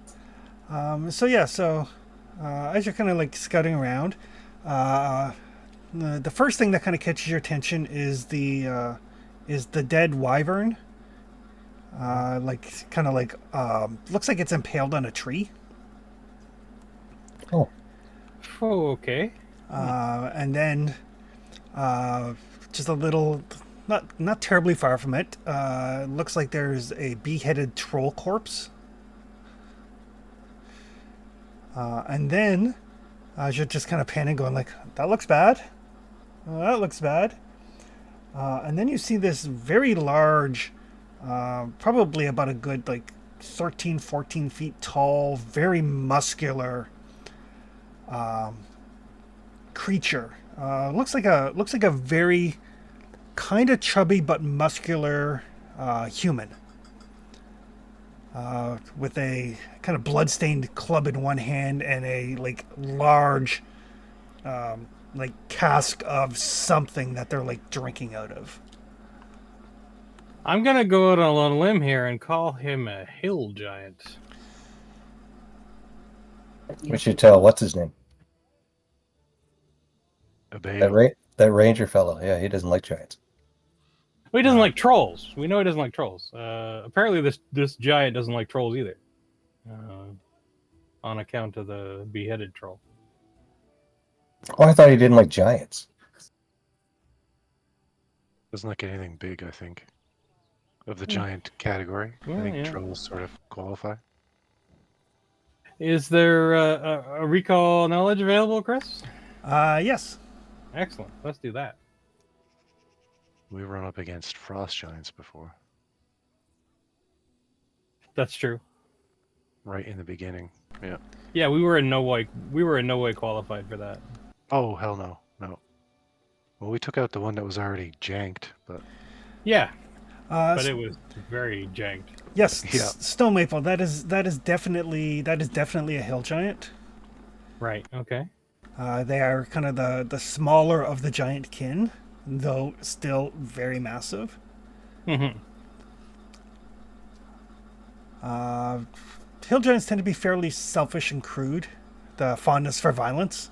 So as you're kind of like scouting around, the first thing that kind of catches your attention is the dead wyvern. Looks like it's impaled on a tree. Oh, Oh, okay. And then just a little, not terribly far from it, looks like there's a beheaded troll corpse. And then you're just kind of panning, going like, that looks bad. That looks bad. And then you see this very large, probably about a good like 13, 14 feet tall, very muscular creature. Looks like a very kind of chubby but muscular human. With a kind of bloodstained club in one hand and a like large like cask of something that they're like drinking out of. I'm gonna go out on a limb here and call him a hill giant. we should tell. What's his name? Obey. That ranger fellow. Yeah, he doesn't like giants. Well, he doesn't like trolls. We know he doesn't like trolls. Apparently, this giant doesn't like trolls either, on account of the beheaded troll. Oh, I thought he didn't like giants. Doesn't like anything big, I think. Of the giant category. Well, I think yeah. trolls sort of qualify. Is there a recall knowledge available, Chris? Yes. Excellent. Let's do that. We run up against frost giants before, That's true. right in the beginning. Yeah. Yeah, we were in no way qualified for that. Oh, hell no. No. Well, we took out the one that was already janked, but Yeah, Uh, but it was very janked. yes. Yeah. Stone Maple. That is definitely a hill giant. Right. Okay. They are kind of the smaller of the giant kin, though still very massive. Mm-hmm. Hill giants tend to be fairly selfish and crude. The fondness for violence.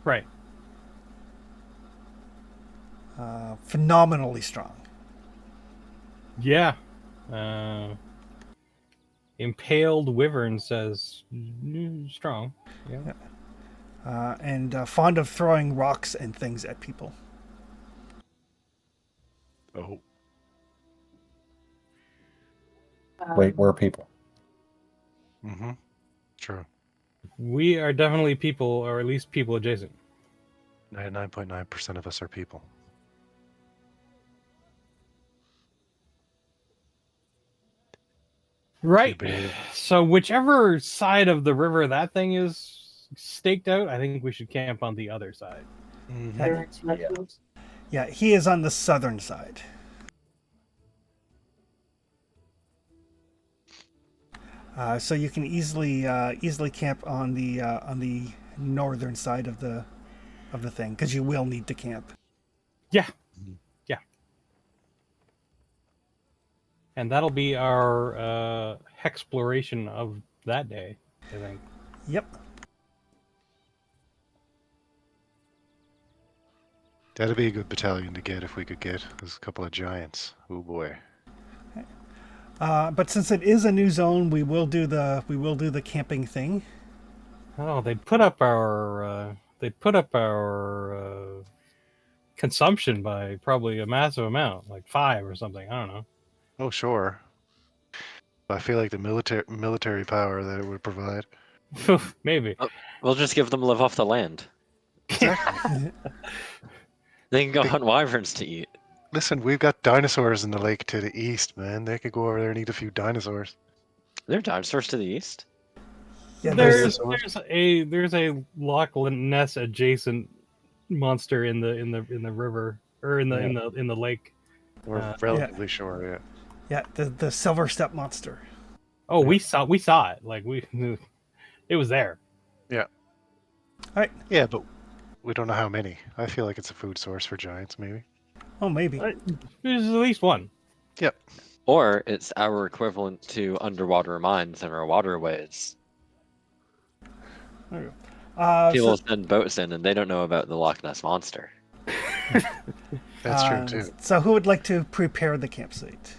Right. Phenomenally strong. Yeah. Impaled Wyvern says strong. Yeah. And fond of throwing rocks and things at people. oh, Wait, we're people. mm-hmm. True. We are definitely people, or at least people adjacent. 99.9% of us are people. Right. Babe. So whichever side of the river that thing is staked out, I think we should camp on the other side. Mm-hmm. Yeah, he is on the southern side. So you can easily camp on the northern side of the thing, because you will need to camp. Yeah. Yeah. And that'll be our exploration of that day, I think. Yep. That'd be a good battalion to get if we could get. There's a couple of giants. Oh boy. But since it is a new zone, we will do the camping thing. Oh, they put up our they'd put up our consumption by probably a massive amount, like 5 or something. I don't Oh, sure. I feel like the military power that it would provide. know. Maybe. We'll just give them live off the land. Exactly. They can go They- hunt wyverns to eat. Listen, we've got dinosaurs in the lake to the east, man. They could go over there and eat a few dinosaurs. There are dinosaurs to the east. Yeah, there's there's- there's a Loch Ness adjacent monster in the river or in the lake. We're relatively sure, yeah. the silver step monster. Oh, we saw it. Like it was there. All right. Yeah, but we don't know how many. I feel like it's a food source for giants, maybe. Oh, maybe. There's at least one. Yep. Or it's our equivalent to underwater mines in our waterways. There you go. People send boats in and they don't know about the Loch Ness Monster. That's true, too. So who would like to prepare the campsite?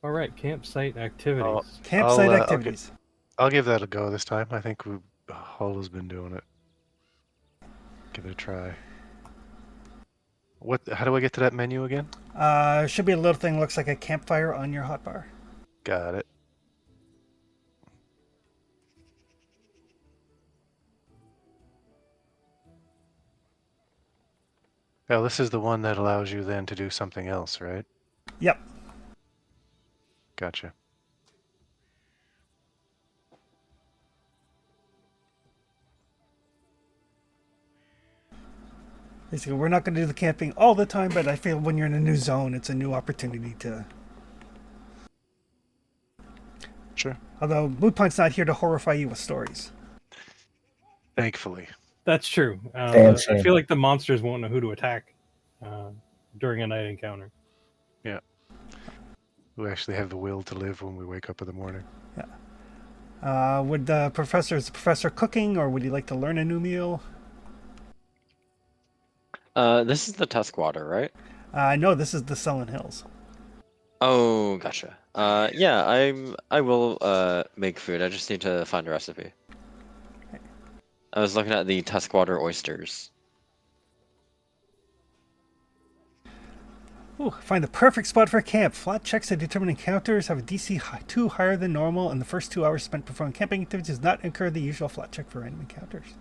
All right, campsite activities. Campsite I'll activities. I'll give that a go this time. I think Holo's been doing it. Give it a try. How do I get to that menu again? Should be a little thing looks like a campfire on your hotbar. Got it. Oh, this is the one that allows you then to do something else, right? Yep. Gotcha. Basically, we're not going to do the camping all the time, but I feel when you're in a new zone, it's a new opportunity to. Sure. Although Moot Point's not here to horrify you with stories. Thankfully. That's true. Damn I shame. feel like the monsters won't know who to attack during a night encounter. Yeah. We actually have the will to live when we wake up in the morning. Would the professor cooking, or would he like to learn a new meal? This is the Tuskwater, right? No, this is the Sullen Hills. Oh, gotcha. Yeah, I will make food. I just need to find a recipe. I was looking at the Tuskwater oysters. Ooh, find the perfect spot for camp. Flat checks to determine encounters have a DC 2 higher than normal, and the first 2 hours spent performing camping activities does not incur the usual flat check for random encounters.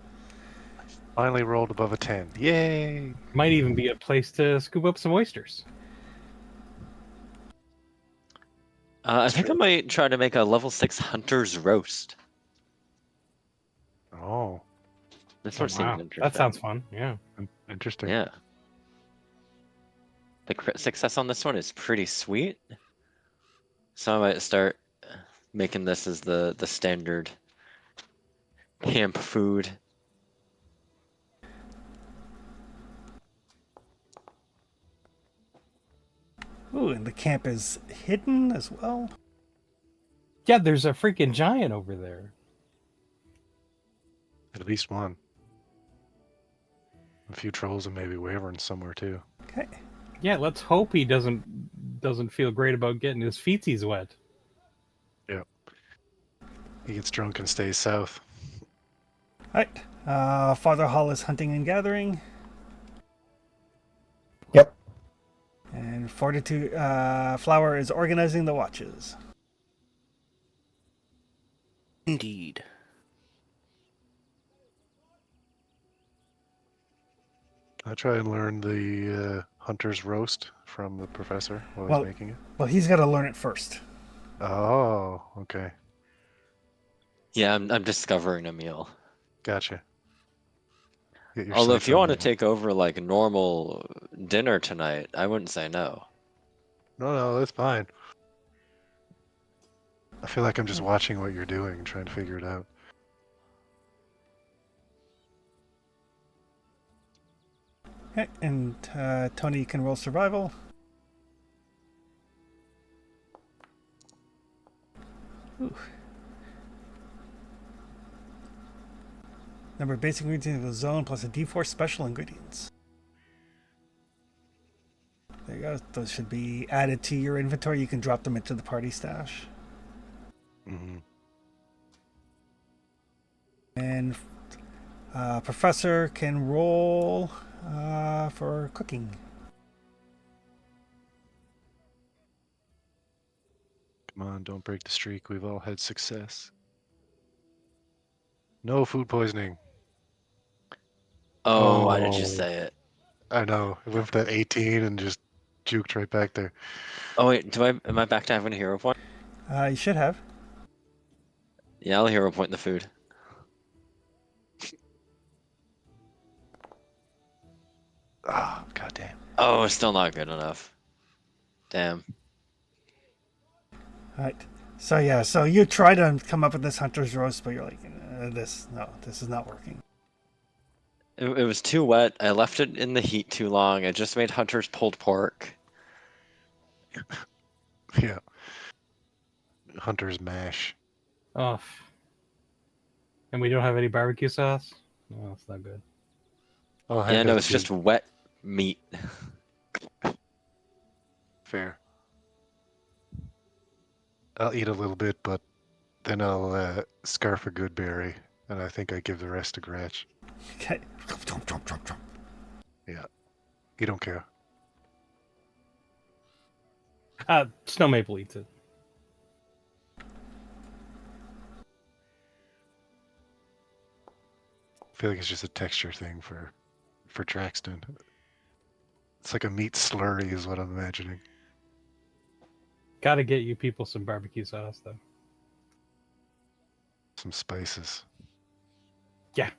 Finally rolled above a 10. Yay! Might even be a place to scoop up some oysters. I think I might try to make a level 6 hunter's roast. Oh, This one seems Wow, interesting. that sounds fun. Yeah. interesting. Yeah. The crit success on this one is pretty sweet. So I might start making this as the standard camp food. Ooh, and the camp is hidden as well. Yeah, there's a freaking giant over there. At least one. A few trolls and maybe wyverns somewhere too. Okay. Yeah, let's hope he doesn't feel great about getting his feetsies wet. Yep. He gets drunk and stays south. All right. Father Hall is hunting and gathering. Yep. And Fortitude Flower is organizing the watches. Indeed. I try and learn the hunter's roast from the professor while Well- he's making it. Well, he's got to learn it first. Oh, okay. Yeah, I'm discovering a meal. Gotcha. Get your Although sights if you on want to that. take over like normal dinner tonight, I wouldn't say no. No, that's fine. I feel like I'm just watching what you're doing and trying to figure it out. Okay. And Tony can roll survival. Ooh. Number of basic ingredients of the zone plus a D4 special ingredients. There you go. Those should be added to your inventory. You can drop them into the party stash. Mm-hmm. And Professor can roll for cooking. Come on, don't break the streak. We've all had success. No food poisoning. Oh, why did you Oh. say it? I know. I went for that 18 and just juked right back there. Oh wait, am I back to having a hero point? You should have. Yeah, I'll hero point the food. Oh, goddamn. Oh, it's still not good enough. Damn. All right. So yeah, so you try to come up with this hunter's roast, but you're like, this is not working. It was too wet. I left it in the heat too long. I just made Hunter's pulled pork. Yeah. Hunter's mash. Oh. And we don't have any barbecue sauce? No, that's not good. Oh, Yeah, heck, no, that's it's just wet meat. fair. I'll eat a little bit, but then I'll scarf a good berry, and I think I give the rest to Gretch. Okay. Jump, jump, jump, jump. Yeah. You don't care. Snow Maple eats it. I feel like it's just a texture thing for Traxton. It's like a meat slurry is what I'm imagining. Gotta get you people some barbecue sauce, though. Some spices. Yeah.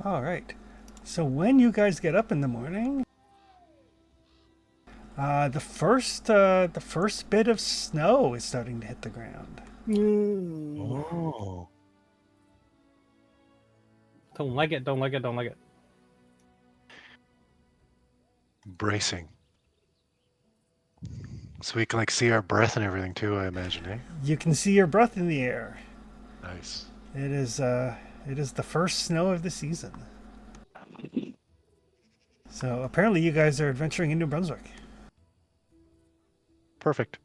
All right. So when you guys get up in the morning, the first bit of snow is starting to hit the ground. Oh. Don't like it, don't like it, don't like it. Bracing. So we can like see our breath and everything too, I imagine, eh? You can see your breath in the air. Nice. It is the first snow of the season. So apparently you guys are adventuring in New Brunswick. Perfect.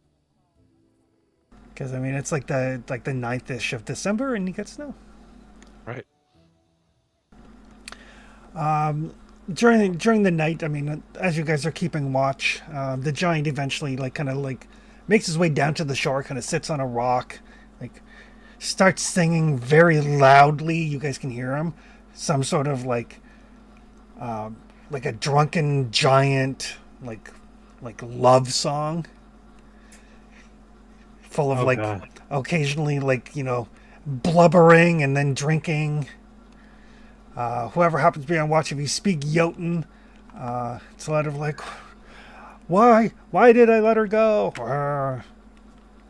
Because I mean it's like the 9th-ish of December and you get snow. Right. During the night, I mean, as you guys are keeping watch, the giant eventually kind of makes his way down to the shore, kind of sits on a rock, starts singing very loudly. You guys can hear him, some sort of like a drunken giant like love song, full of God. occasionally blubbering and then drinking. Whoever happens to be on watch, if you speak Jotun, it's a lot of why did I let her go?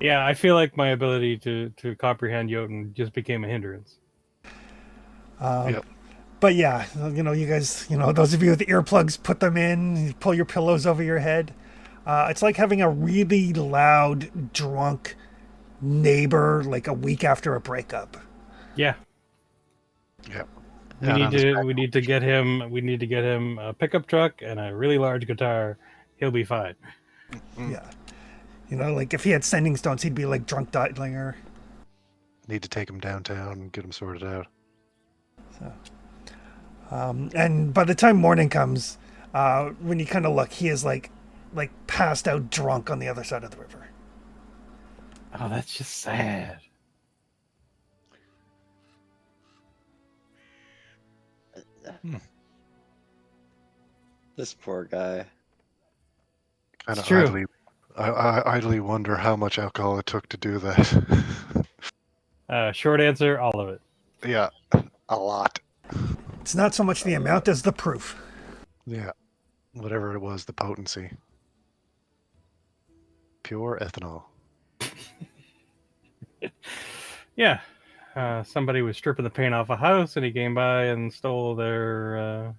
Yeah, I feel like my ability to comprehend Jotun just became a hindrance. Yep. But yeah, you guys, those of you with earplugs, put them in, you pull your pillows over your head. It's like having a really loud, drunk neighbor a week after a breakup. Yeah. Yep. We need to get him a pickup truck and a really large guitar. He'll be fine. Yeah. If he had sending stones, he'd be like drunk Deitlinger. Need to take him downtown and get him sorted out. So, and by the time morning comes, when you kind of look, he is like passed out drunk on the other side of the river. Oh, that's just sad. This poor guy. Kind It's of true. I idly wonder how much alcohol it took to do that. Short answer, all of it. Yeah, a lot. It's not so much the amount as the proof. Yeah, whatever it was, the potency. Pure ethanol. Yeah. Somebody was stripping the paint off a house and he came by and stole their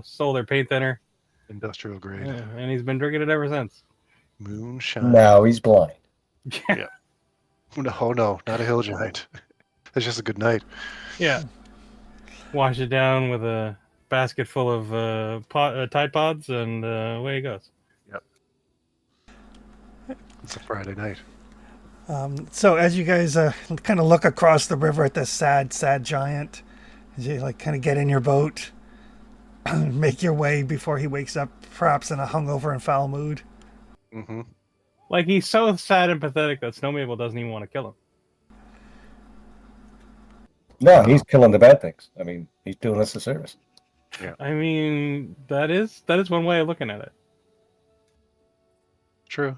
stole their paint thinner. Industrial grade. And he's been drinking it ever since. Moonshine. Now he's blind. Yeah. No, not a hill giant. It's just a good night. Yeah. Wash it down with a basket full of Tide Pods and away he goes. Yep. It's a Friday night. So as you guys kind of look across the river at this sad, sad giant, as you like kind of get in your boat, make your way before he wakes up, perhaps in a hungover and foul mood. Mm-hmm. Like, he's so sad and pathetic that Snow Maple doesn't even want to kill him. No, he's killing the bad things. I mean, he's doing us a service. I mean, that is one way of looking at it. True.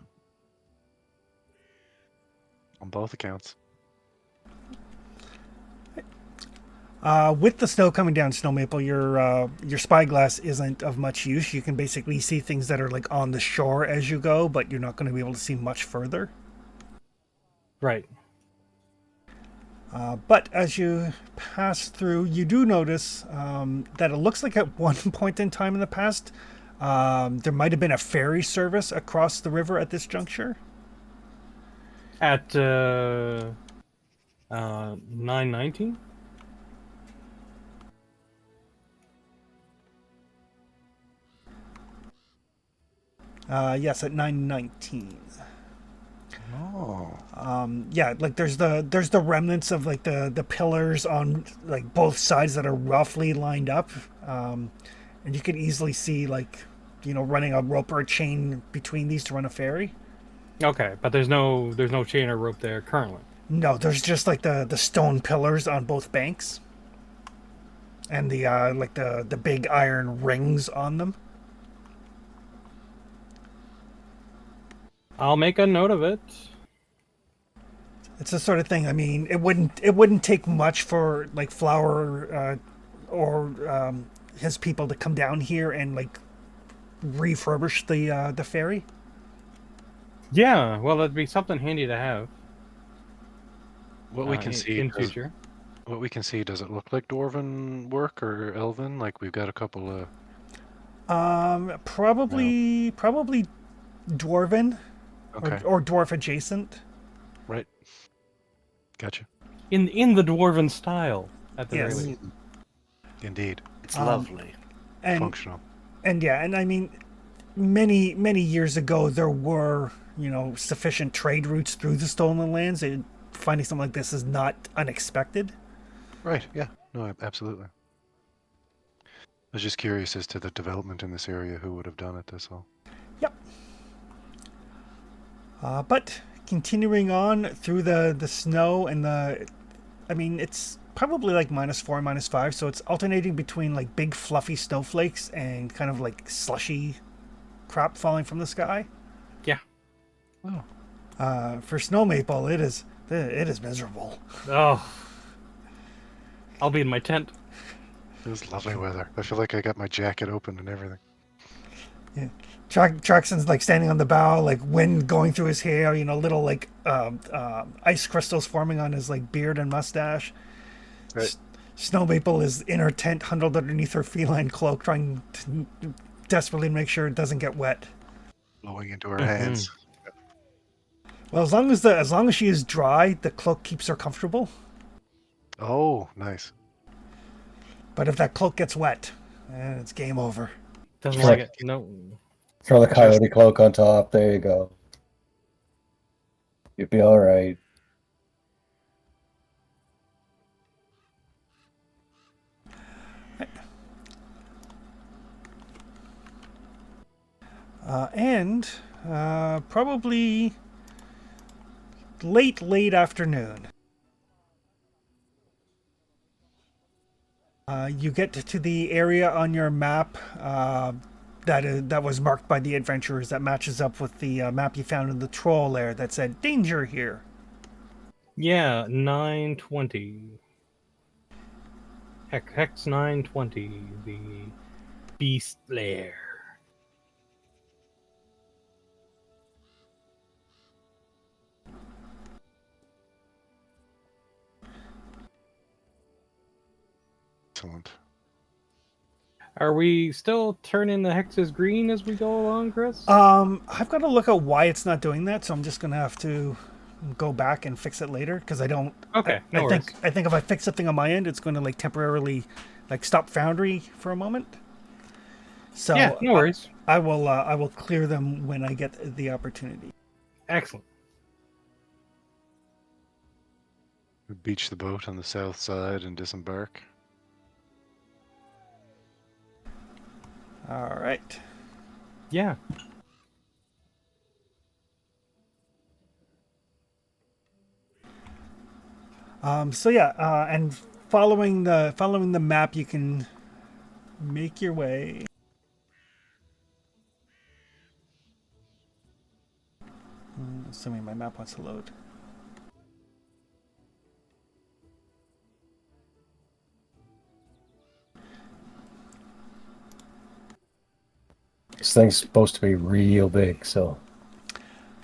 On both accounts. With the snow coming down, Snow Maple, your spyglass isn't of much use. You can basically see things that are like on the shore as you go, but you're not going to be able to see much further. Right. But as you pass through, you do notice that it looks like at one point in time in the past, there might have been a ferry service across the river at this juncture. At 919? Yes, at 919. Oh. Yeah, like there's the remnants of like the pillars on like both sides that are roughly lined up, and you can easily see like running a rope or a chain between these to run a ferry. Okay, but there's no chain or rope there currently. No, there's just like the stone pillars on both banks, and the like the big iron rings on them. I'll make a note of it. It's the sort of thing. I mean, it wouldn't take much for like Flower or his people to come down here and like refurbish the ferry. Yeah, well, that'd be something handy to have. What we can see in does, future. What we can see, does it look like Dwarven work or Elven? Like we've got a couple of Probably dwarven okay, or dwarf adjacent. right. Gotcha. In the dwarven style, at the Yes. very least. Indeed. It's lovely. And Functional. and yeah, and I mean, many years ago there were sufficient trade routes through the stolen lands. Finding something like this is not unexpected. Right, yeah. No, absolutely. I was just curious as to the development in this area, who would have done it, that's all. Yep. But continuing on through the snow and I mean, it's probably like -4, -5, so it's alternating between like big fluffy snowflakes and kind of like slushy crap falling from the sky. Yeah. Oh. For Snow Maple, it is miserable. Oh. I'll be in my tent. It was lovely weather. I feel like I got my jacket open and everything. Yeah. Traxon's like standing on the bow, like wind going through his hair, little like ice crystals forming on his like beard and mustache. Right. Snow Maple is in her tent, huddled underneath her feline cloak, trying to desperately make sure it doesn't get wet. Blowing into her hands. Well, as long as she is dry, the cloak keeps her comfortable. Oh, nice. But if that cloak gets wet, it's game over. Doesn't Sure. like it. No. Throw the coyote cloak on top. There you go. You'll be all right. And probably late afternoon. You get to the area on your map that was marked by the adventurers that matches up with the map you found in the troll lair that said danger here. Yeah, 920. Hex 920, the Beast Lair. Excellent. Are we still turning the hexes green as we go along, Chris? I've got to look at why it's not doing that, so I'm just gonna have to go back and fix it later because I don't. Okay, I no think worries. I think if I fix something on my end, it's going to like temporarily like stop Foundry for a moment. So Yeah, no worries. I will clear them when I get the opportunity. Excellent. We beach the boat on the south side and disembark. All right. Yeah. So yeah, and following the map, you can make your way. Assuming my map wants to load. This thing's supposed to be real big, so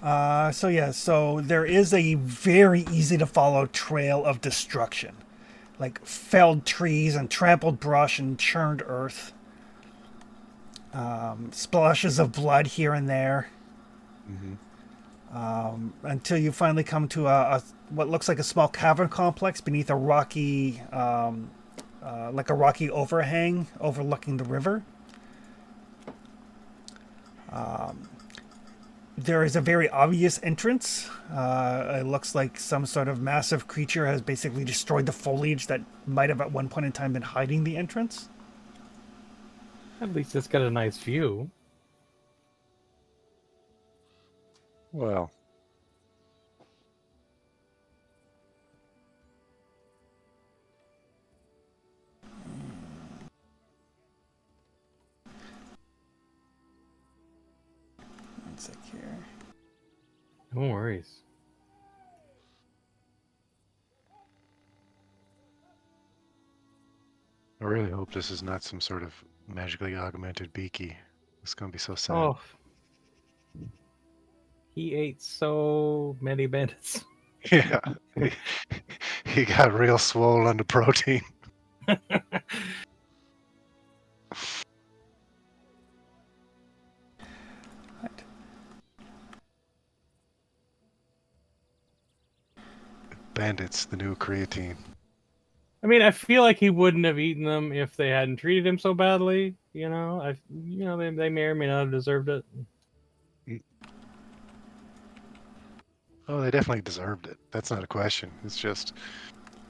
So there is a very easy to follow trail of destruction, like felled trees and trampled brush and churned earth. Splashes of blood here and there. Mm-hmm. Until you finally come to a what looks like a small cavern complex beneath a rocky, like a rocky overhang overlooking the river. There is a very obvious entrance. It looks like some sort of massive creature has basically destroyed the foliage that might have at one point in time been hiding the entrance. At least it's got a nice view. Well, One sec here. No worries. I really hope this is not some sort of magically augmented beaky. It's gonna be so sad. Oh. He ate so many bandits. Yeah. He got real swole on the protein. Right. Bandits, the new creatine. I mean, I feel like he wouldn't have eaten them if they hadn't treated him so badly. You know, they may or may not have deserved it. Oh, they definitely deserved it. That's not a question. It's just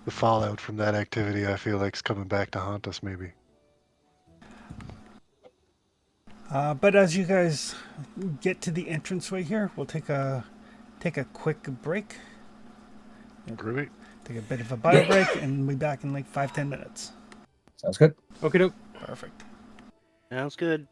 the fallout from that activity I feel like is coming back to haunt us maybe. But as you guys get to the entranceway here, we'll take a quick break. Groovy. Take a bit of a bio break, and we'll be back in like 5-10 minutes. sounds good. Okay, doke. Perfect. Sounds good.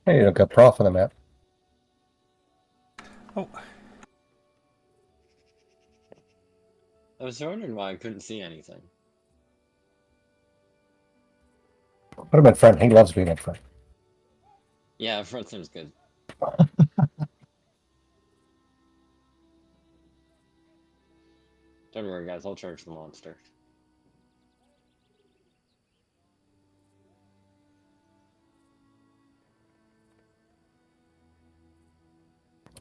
Hey, you got prof on the map. Oh, I was wondering why I couldn't see anything. Put him in front. He loves being in front. Yeah, front seems good. Don't worry, guys. I'll charge the monster.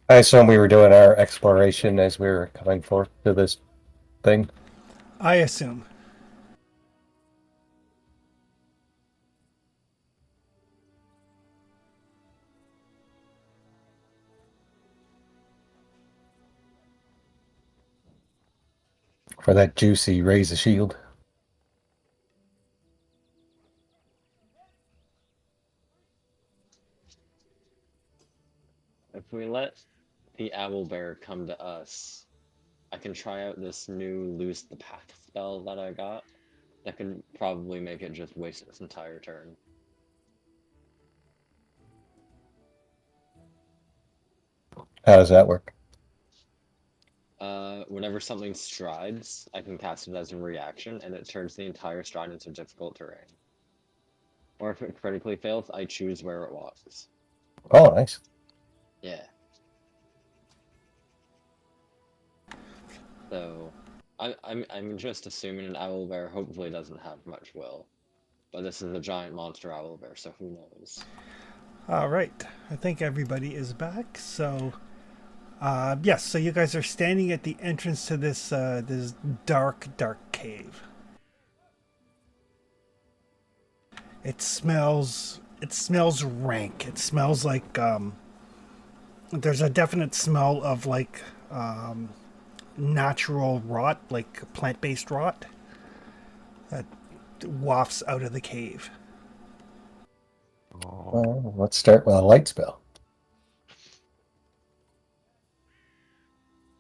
I assume we were doing our exploration as we were coming forth to this thing. I assume. For that juicy raise a shield. If we let the owlbear come to us, I can try out this new Loose the Path spell that I got. That could probably make it just waste its entire turn. How does that work? Whenever something strides, I can cast it as a reaction, and it turns the entire stride into difficult terrain. Or if it critically fails, I choose where it walks. Oh, nice. Yeah. So, I'm just assuming an owlbear hopefully doesn't have much will, but this is a giant monster owlbear, so who knows? All right. I think everybody is back. So, yes. So you guys are standing at the entrance to this dark cave. It smells. It smells rank. It smells like there's a definite smell of like natural rot, like plant-based rot, that wafts out of the cave. Oh. Well, let's start with a light spell.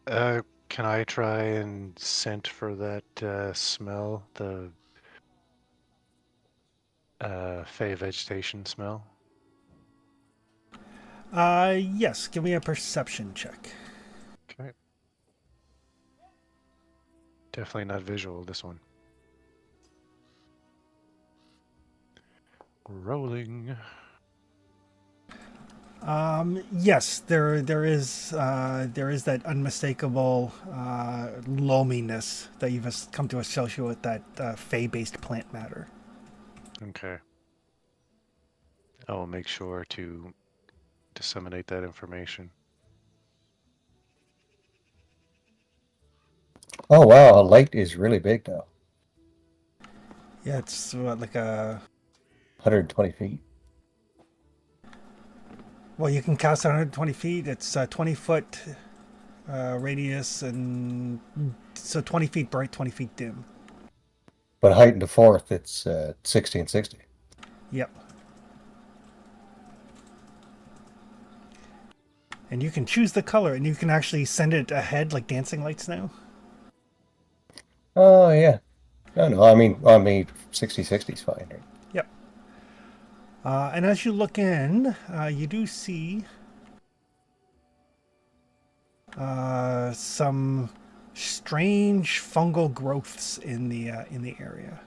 Can I try and scent for that smell, the fey vegetation smell? Yes. Give me a perception check. Okay. Definitely not visual, this one. Rolling. Yes, there is that unmistakable loaminess that you've come to associate with that fey-based plant matter. Okay. I will make sure to disseminate that information. Oh, wow. A light is really big now. Yeah, it's what, like a 120 feet. well, you can cast 120 feet. It's a 20-foot radius, and so 20 feet bright, 20 feet dim. But height into fourth, it's 60 and 60. Yep. And you can choose the color, and you can actually send it ahead like dancing lights now. Oh, yeah. No, I mean 60/60 is fine, right? Yep. And as you look in, you do see some strange fungal growths in the area.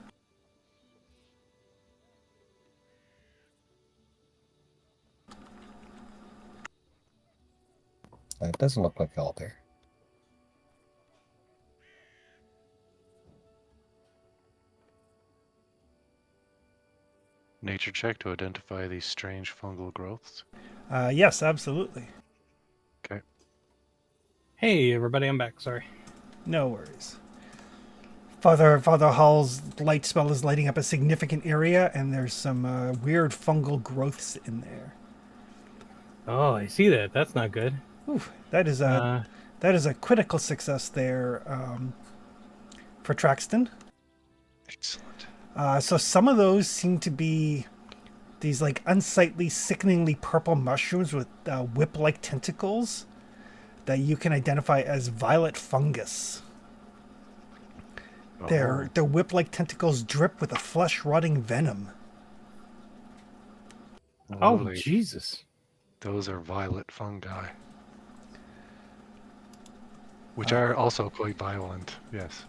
It doesn't look like all there. Nature check to identify these strange fungal growths. Yes, absolutely. Okay. Hey, everybody, I'm back. Sorry. No worries. Father Hall's light spell is lighting up a significant area, and there's some weird fungal growths in there. Oh, I see that. That's not good. Oof, that is a critical success there for Traxton. Excellent. So some of those seem to be these like unsightly, sickeningly purple mushrooms with whip-like tentacles that you can identify as violet fungus. Their whip-like tentacles drip with a flesh-rotting venom. Oh, Lovely. Jesus. Those are violet fungi, which are also quite violent. Yes.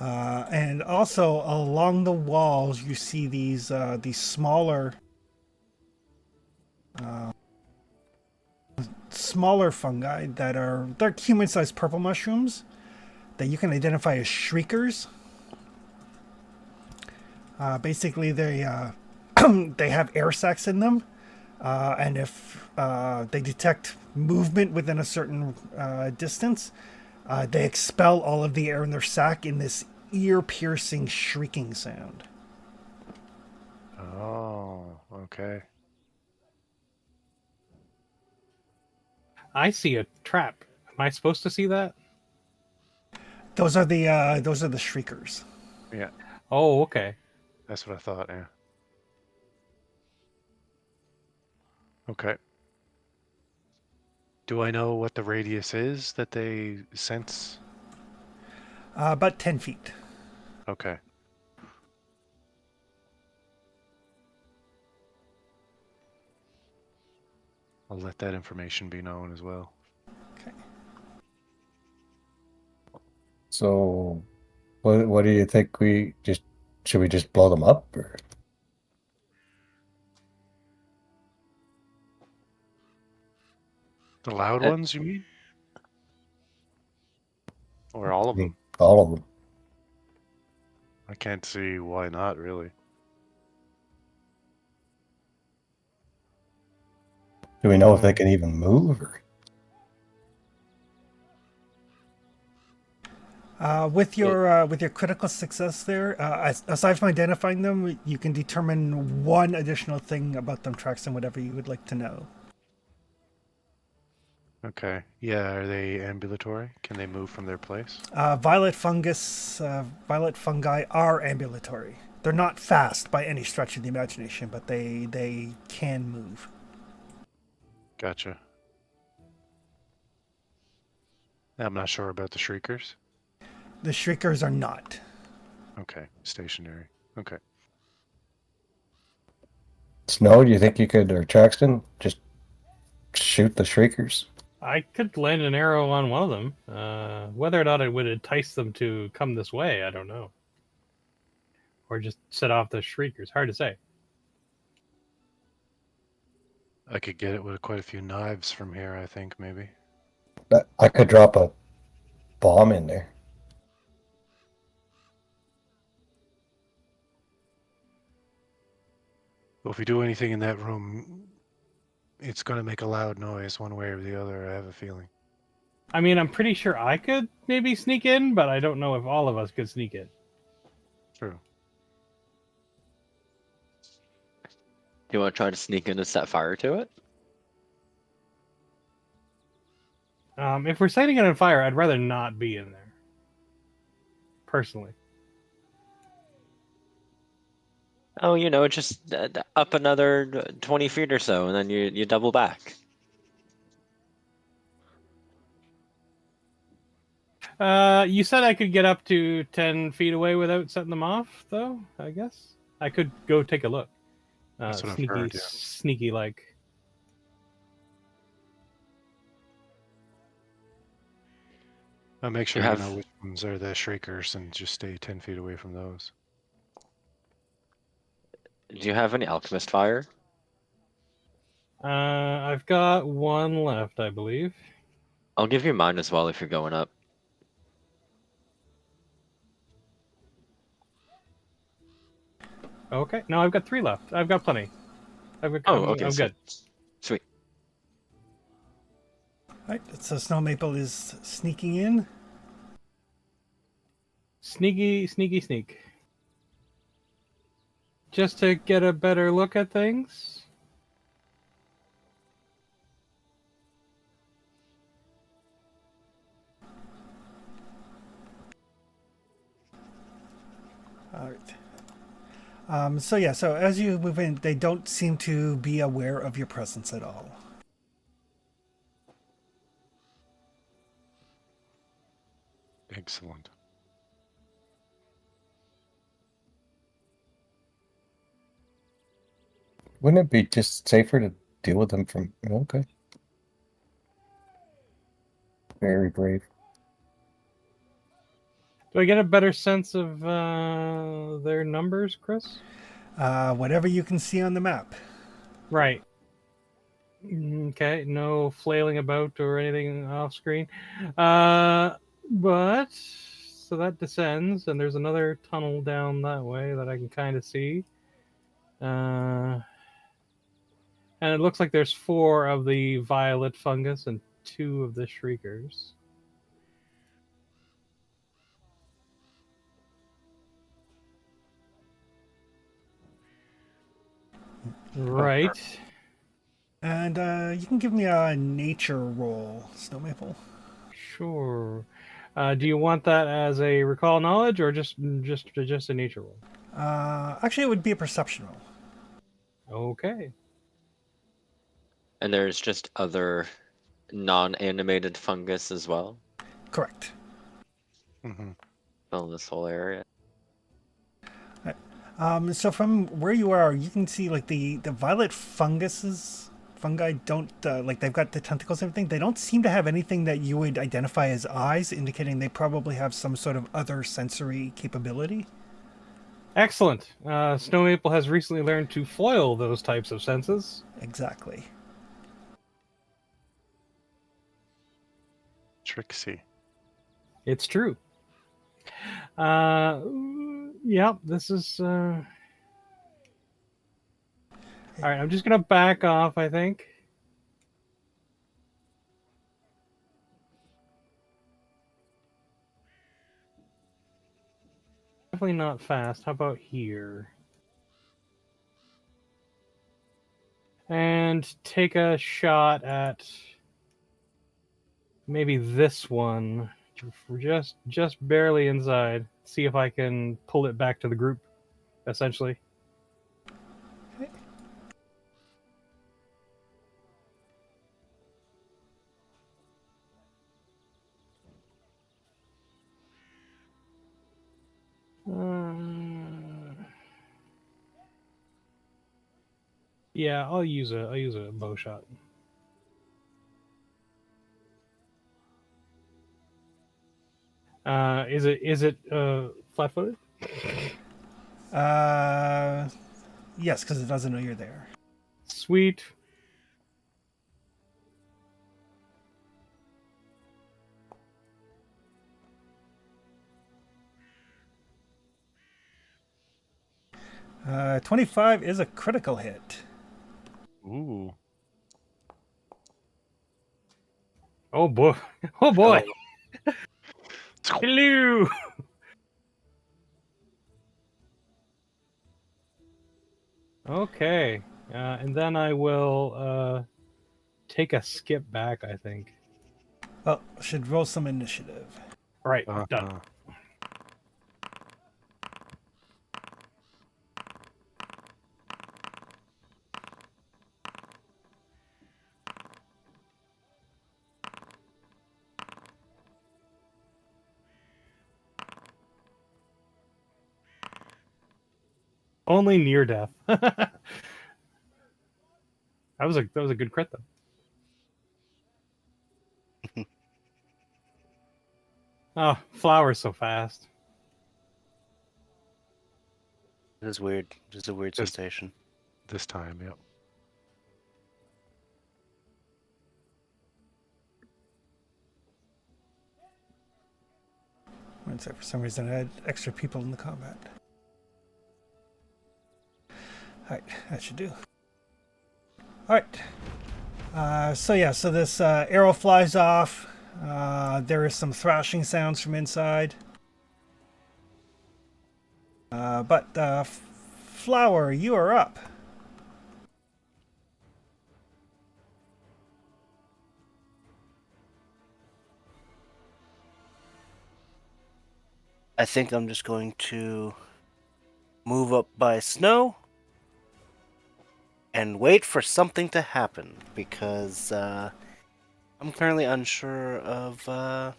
And also along the walls, you see these smaller fungi they're human-sized purple mushrooms that you can identify as shriekers. Basically, they have air sacs in them, and if they detect movement within a certain distance, they expel all of the air in their sac in this ear-piercing shrieking sound. Oh, okay. I see a trap. Am I supposed to see that? Those are the shriekers. Yeah, Oh, okay. that's what I thought. Yeah. Okay. Do I know what the radius is that they sense? About 10 feet. Okay. I'll let that information be known as well. Okay. So, what do you think? Should we just blow them up? Or? The loud Uh, ones, you mean? Or all of them? All of them. I can't see why not, really. Do we know if they can even move? Or? With your critical success there, aside from identifying them, you can determine one additional thing about them, Traxton, whatever you would like to know. Okay. Yeah, are they ambulatory? Can they move from their place? Violet fungi are ambulatory. They're not fast by any stretch of the imagination, but they can move. Gotcha. I'm not sure about the shriekers. The shriekers are not. Okay, stationary. Okay. Snow, do you think you could, or Traxton, just shoot the shriekers? I could land an arrow on one of them. Whether or not it would entice them to come this way, I don't know. Or just set off the shriekers. Hard to say. I could get it with quite a few knives from here, I think, maybe. I could drop a bomb in there. Well, if we do anything in that room, it's going to make a loud noise one way or the other, I have a feeling. I mean, I'm pretty sure I could maybe sneak in, but I don't know if all of us could sneak in. True. Do you want to try to sneak in and set fire to it? If we're setting it on fire, I'd rather not be in there. Personally. Oh, just up another 20 feet or so, and then you double back. You said I could get up to 10 feet away without setting them off, though, I guess? I could go take a look. That's what I've Sneaky, heard, yeah. sneaky like. I'll make sure You you have- know which ones are the shriekers and just stay 10 feet away from those. Do you have any alchemist fire? I've got one left, I believe. I'll give you mine as well if you're going up. Okay, no, I've got 3 left. I've got plenty. I'm Okay, good. Sweet. Right, so Snow Maple is sneaking in. Sneaky, sneaky, sneak. Just to get a better look at things. All right. So as you move in, they don't seem to be aware of your presence at all. Excellent. Wouldn't it be just safer to deal with them from. Okay. Very brave. Do I get a better sense of their numbers, Chris? Whatever you can see on the map. Right. Okay, no flailing about or anything off screen. But so that descends, and there's another tunnel down that way that I can kind of see. And it looks like there's 4 of the violet fungus and 2 of the shriekers. Right. And you can give me a nature roll, Snow Maple. Sure. Do you want that as a recall knowledge or just a nature roll? Actually, it would be a perception roll. Okay. And there's just other non-animated fungus as well. Correct. Hmm. Fill this whole area. So from where you are, you can see like the violet fungi don't like they've got the tentacles and everything. They don't seem to have anything that you would identify as eyes, indicating they probably have some sort of other sensory capability. Excellent. Snow Maple has recently learned to foil those types of senses. Exactly. Trixie. It's true. Yeah, this is. All right, I'm just gonna back off, I think. Definitely not fast. How about here? And take a shot at maybe this one. Just barely inside. See if I can pull it back to the group, essentially. Yeah, I'll use a bow shot. Is it flat-footed? Yes, because it doesn't know you're there. Sweet. 25 is a critical hit. Ooh. Oh boy! Oh boy! Hello. Okay, and then I will take a skip back, I think. Well, should roll some initiative. All right, Uh-huh. done. Only near death. That was a good crit though. Oh, flowers so fast. This is weird. This is a weird Just- sensation. This time, yep. One sec, for some reason I had extra people in the combat. Alright, that should do. Alright. So this arrow flies off. There is some thrashing sounds from inside. But Flower, you are up. I think I'm just going to move up by Snow and wait for something to happen because I'm currently unsure of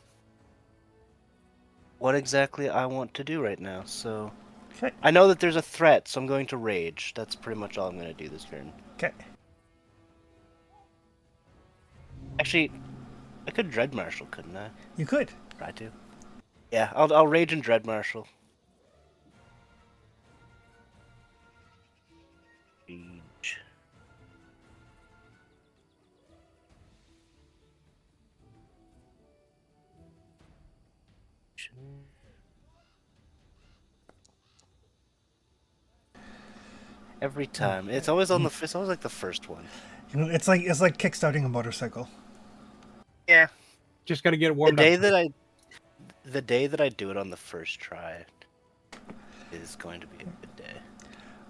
what exactly I want to do right now. So Okay. I know that there's a threat, so I'm going to rage. That's pretty much all I'm going to do this turn. Okay. Actually, I could Dread Marshal, couldn't I? You could. Try to. Yeah, I'll Rage and Dread Marshal. Rage. Every time, it's always on the. It's always like the first one. You know, it's like kickstarting a motorcycle. Yeah. Just got to get it The warmed day up. that I do it on the first try is going to be a good day.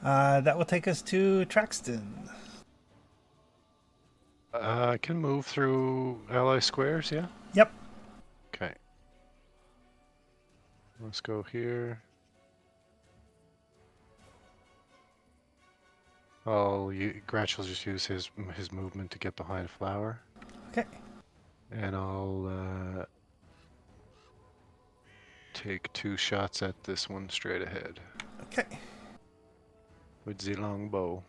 That will take us to Traxton. I can move through ally squares, yeah? Yep. Okay. Let's go here. Gratch will just use his movement to get behind Flower. Okay. And I'll take 2 shots at this one straight ahead Okay. with the long bow.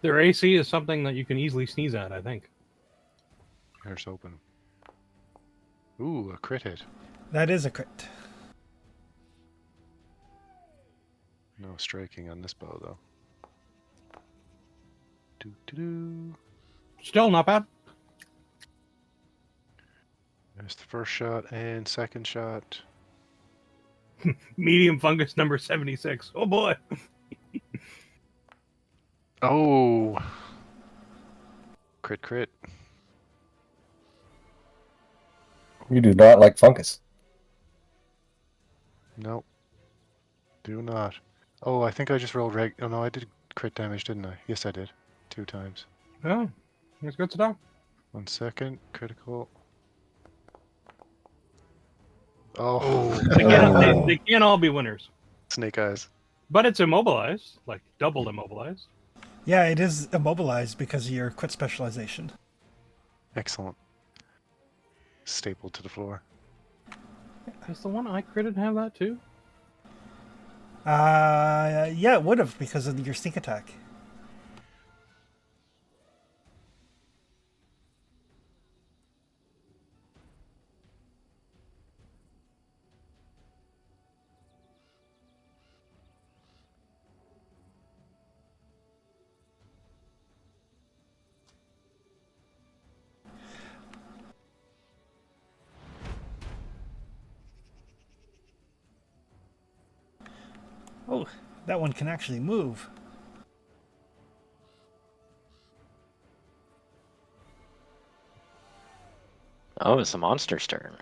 Their AC is something that you can easily sneeze at, I think. Here's open. Ooh, a crit hit. That is a crit. No striking on this bow, though. Doo-doo-doo. Still not bad. There's the first shot and second shot. Medium fungus number 76. Oh boy. Oh! Crit, crit. You do not like fungus. Nope. Do not. Oh, I think I just rolled Oh no, I did crit damage, didn't I? Yes, I did. 2 times. Oh, that's good stuff. 1 second. Critical. Oh. Oh, they can't all be winners. Snake eyes. But it's immobilized, like double immobilized. Yeah, it is immobilized because of your crit specialization. Excellent. Stapled to the floor. Does the one I critted have that too? Yeah, it would have because of your sneak attack. Oh, that one can actually move. Oh, it's a monster's turn.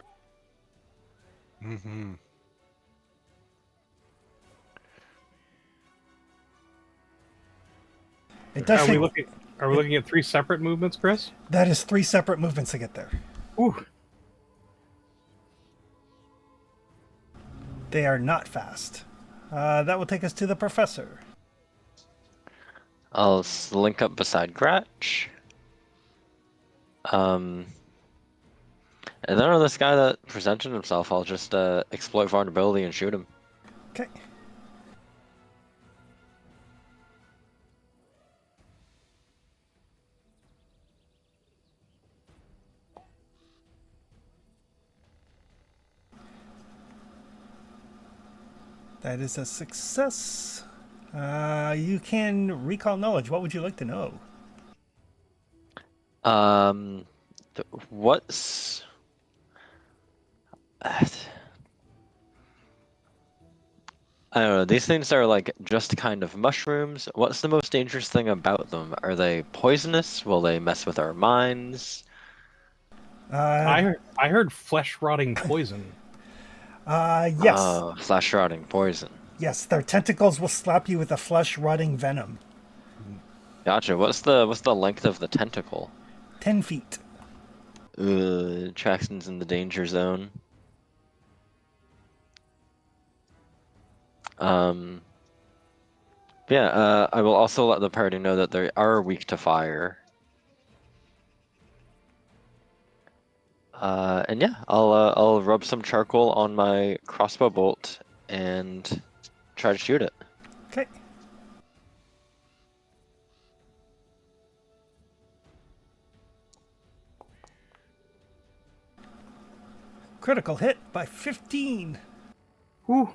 Mm-hmm. It does Are take. we looking at 3 separate movements, Chris? That is 3 separate movements to get there. Ooh. They are not fast. That will take us to the professor. I'll link up beside Gratch. And then on this guy that presented himself, I'll just exploit vulnerability and shoot him. Okay. That is a success. You can recall knowledge. What would you like to know? What's... I don't know, these things are like just kind of mushrooms. What's the most dangerous thing about them? Are they poisonous? Will they mess with our minds? Uh, I heard flesh rotting poison. yes. Oh, flesh rotting poison. Yes, their tentacles will slap you with a flesh rotting venom. Gotcha. What's the length of the tentacle? 10 feet. Traxton's in the danger zone. Yeah, I will also let the party know that they are weak to fire. And yeah, I'll rub some charcoal on my crossbow bolt and try to shoot it. Okay. Critical hit by 15. Whew.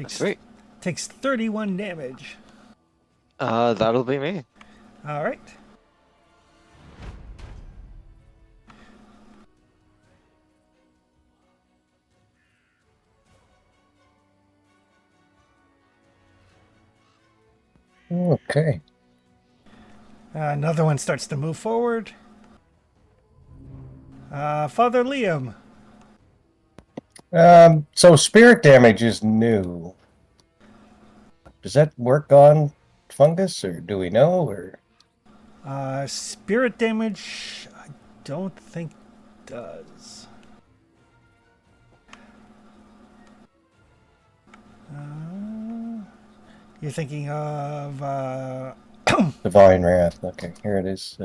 Sweet. Takes 31 damage. That'll be me. All right. Okay. Another one starts to move forward. Father Liam. So spirit damage is new. Does that work on fungus, or do we know? Or Spirit damage, I don't think does. You're thinking of divine wrath? Okay, here it is.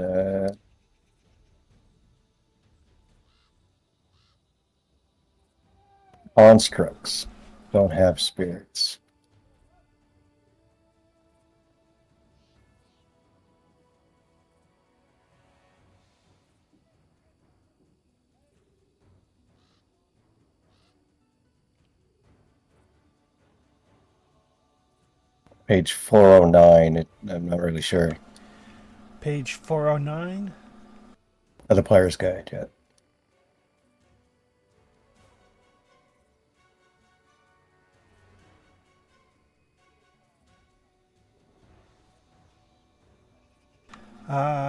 Constructs don't have spirits. Page 409. I'm not really sure. page 409. Of the player's guide, yeah.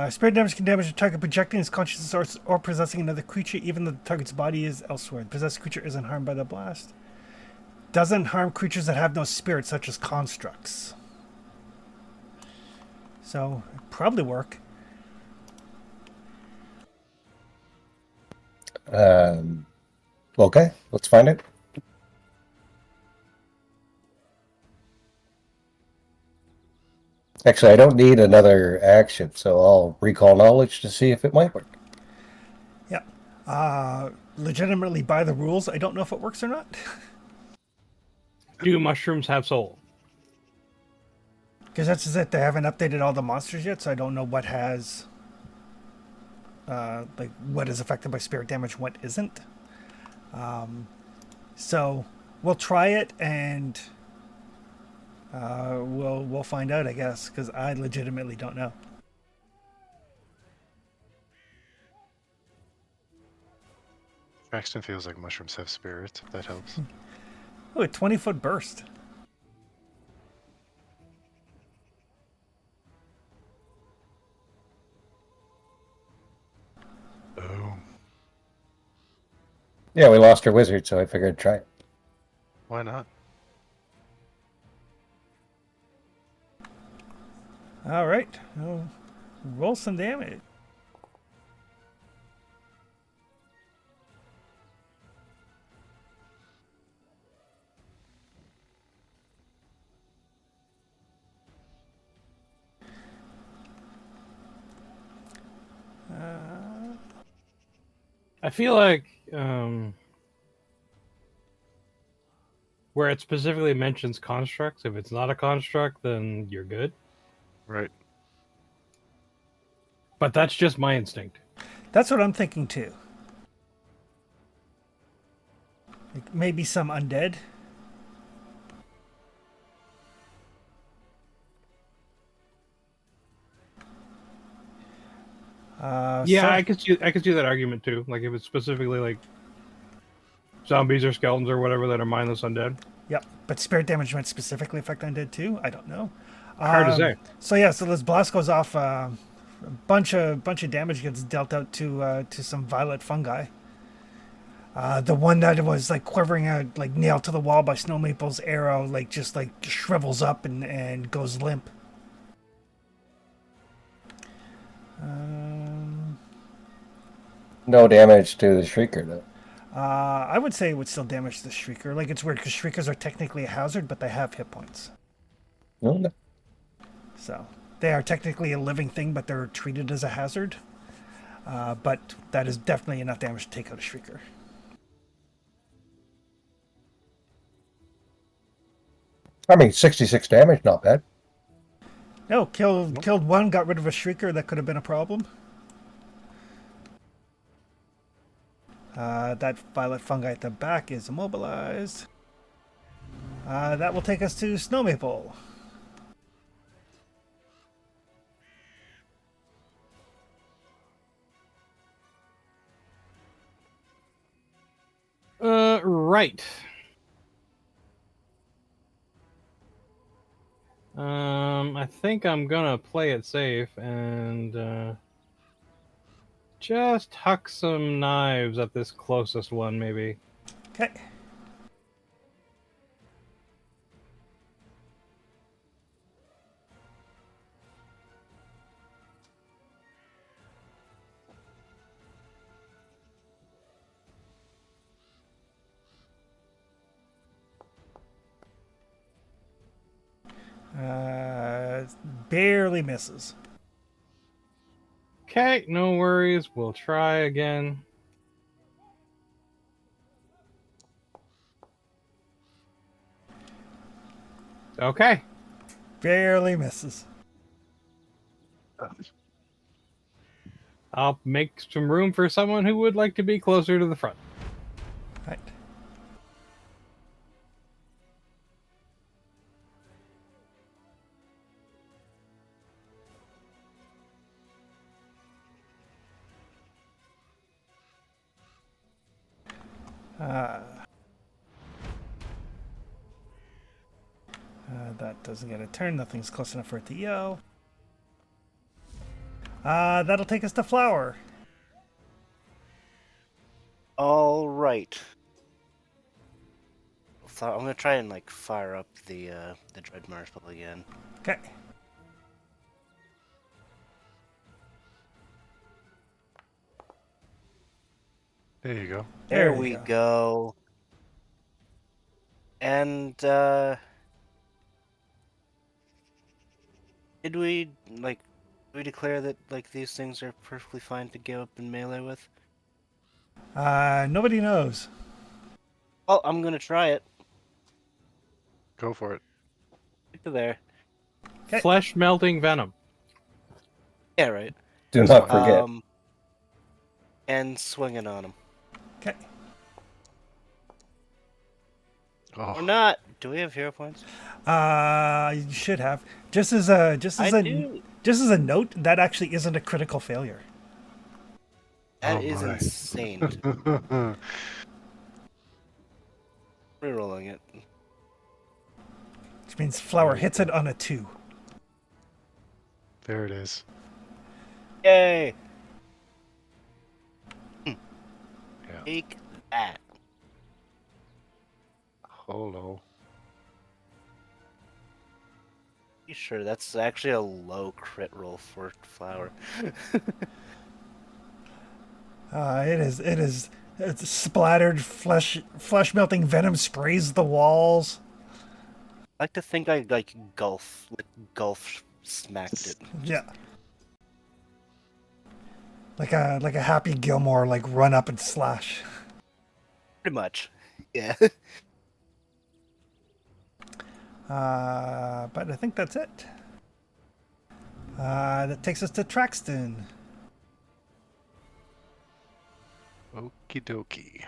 Spirit damage can damage a target projecting its consciousness or possessing another creature, even though the target's body is elsewhere. The possessed creature isn't harmed by the blast. Doesn't harm creatures that have no spirit, such as constructs. So, it'd probably work. Okay, let's find it. Actually, I don't need another action, so I'll recall knowledge to see if it might work. Yeah. Legitimately by the rules, I don't know if it works or not. Do mushrooms have soul? Because that's just it. They haven't updated all the monsters yet, so I don't know what has... like, what is affected by spirit damage, what isn't. So, we'll try it, and... we'll find out, I guess, because I legitimately don't know. Braxton feels like mushrooms have spirits, if that helps. Oh, a 20-foot burst. Oh. Yeah, we lost our wizard, so I figured I'd try it. Why not? All right. Well, roll some damage. I feel like where it specifically mentions constructs, if it's not a construct, then you're good. Right. But that's just my instinct. That's what I'm thinking too. Like maybe some undead. Yeah, so- I could see that argument too. Like if it's specifically like zombies or skeletons or whatever that are mindless undead. Yep, but spirit damage might specifically affect undead too. I don't know. Hard to say. So yeah, so this blast goes off. A bunch of damage gets dealt out to some violet fungi. The one that was like quivering out, like nailed to the wall by Snow Maple's arrow, like just shrivels up and goes limp. No damage to the Shrieker, though. I would say it would still damage the Shrieker. Like, it's weird because Shriekers are technically a hazard, but they have hit points. No, no. So they are technically a living thing, but they're treated as a hazard. But that is definitely enough damage to take out a Shrieker. I mean, 66 damage, not bad. No, killed one, got rid of a Shrieker. That could have been a problem. That violet fungi at the back is immobilized. That will take us to Snow Maple. Right. I think I'm gonna play it safe and just huck some knives at this closest one, maybe. Okay. Barely misses. Okay, no worries. We'll try again. Okay. Barely misses. I'll make some room for someone who would like to be closer to the front. Right. That doesn't get a turn. Nothing's close enough for it to yell. That'll take us to Flower. All right. I'm gonna try and like fire up the dread marshal again. Okay. There you go. There you we go. And did we declare that like these things are perfectly fine to go up in melee with? Nobody knows. Oh, I'm gonna try it. Go for it. Get to there. Okay. Flesh melting venom. Yeah, right. Do not forget. And swinging on him. Okay. Oh, Or not. Do we have hero points? You should have. Just as a do. just as a note, that actually isn't a critical failure. That Oh is my. insane. Rerolling it. Which means Flower There you hits go. it on a 2. There it is. Yay! Yeah. Take that. Hello. You sure that's actually a low crit roll for Flower? It's splattered flesh melting venom sprays the walls. I like to think I golf smacked it. Yeah. Like a Happy Gilmore, like run up and slash. Pretty much. Yeah. But I think that's it. That takes us to Traxton. Okie dokie.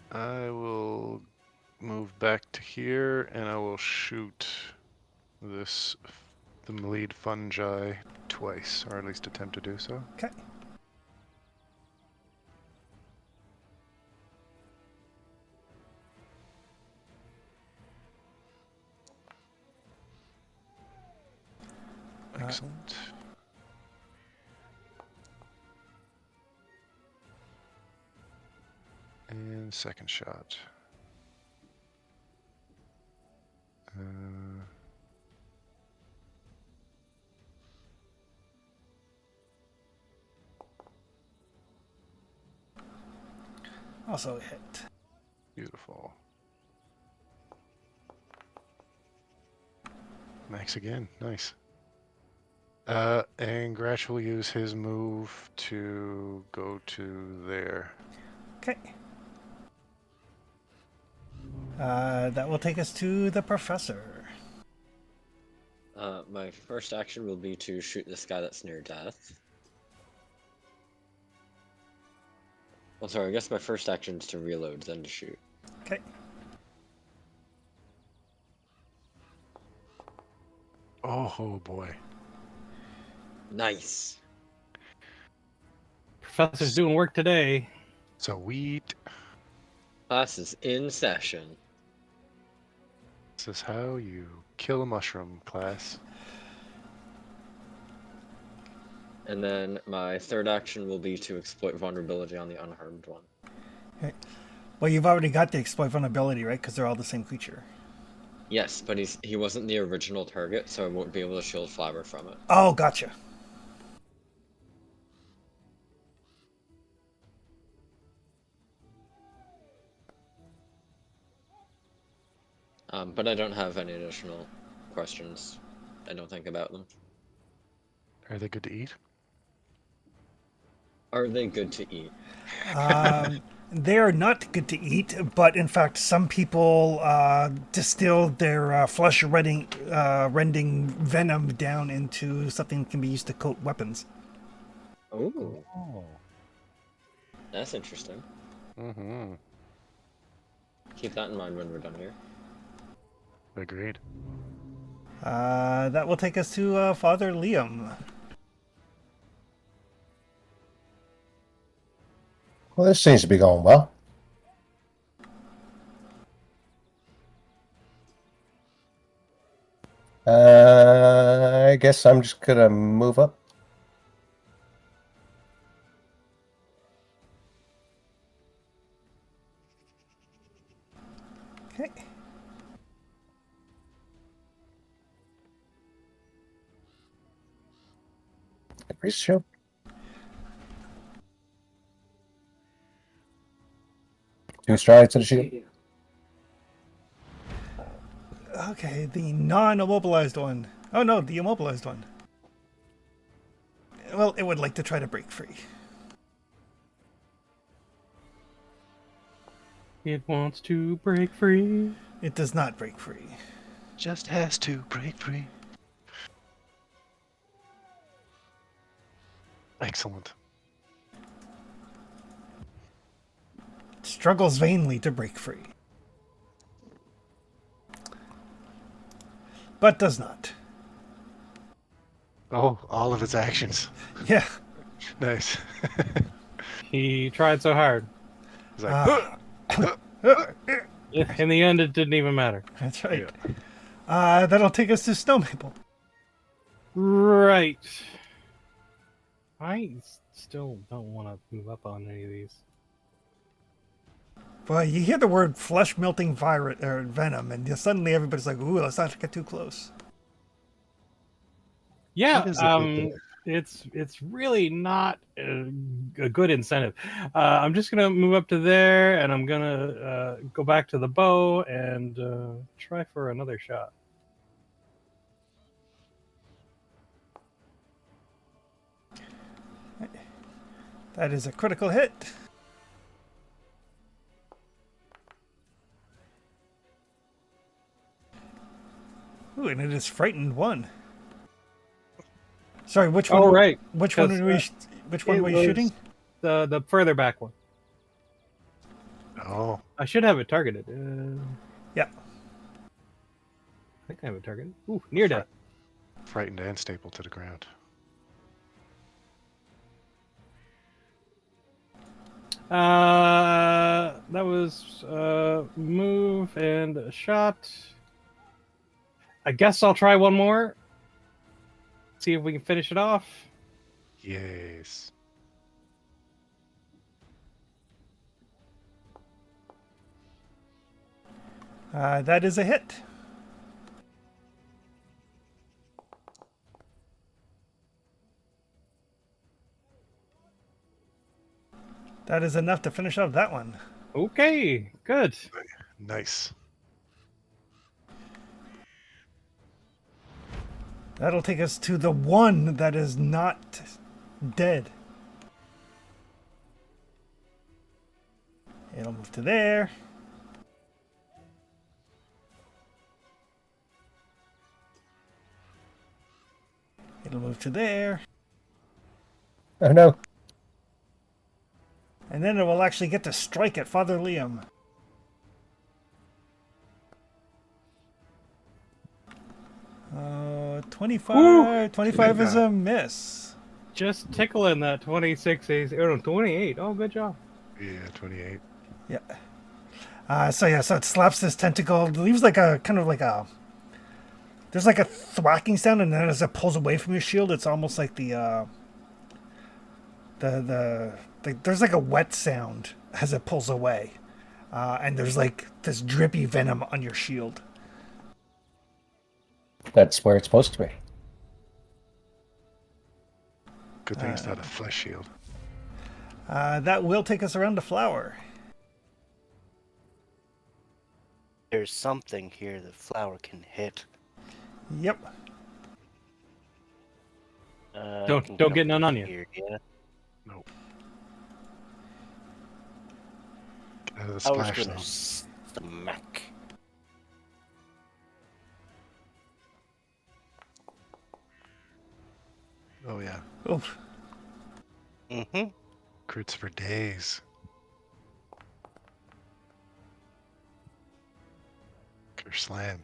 I will move back to here and I will shoot the lead fungi twice, or at least attempt to do so. Okay. Excellent. And second shot. Also a hit. Beautiful. Max again. Nice. And Gratch will use his move to go to there. Okay. That will take us to the professor. My first action will be to shoot this guy that's near death. Well, sorry, I guess my first action is to reload, then to shoot. Okay. Oh boy. Nice. Professor's doing work today. Sweet. Class is in session. This is how you kill a mushroom, class. And then my third action will be to exploit vulnerability on the unharmed one. Okay. Well, you've already got the exploit vulnerability, right? Because they're all the same creature. Yes, but he wasn't the original target, so I won't be able to shield Flabber from it. Oh, gotcha. But I don't have any additional questions. I don't think about them. Are they good to eat? Are they good to eat? They are not good to eat, but in fact, some people distill their flesh-rending venom down into something that can be used to coat weapons. Ooh, Oh. that's interesting. Mm-hmm. Keep that in mind when we're done here. Agreed. That will take us to Father Liam. Well, this seems to be going well. I guess I'm just gonna move up. Okay. Priest show. Two strides to the shield. Okay, the non-immobilized one. Oh no, the immobilized one. Well, it would like to try to break free. It wants to break free. It does not break free. Just has to break free. Excellent. It struggles vainly to break free. But does not. Oh, all of its actions. Yeah. Nice. He tried so hard. It's like, In the end, it didn't even matter. That's right. That'll take us to Snow Maple. Right. I still don't want to move up on any of these. Well, you hear the word flesh-melting virus or venom, and suddenly everybody's like, "Ooh, let's not get too close." Yeah, What is it it's really not a good incentive. I'm just gonna move up to there, and I'm gonna go back to the bow and try for another shot. That is a critical hit. Ooh, and it is frightened one. Sorry, which one? Oh, right. Which one were we? Which one were you shooting? The further back one. oh, I should have it targeted. Yeah. I think I have it targeted. Ooh, near death. frightened and stapled to the ground. That was move and a shot. I guess I'll try one more. See if we can finish it off. Yes. That is a hit. That is enough to finish off that one. Okay, good. Nice. That'll take us to the one that is not dead. It'll move to there. It'll move to there. Oh no. And then it will actually get to strike at Father Liam. Whew. 25 is a miss. Just tickling that 26 AC. Oh, no, 28. Oh, good job. Yeah, 28. Yeah. So it slaps this tentacle. It leaves like a kind of like a. There's like a thwacking sound, and then as it pulls away from your shield, it's almost like there's like a wet sound as it pulls away, and there's like this drippy venom on your shield. That's where it's supposed to be. Good thing it's not a flesh shield. That will take us around to Flower. There's something here that Flower can hit. Yep. Don't Can get over none on you. here, yeah. Nope. Get out of the I was splash gonna zone. smack. Oh yeah. Oof. Mm-hmm. Crits for days. Slam.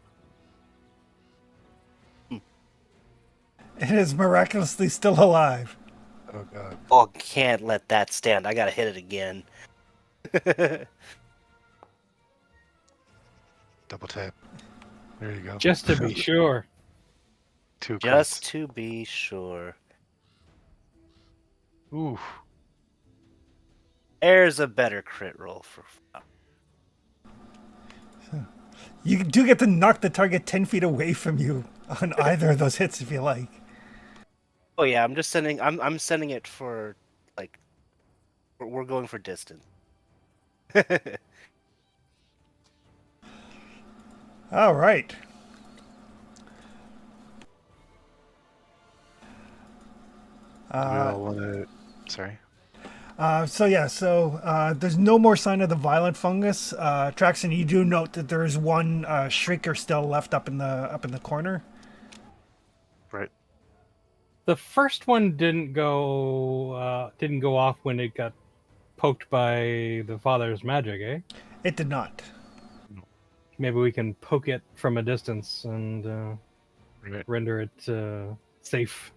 It is miraculously still alive. Oh god. Oh, can't let that stand. I gotta hit it again. Double tap. There you go. Just to be sure. 2 crits. Just to be sure. Ooh. There's a better crit roll for Flower. You do get to knock the target 10 feet away from you on either of those hits if you like. Oh yeah, I'm just sending. I'm sending it for like. We're going for distance. All right. Do we all want to... Sorry. So there's no more sign of the violent fungus. Traxon, you do note that there is one shrieker still left up in the corner. Right. The first one didn't go off when it got poked by the father's magic, eh? It did not. Maybe we can poke it from a distance and Right. render it safe.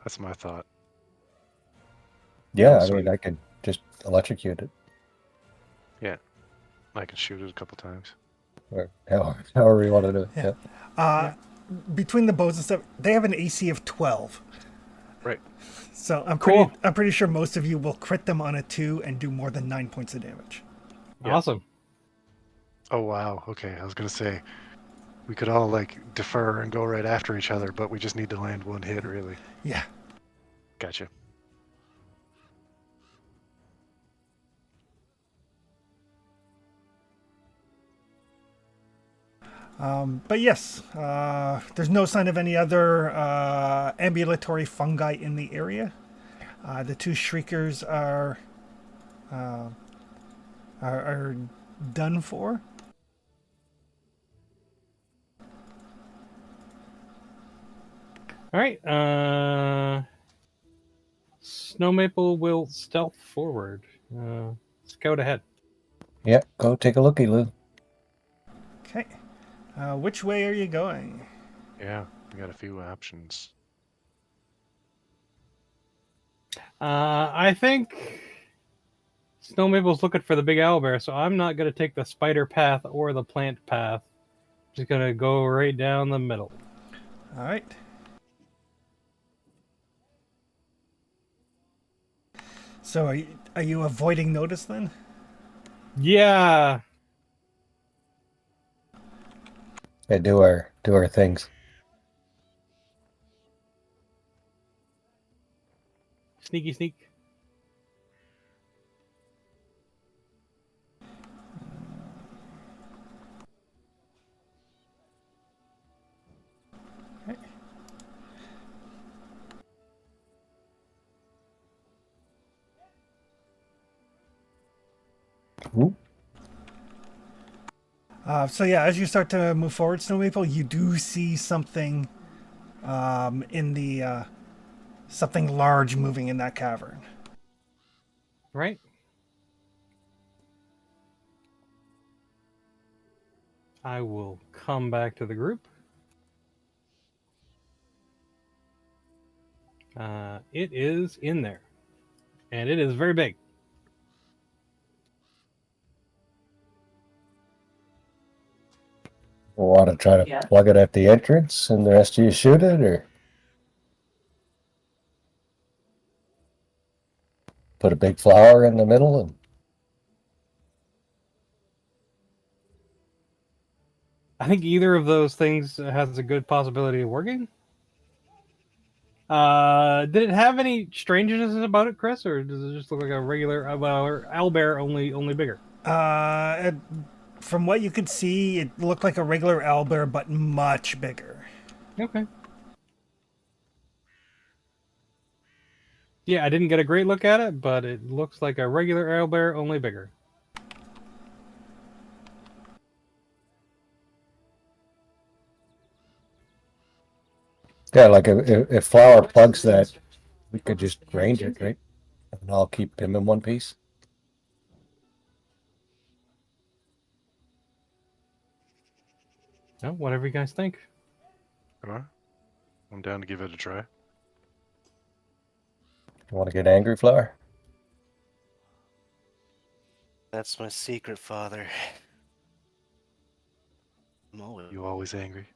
That's my thought. Yeah, I So mean, I could just electrocute it, I can shoot it a couple times. or however you want to do it. Yeah. Yeah. Between the bows and stuff, they have an AC of 12. Right. So I'm Cool. pretty sure most of you will crit them on a 2 and do more than 9 points of damage. Yeah. Awesome. Oh wow. Okay, I was gonna say we could all like defer and go right after each other, but we just need to land one hit, really. Yeah. Gotcha. But yes, there's no sign of any other ambulatory fungi in the area. The two shriekers are done for. All right. Snow Maple will stealth forward. Scout ahead. Yeah, go take a looky, Lou. Okay. Which way are you going? Yeah, we got a few options. I think Snow Maple's looking for the big owlbear, so I'm not going to take the spider path or the plant path. Just going to go right down the middle. All right. So are you avoiding notice then? Yeah. Yeah, do our things. Sneaky sneak. Ooh. So yeah, as you start to move forward, Snow Maple, you do see something in the something large moving in that cavern. Right? I will come back to the group. It is in there, and it is very big. Want to try to plug it at the entrance and the rest of you shoot it, or put a big flower in the middle? And I think either of those things has a good possibility of working. Did it have any strangeness about it, Chris, or does it just look like a regular owlbear, only bigger? From what you could see, it looked like a regular owlbear, but much bigger. Okay. Yeah, I didn't get a great look at it, but it looks like a regular owlbear, only bigger. yeah, like if flower plugs that, we could just range it, right? And I'll keep him in one piece. No, whatever you guys think. Sure. I'm down to give it a try. You want to get angry, flower? That's my secret, Father. I'm always. You always angry?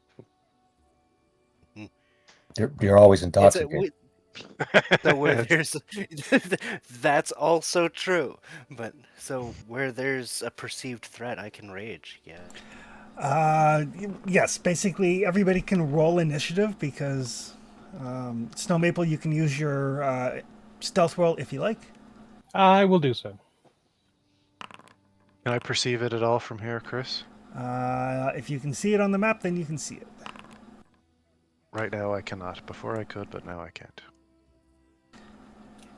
You're always It's intoxicated. so where there's that's also true, but so where there's a perceived threat, I can rage. Yeah. Yes, basically everybody can roll initiative because Snow Maple, you can use your stealth roll if you like. I will do so. Can I perceive it at all from here, Chris? If you can see it on the map, then you can see it. Right now I cannot. Before I could, but now I can't.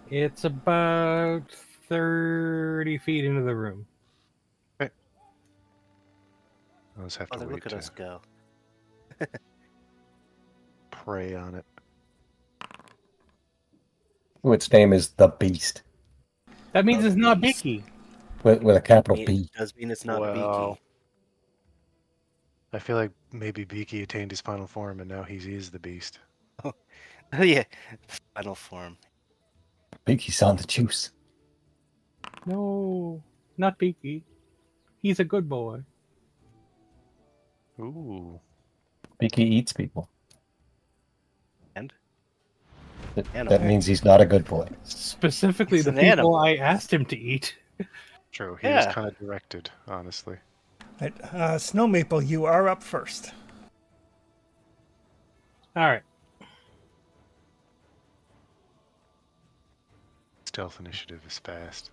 It's about 30 feet into the room. I'll just have to Father, wait look at to us go. prey on it. Its name is the Beast That means The it's not beast. beaky. with a capital It B. does mean it's not Well, beaky. I feel like maybe Beaky attained his final form and now he is the beast. Yeah, final form. Beaky's on the juice. No, not beaky. He's a good boy. Ooh. Beaky eats people. And That Animal. means he's not a good boy. Specifically, He's the an people animal. I asked him to eat. True. He was Yeah. kind of directed, honestly. Right, Snow Maple, you are up first. All right. Stealth initiative is fast.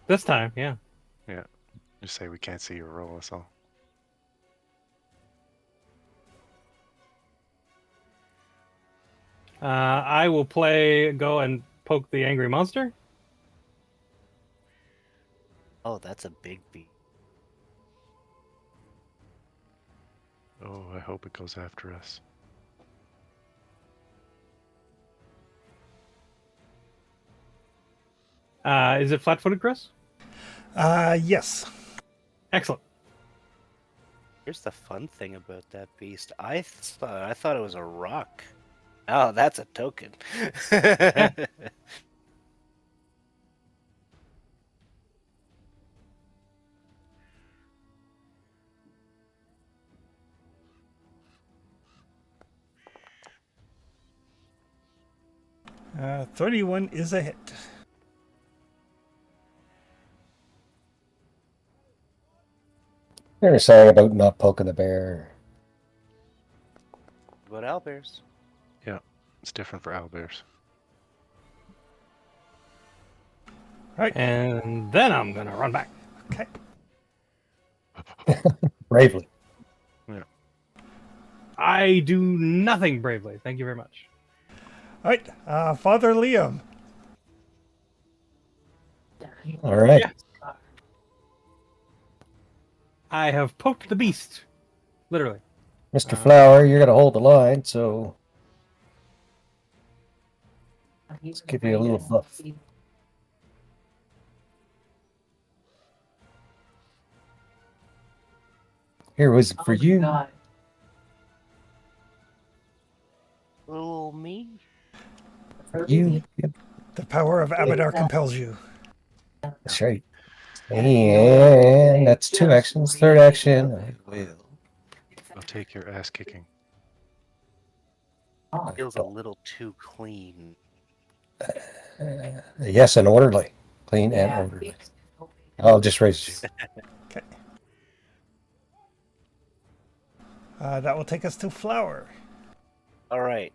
This time, yeah. Yeah. Just say we can't see your roll, that's all. I will go and poke the angry monster. Oh, that's a big beast. Oh, I hope it goes after us. Is it flat-footed, Chris? Yes. Excellent. Here's the fun thing about that beast. I thought it was a rock. Oh, that's a token. Yeah. 31 is a hit. They were saying about not poking the bear. What about owlbears? Yeah. It's different for owlbears. Right. And then I'm going to run back. Okay. Bravely. Yeah. I do nothing bravely. Thank you very much. All right. Father Liam. All right. Yeah. I have poked the beast. Literally. Mr. Flower, you're gonna hold the line, so let's give you a little buff. Here was for you. Little me. For you. Yep, The power of Abadar compels you. that's right. And that's 2 actions. Third action, I will. I'll take your ass kicking. Feels a little too clean. Yes, and orderly. Clean and orderly. I'll just raise you. Okay. That will take us to Flower. All right.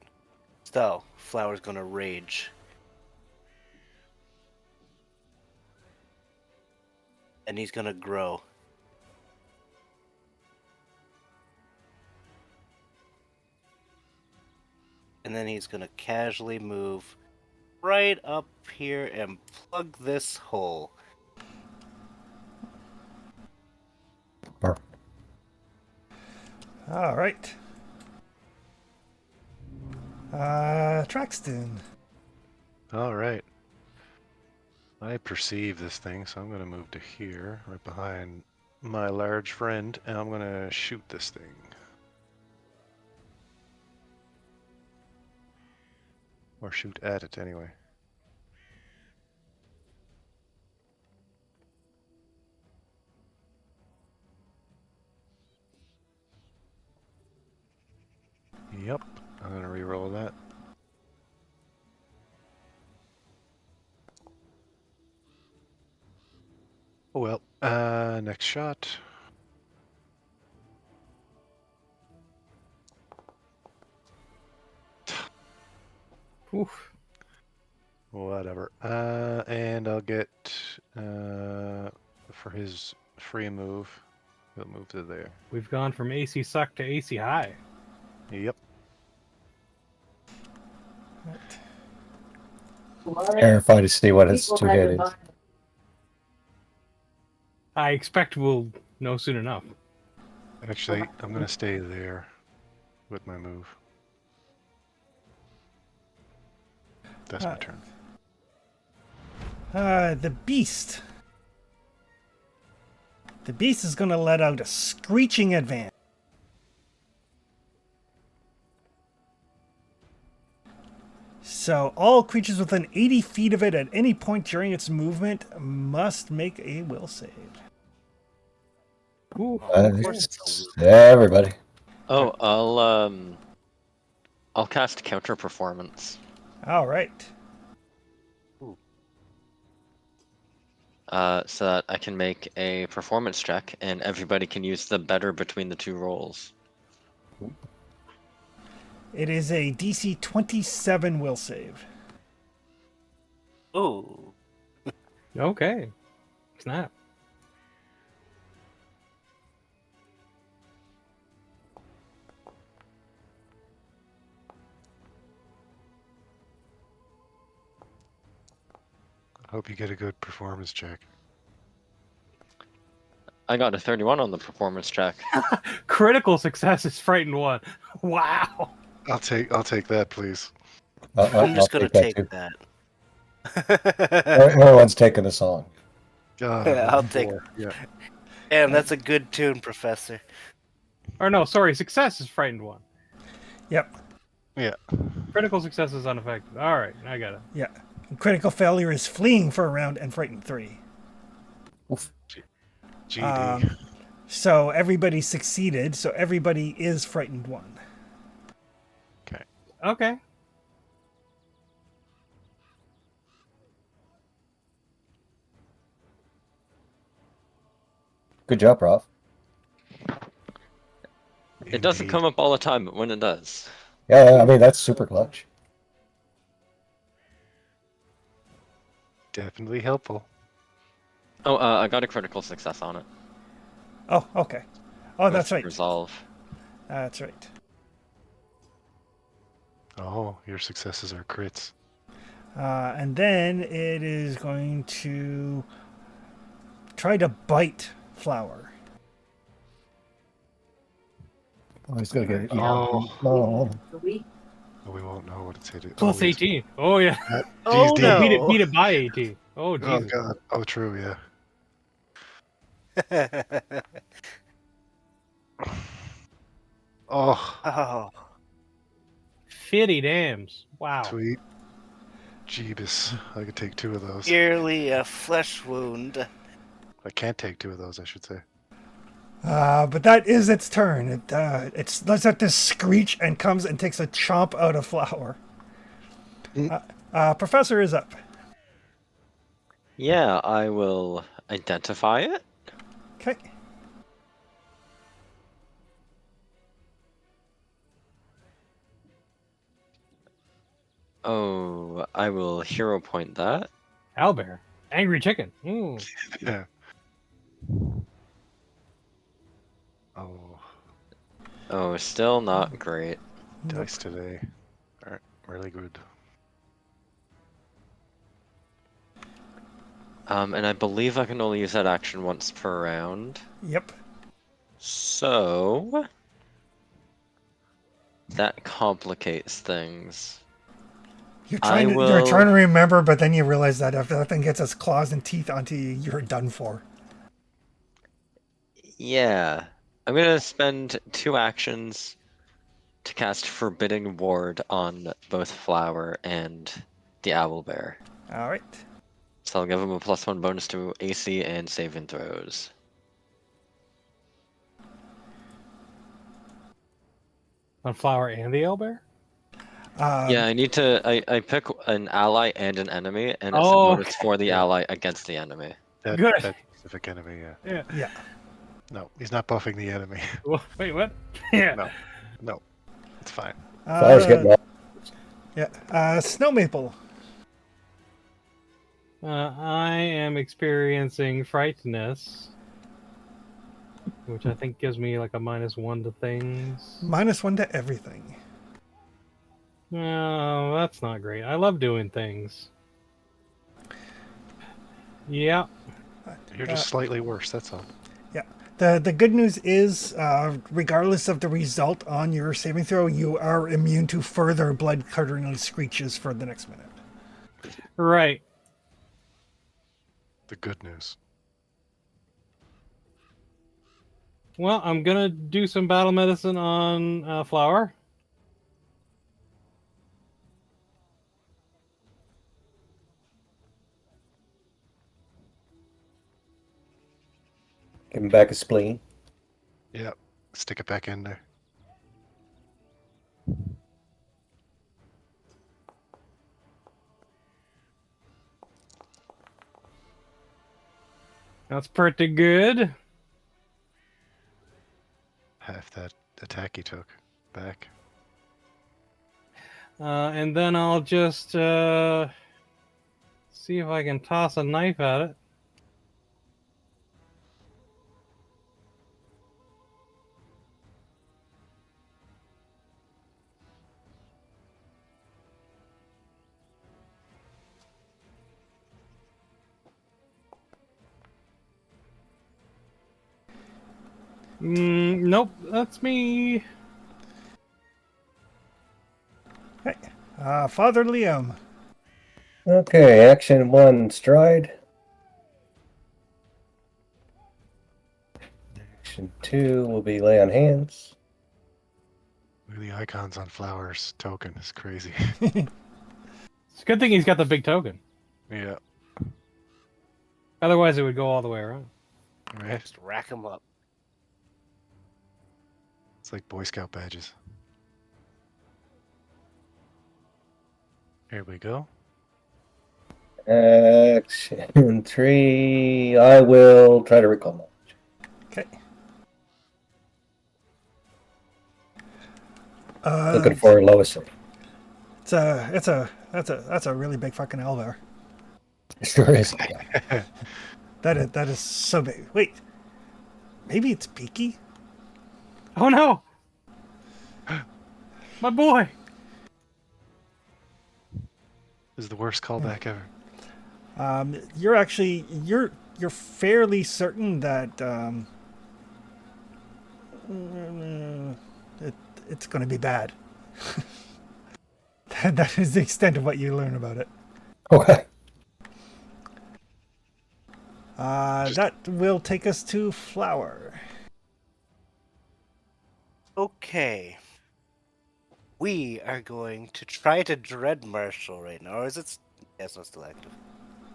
So, Flower's gonna rage. And he's gonna grow. And then he's gonna casually move right up here and plug this hole. All right. Traxton. All right. I perceive this thing, so I'm going to move to here, right behind my large friend, and I'm going to shoot this thing. Or shoot at it, anyway. Yep, I'm going to re-roll that. Oh well, next shot. Oof. Whatever. And I'll get, for his free move, he'll move to there. We've gone from AC suck to AC high. Yep. Terrified to see what its two-headed. I expect we'll know soon enough. Actually, I'm going to stay there with my move. That's my turn. The beast. The beast is going to let out a screeching advance. So all creatures within 80 feet of it at any point during its movement must make a will save. Ooh. Everybody. Oh, I'll cast counter performance. All right. So that I can make a performance check, and everybody can use the better between the two rolls. It is a DC 27 will save. Ooh. Okay. Snap. Hope you get a good performance check. I got a 31 on the performance check. Critical success is frightened one. Wow. I'll take that, please. I'm just gonna take too. that. Everyone's taking this on. God, Yeah, I'll take four. Yeah. Damn, that's a good tune, Professor. Or no, sorry, success is frightened one. Yep. Yeah. Critical success is unaffected. All right, I got it. Yeah. Critical failure is fleeing for a round and frightened 3. GD. So everybody succeeded. So everybody is frightened 1. Okay. Okay. Good job, Prof. It doesn't come up all the time, but when it does. Yeah, I mean, that's super clutch. Definitely helpful. Oh, I got a critical success on it. Oh, okay. Oh, that's with right. Resolve. That's right. Oh, your successes are crits. And then it is going to try to bite Flower. Oh, he's gonna get. Oh. No. Oh, we won't know what it's hitting. Plus Oh, yes. 18. Oh yeah. Oh GD. No, no! beat it by 18. Oh Oh Jesus. god. Oh, true. Yeah. Oh, Oh, 50 dams. Wow. sweet. Jeebus. I could take 2 of those. merely a flesh wound. I can't take 2 of those, I should say. But that is its turn. It lets out this screech and comes and takes a chomp out of Flower. Professor is up. Yeah, I will identify it. Okay. Oh, I will hero point that. Owlbear. Angry chicken. Ooh. Yeah. Oh, Oh, still not great. dice today aren't really good. And I believe I can only use that action once per round. Yep. So that complicates things. You're I you're trying will. to remember, but then you realize that if that thing gets its claws and teeth onto you, you're done for. Yeah. I'm gonna spend 2 actions to cast Forbidding Ward on both Flower and the Owlbear. All right. So I'll give him a +1 bonus to AC and saving throws. On Flower and the owlbear? Yeah, I need to. I pick an ally and an enemy, and it's a Oh, bonus for the ally against the enemy. That, Good. that specific enemy, yeah. Yeah. Yeah. No, he's not buffing the enemy. Wait, what? Yeah. No, it's fine. Flower's getting all. Yeah. Snow Maple. I am experiencing frightness, which I think gives me like a -1 to things. -1 to everything. No, that's not great. I love doing things. Yeah. You're just slightly worse, that's all. Yeah. The good news is, regardless of the result on your saving throw, you are immune to further blood-curdling screeches for the next minute. Right. The good news. Well, I'm gonna do some battle medicine on Flower. Give him back a spleen. Yeah, stick it back in there. That's pretty good. Half that attack he took back. And then I'll just see if I can toss a knife at it. Nope, that's me. Okay. Father Liam. Okay, action 1, stride. Action 2 will be lay on hands. Look at the icons on Flower's token. It's crazy. It's a good thing he's got the big token. Yeah, Otherwise, it would go all the way around. right? Just rack them up. It's like Boy Scout badges. Here we go. Action 3, I will try to recall knowledge. Okay. Looking for lowest. That's a really big fucking owlbear. Sure is. That is so big. Wait, maybe it's Peaky? Oh no! My boy! This is the worst callback ever. You're fairly certain that it's going to be bad. That is the extent of what you learn about it. Okay. That will take us to Flower. Okay. We are going to try to Dread Marshal right now. Or is it... Yeah, it's not still active.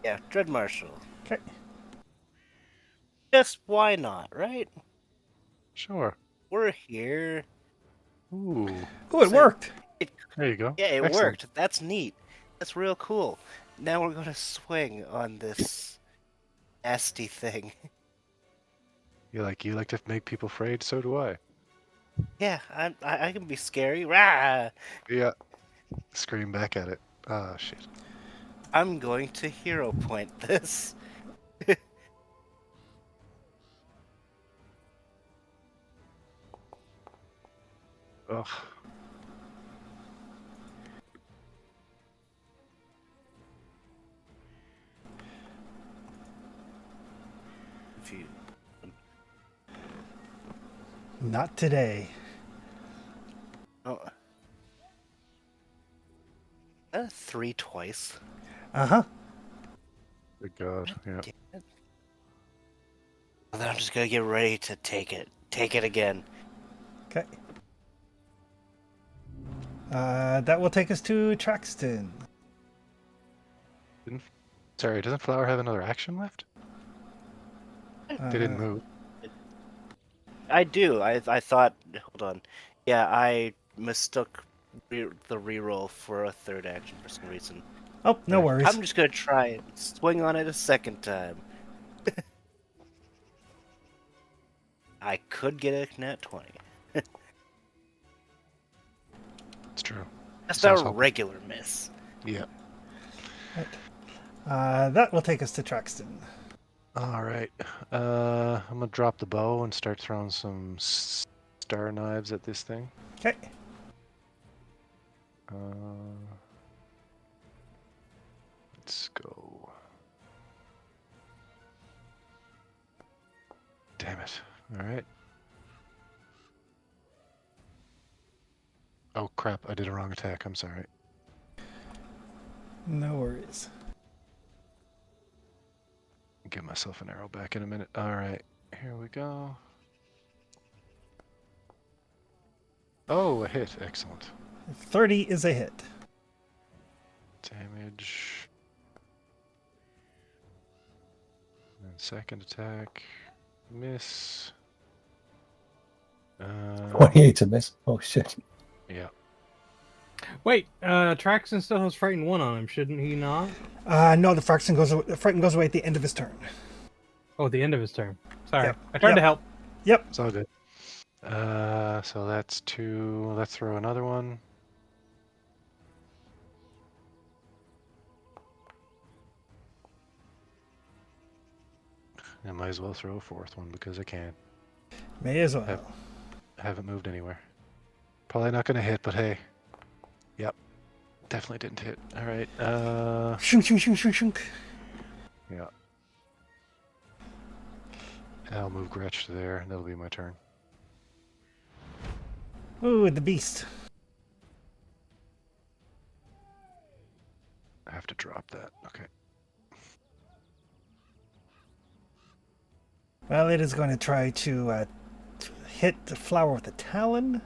Yeah, Dread Marshal. Okay. Just why not, right? Sure. We're here. Ooh, Oh, it worked. there you go. Yeah, it Excellent. worked. That's neat. That's real cool. Now we're going to swing on this nasty thing. You like to make people afraid, so do I. Yeah, I can be scary. Rah! Yeah. Scream back at it. Ah, shit. I'm going to hero point this. Ugh. If you... Not today. Oh. That 3 twice. Uh-huh. Good God. Yeah. Damn it. And then I'm just gonna get ready to take it. Take it again. Okay. That will take us to Traxton. Sorry, doesn't Flower have another action left? They didn't move. I do. I thought. Hold on. Yeah, I mistook the reroll for a third action for some reason. Oh, no worries. I'm just gonna try and swing on it a second time. I could get a nat 20. It's true. That's Sounds a hopeful. regular miss. Yeah. That will take us to Traxton. All right. I'm gonna drop the bow and start throwing some star knives at this thing. Okay. Let's go. Damn it. All right. Oh crap! I did a wrong attack. I'm sorry. No worries. Give myself an arrow back in a minute. All right. Here we go. Oh, a hit. Excellent. 30 is a hit. Damage. And second attack. Miss. 28's a miss. Oh, shit. Yeah. Wait, Traxon still has Frightened 1 on him, shouldn't he not? No, the Frighten goes away at the end of his turn. Oh, the end of his turn. Sorry. Yep. I tried to help. Yep. It's all good. So that's 2. Let's throw another one. I might as well throw a 4th one because I can. May as well. Haven't moved anywhere. Probably not gonna hit, but hey. Yep. Definitely didn't hit. Alright, Shunk, shunk, shunk, shunk, shunk. yeah. I'll move Gretch to there, and that'll be my turn. Ooh, the beast. I have to drop that. Okay. Well, it is going to try to hit the Flower with a talon.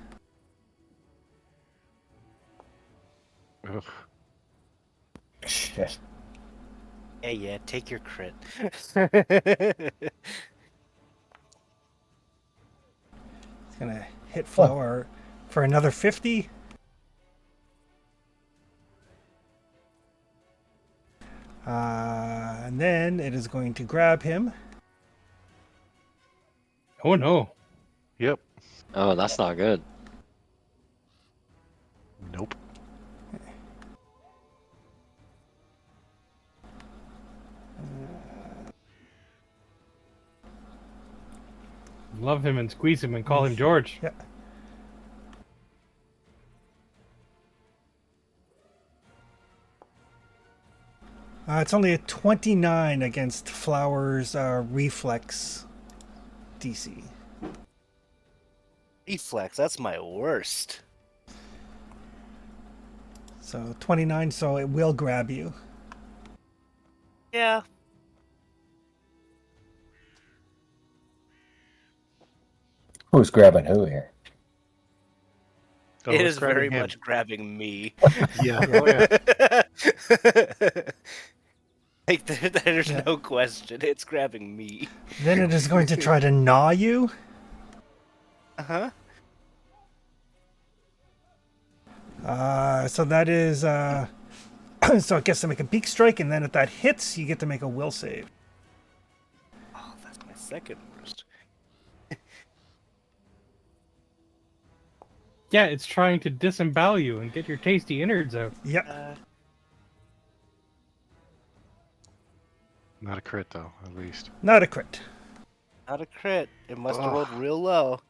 Ugh. Shit. Yeah, take your crit. It's going to hit Flower for another 50. And then it is going to grab him. Oh, no. Yep. Oh, that's not good. Nope. Love him and squeeze him and call him George. Yeah. It's only a 29 against Flower's reflex DC. Reflex, that's my worst. So 29, so it will grab you. Yeah. Who's grabbing who here? Oh, It it's is very grabbing him. much grabbing me. Yeah. Oh yeah. Like, there's Yeah. no question. It's grabbing me. Then it is going to try to gnaw you. Uh-huh. So that is so it gets to make a beak strike, and then if that hits, you get to make a will save. Oh, that's my second worst. Yeah, it's trying to disembowel you and get your tasty innards out. Yep. Not a crit though, at least. Not a crit. Not a crit. It must have Ugh. rolled real low.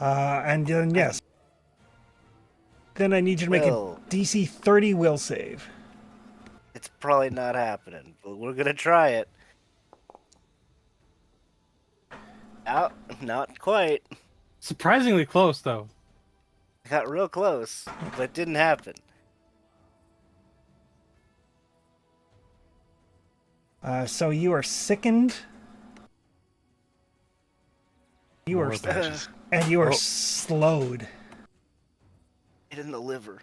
And then yes. Then I need you to make Will. a DC 30 will save. It's probably not happening, but we're gonna try it. Not quite. Surprisingly close, though. I got real close, but it didn't happen. So you are sickened. You More are badges. and you are Oh. slowed It in the liver.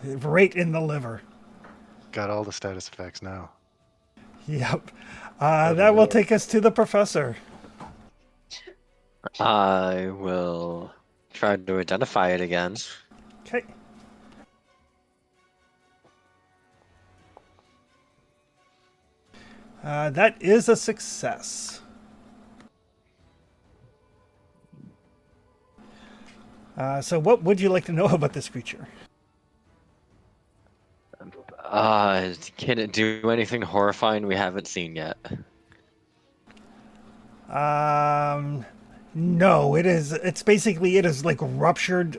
right in the liver. Got all the status effects now. Yep. That will take us to the professor. I will try to identify it again. Okay. That is a success. So what would you like to know about this creature? Can it do anything horrifying we haven't seen yet? No, it is. It's basically it is like ruptured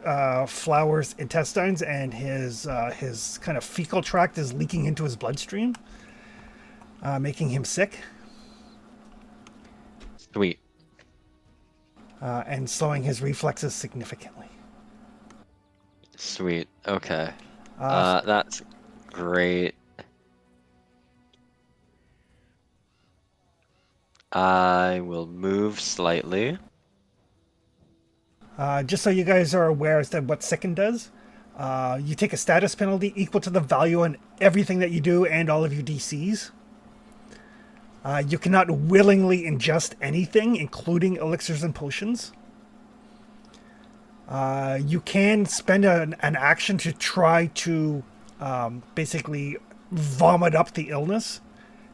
Flower's intestines, and his kind of fecal tract is leaking into his bloodstream, making him sick Sweet. and slowing his reflexes significantly. Sweet. Okay. Uh, That's great. I will move slightly. Just so you guys are aware as to what Sicken does, you take a status penalty equal to the value on everything that you do and all of your DCs. You cannot willingly ingest anything, including elixirs and potions. You can spend an action to try to basically vomit up the illness.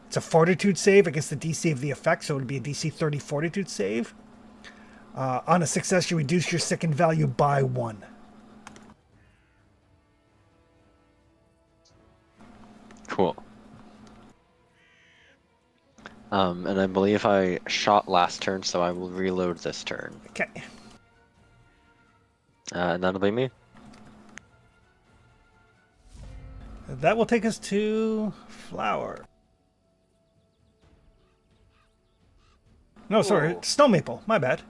It's a fortitude save against the DC of the effect, so it would be a DC 30 fortitude save. On a success, you reduce your sicken value by 1. Cool. And I believe I shot last turn, so I will reload this turn. Okay. And that'll be me. That will take us to Flower. No, sorry, Cool. Snow Maple. My bad.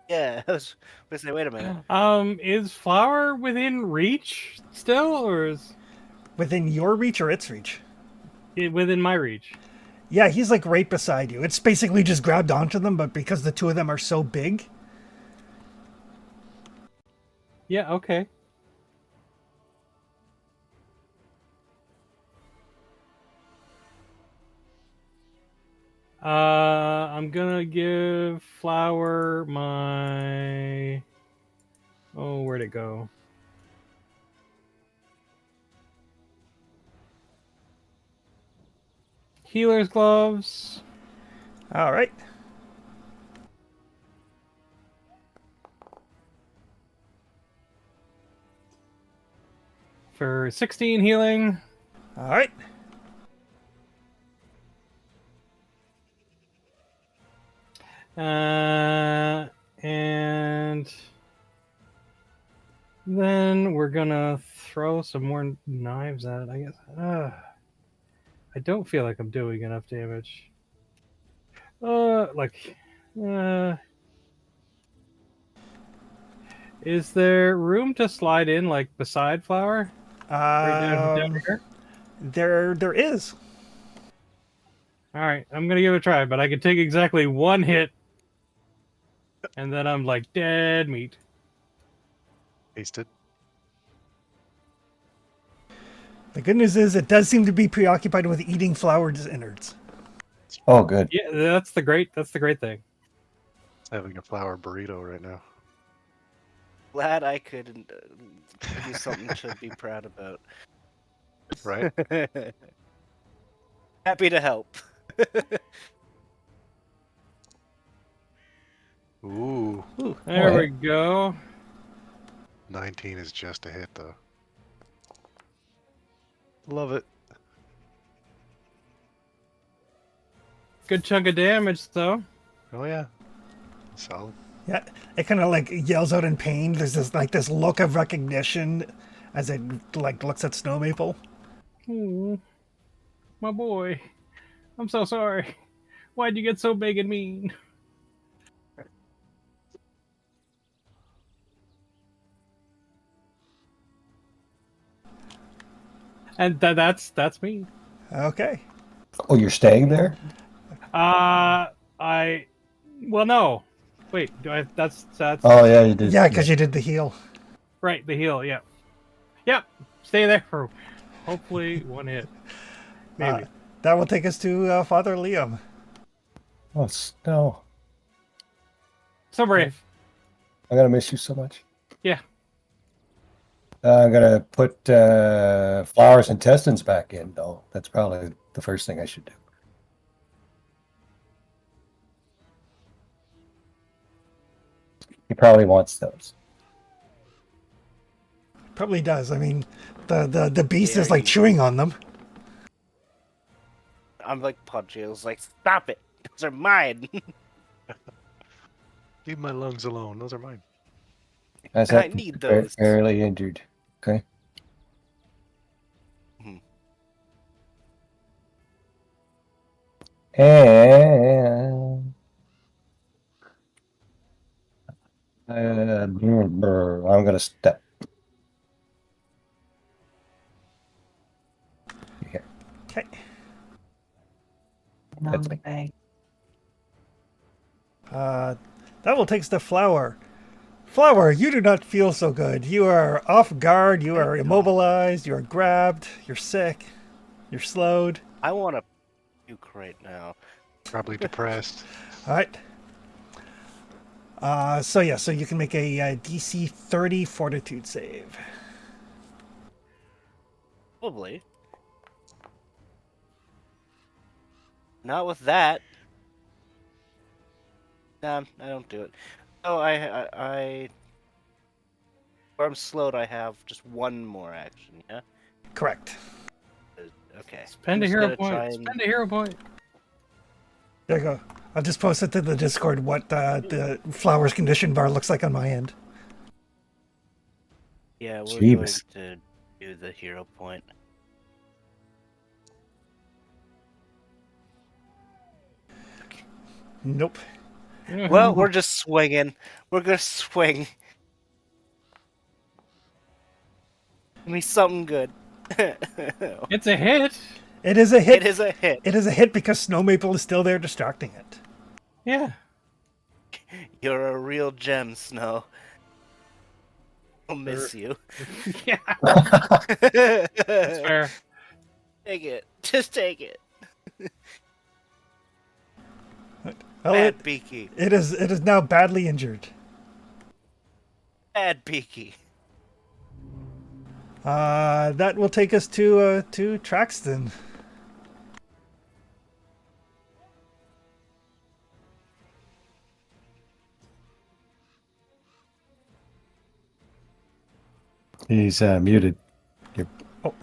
Yeah, I was gonna say, wait a minute. Is Flower within reach still, or is Within your reach or its reach? it within my reach? Yeah, he's like right beside you. It's basically just grabbed onto them, but because the two of them are so big, Yeah, okay. I'm gonna give Flower my... Oh, where'd it go? Healer's gloves. all right. For 16 healing. All right. And then we're gonna throw some more knives at it, I guess. I don't feel like I'm doing enough damage. Uh, Is there room to slide in, like, beside Flower? Right down here? There is. Alright, I'm gonna give it a try, but I can take exactly one hit. And then I'm like dead meat. Tasted. The good news is it does seem to be preoccupied with eating Flower's innards. Oh, good. Yeah, that's the great thing. It's having a flour burrito right now. Glad I could give you something to be proud about. Right? Happy to help. Ooh. Ooh, There Boy. we go. 19 is just a hit, though. Love it. Good chunk of damage though. Oh, yeah. Solid. yeah. It kind of like yells out in pain. There's this look of recognition as it like looks at Snow Maple. Ooh, my boy. I'm so sorry. Why'd you get so big and mean? And that's me. Okay. Oh, you're staying there? Well, no. Wait, do I? That's Oh, yeah, you did. Yeah, because you did the heal. right. The heal. Yeah. Yep. Stay there for hopefully one hit. Maybe. That will take us to Father Liam. Oh, Snow. So brave. I'm gonna miss you so much. Yeah. I'm gonna put Flower's intestines back in, though. That's probably the first thing I should do. He probably wants those. Probably does. I mean, the beast There is like you chewing on them. I'm like Podjail's like, stop it! Those are mine! Leave my lungs alone. Those are mine. Guys, I I'm need those. fairly injured. Okay. Mhm. And I'm gonna step here. Okay. That's me. That will take us to Flower. Flower, you do not feel so good. You are off guard. You are immobilized. You are grabbed. You're sick. You're slowed. I want to puke right now. Probably depressed. All right. So you can make a DC 30 Fortitude save. Probably. Not with that. Nah, I don't do it. Oh, where I'm slowed, I have just one more action, yeah? Correct. Okay. Spend I'm a just hero gonna point. try and- Spend a hero point. There you go. I'll just post it to the Discord what the Flower's condition bar looks like on my end. Yeah, we're Jeebus. going to do the hero point. Nope. Well, we're just swinging. We're gonna swing. Give me something good. It's a hit. It is a hit. It is a hit. It is a hit because Snow Maple is still there distracting it. Yeah. You're a real gem, Snow. I'll miss you. Yeah. That's fair. Take it. Just take it. Well, Bad Beaky. it is now badly injured. Bad Beaky. That will take us to Traxton. He's muted. Oh.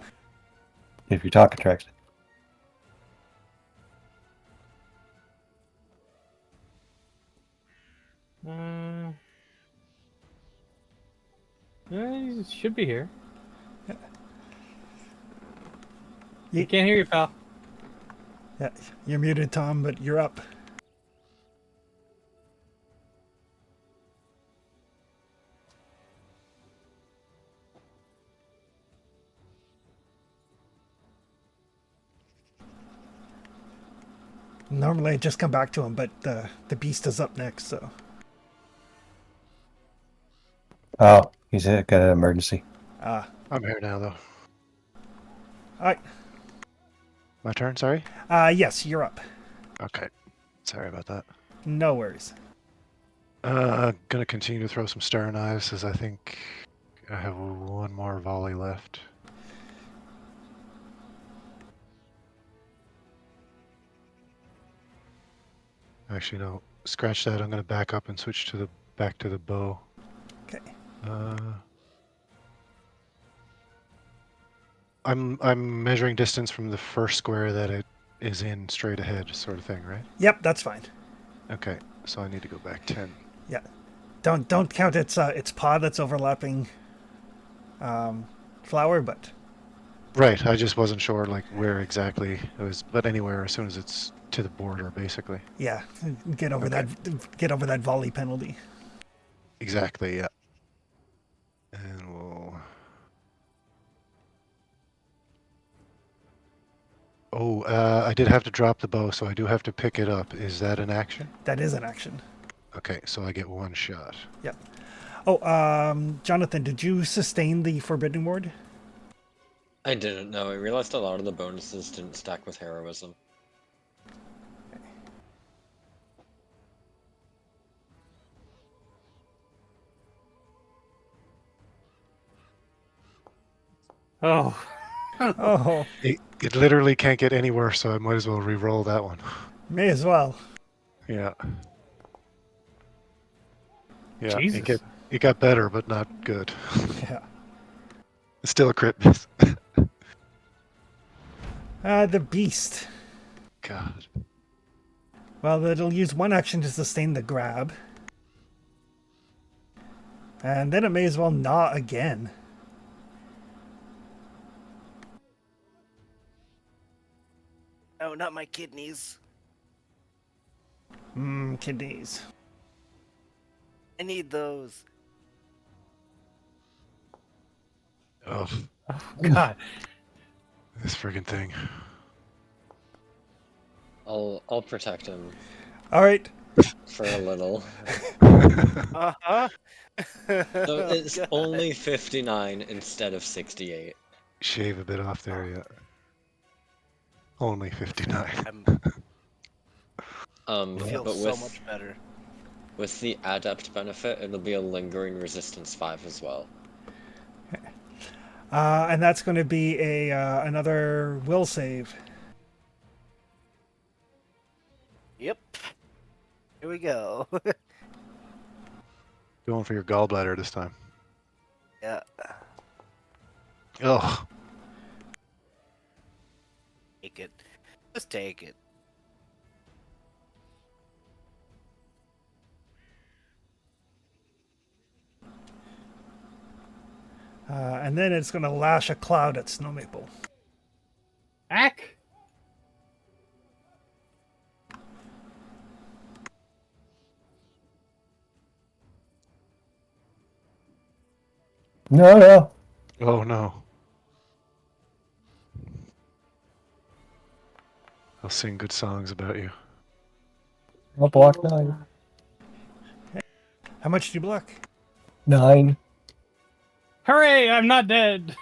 If you're talking, Traxton. He should be here. Ye- I can't hear you, pal. Yeah, you're muted, Tom, but you're up. Normally I just come back to him, but the beast is up next, so. Oh, he's got an emergency. I'm here now, though. Alright. My turn, sorry? Yes, you're up. Okay. Sorry about that. No worries. Gonna continue to throw some star knives, as I think I have one more volley left. Actually, no. Scratch that. I'm gonna back up and switch to the back to the bow. Okay. I'm measuring distance from the first square that it is in straight ahead, sort of thing, right? Yep, that's fine. Okay, so I need to go back 10. Yeah. Don't count its pod that's overlapping flower, but Right, I just wasn't sure like where exactly it was, but anywhere as soon as it's to the border, basically. yeah, get over Okay. that volley penalty. Exactly, yeah. And we'll. Oh, I did have to drop the bow, so I do have to pick it up. Is that an action? That is an action. Okay, so I get one shot. Yep. Oh, Jonathan, did you sustain the Forbidden Ward? I didn't know. I realized a lot of the bonuses didn't stack with heroism. Oh, Oh, It literally can't get any worse, so I might as well re-roll that one. may as well. Yeah. Yeah, Jesus. it got better, but not good. Yeah. It's still a crit miss. The beast. God. Well, it'll use one action to sustain the grab. And then it may as well gnaw again. Oh, not my kidneys. Kidneys. I need those. Oh, God. this friggin' thing. I'll protect him All right. for a little. Uh-huh. So Oh, it's God. only 59 instead of 68. Shave a bit off there, yeah. Only 59. I feel But so much better. with the adept benefit, it'll be a lingering resistance 5 as well. And that's going to be a another will save. Yep. Here we go. Going for your gallbladder this time. Yeah. Oh, Take it. Just take it. And then it's going to lash a cloud at Snow Maple. Ack. No, no. oh no. I'll sing good songs about you. I'll block 9. How much do you block? 9. Hooray! I'm not dead.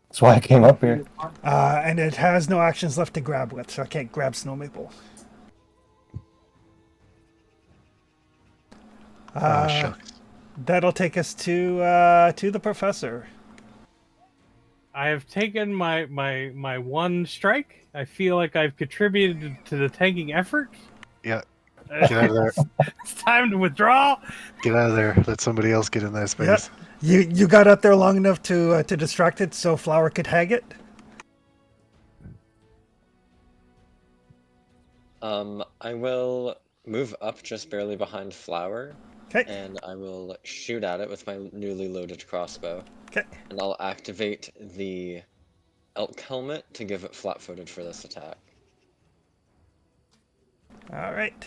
That's why I came up here. And it has no actions left to grab with, so I can't grab Snow Maple. Shucks. That'll take us to the professor. I have taken my one strike. I feel like I've contributed to the tanking effort. Yeah, get out of there. It's time to withdraw. Get out of there. Let somebody else get in that Yep. space. You got out there long enough to distract it so Flower could hag it. I will move up just barely behind Flower, Okay. and I will shoot at it with my newly loaded crossbow. Okay. And I'll activate the elk helmet to give it flat-footed for this attack. All right.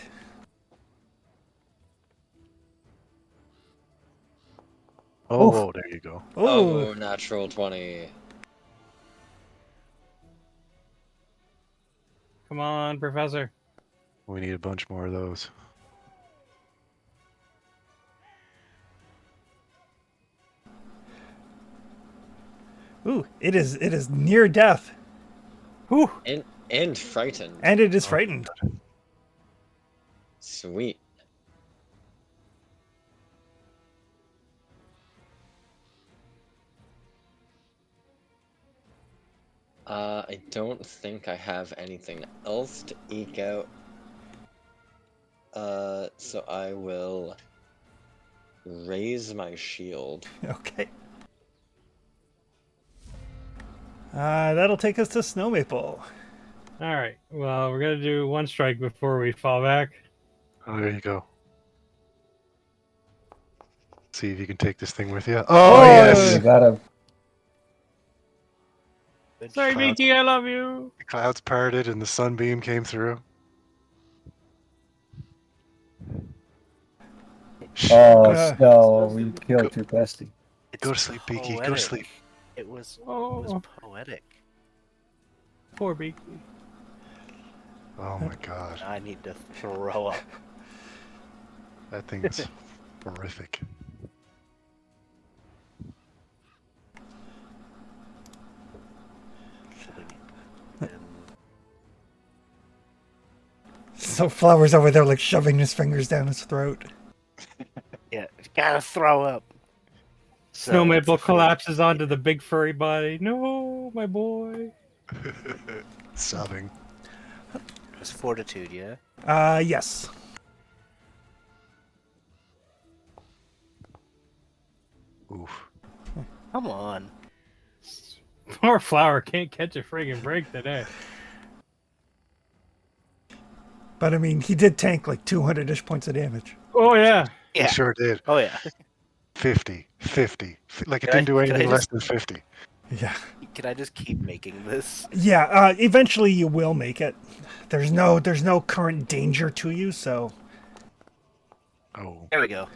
Oh, Oof. whoa, there you go. Oh, Natural 20. Come on, Professor. We need a bunch more of those. Ooh, it is near death, Whew. And frightened. and it is Oh. frightened. Sweet. I don't think I have anything else to eke out. So I will raise my shield. Okay. That'll take us to Snow Maple. All right. Well, we're gonna do one strike before we fall back. Oh, there you go. See if you can take this thing with you. Oh, Oh, yes! You got him. Good Sorry, shot. Mickey, I love you. The clouds parted and the sunbeam came through. Oh, Uh, Snow, you killed your bestie. It's Go to sleep, Beaky. Go to poetic. sleep. It was Oh, poetic. poor Beaky. Oh my god. I need to throw up. That thing's horrific. And So Flower's over there like shoving his fingers down his throat. yeah, gotta throw up. Snow So, Maple it's a four- collapses onto the big furry body. No, my boy. Sobbing. It's fortitude, yeah. Yes. Oof. Come on. Poor Flower can't catch a friggin' break today. But I mean, he did tank like 200-ish points of damage. Oh yeah. Yeah. He sure did. Oh yeah. 50. Like it Can I- didn't do can I anything less just- than 50. Yeah. Can I just keep making this? Yeah, eventually you will make it. There's no current danger to you, so Oh. There we go.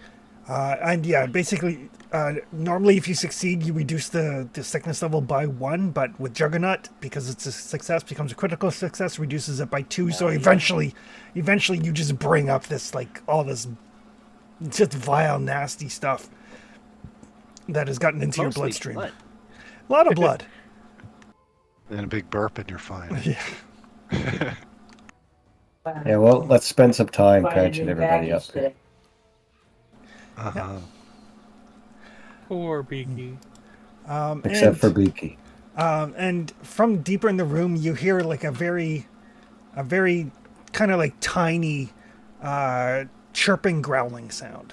and yeah, basically normally if you succeed you reduce the sickness level by 1, but with Juggernaut, because it's a success, becomes a critical success, reduces it by 2, so Yeah. eventually you just bring up this like all this just vile nasty stuff that has gotten into your Mostly bloodstream. blood. A lot of blood. Then a big burp and you're fine. Yeah. Yeah, well, let's spend some time catching everybody up. Uh-huh. Poor Beaky. Except for Beaky. And from deeper in the room, you hear like a very kind of like tiny, chirping, growling sound.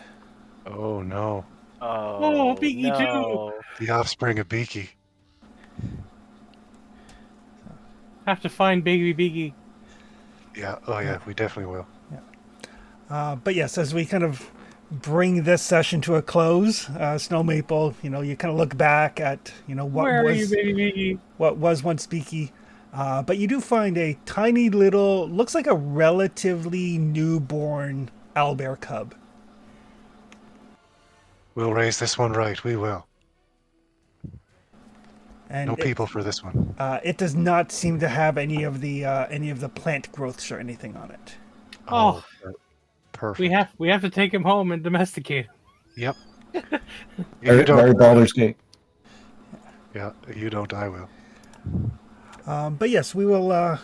Oh no. Oh, Beaky too. no. The offspring of Beaky. Have to find baby Beaky. Yeah. Oh yeah, we definitely will. But yes, as we kind of bring this session to a close, Snow Maple, you kind of look back at Where are you, baby Beaky? what was once Beaky. But you do find a tiny little, looks like a relatively newborn owlbear cub. We'll raise this one right. We will. And No people for this one. it does not seem to have any of the plant growths or anything on it. Oh. Perfect. We have to take him home and domesticate him. Yep. Very, You don't. very Baldur's Gate. Yeah. You don't. I will. But yes, we will.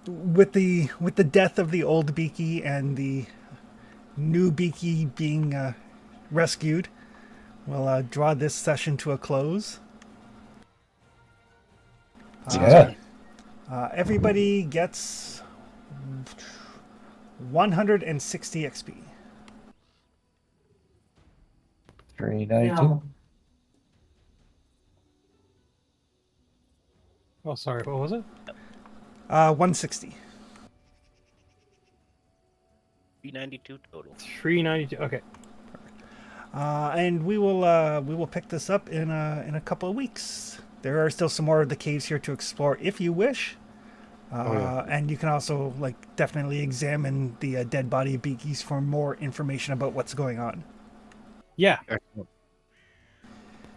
With the death of the old Beaky and the new Beaky being rescued, we'll draw this session to a close. Yeah. Everybody gets 160 XP. 392. Oh, sorry. What was it? 160. 392 total. 392. Okay. And we will pick this up in a couple of weeks. There are still some more of the caves here to explore if you wish. And you can also definitely examine the dead body of Beakies for more information about what's going on. Yeah. Excellent.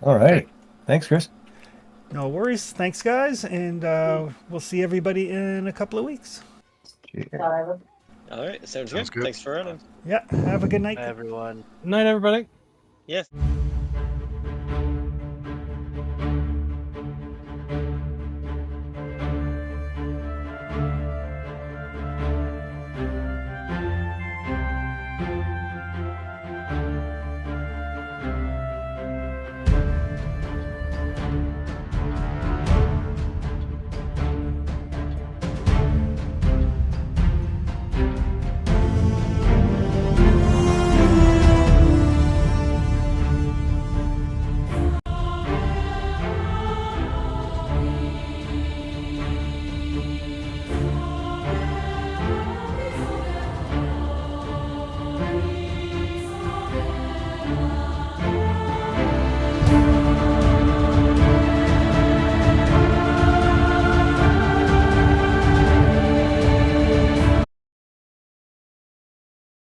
All right. Thanks, Chris. No worries. Thanks, guys, and we'll see everybody in a couple of weeks. All right, sounds Sounds good. good. Thanks for running. Yeah. Have a good night. Bye, everyone. Night, everybody. Yes.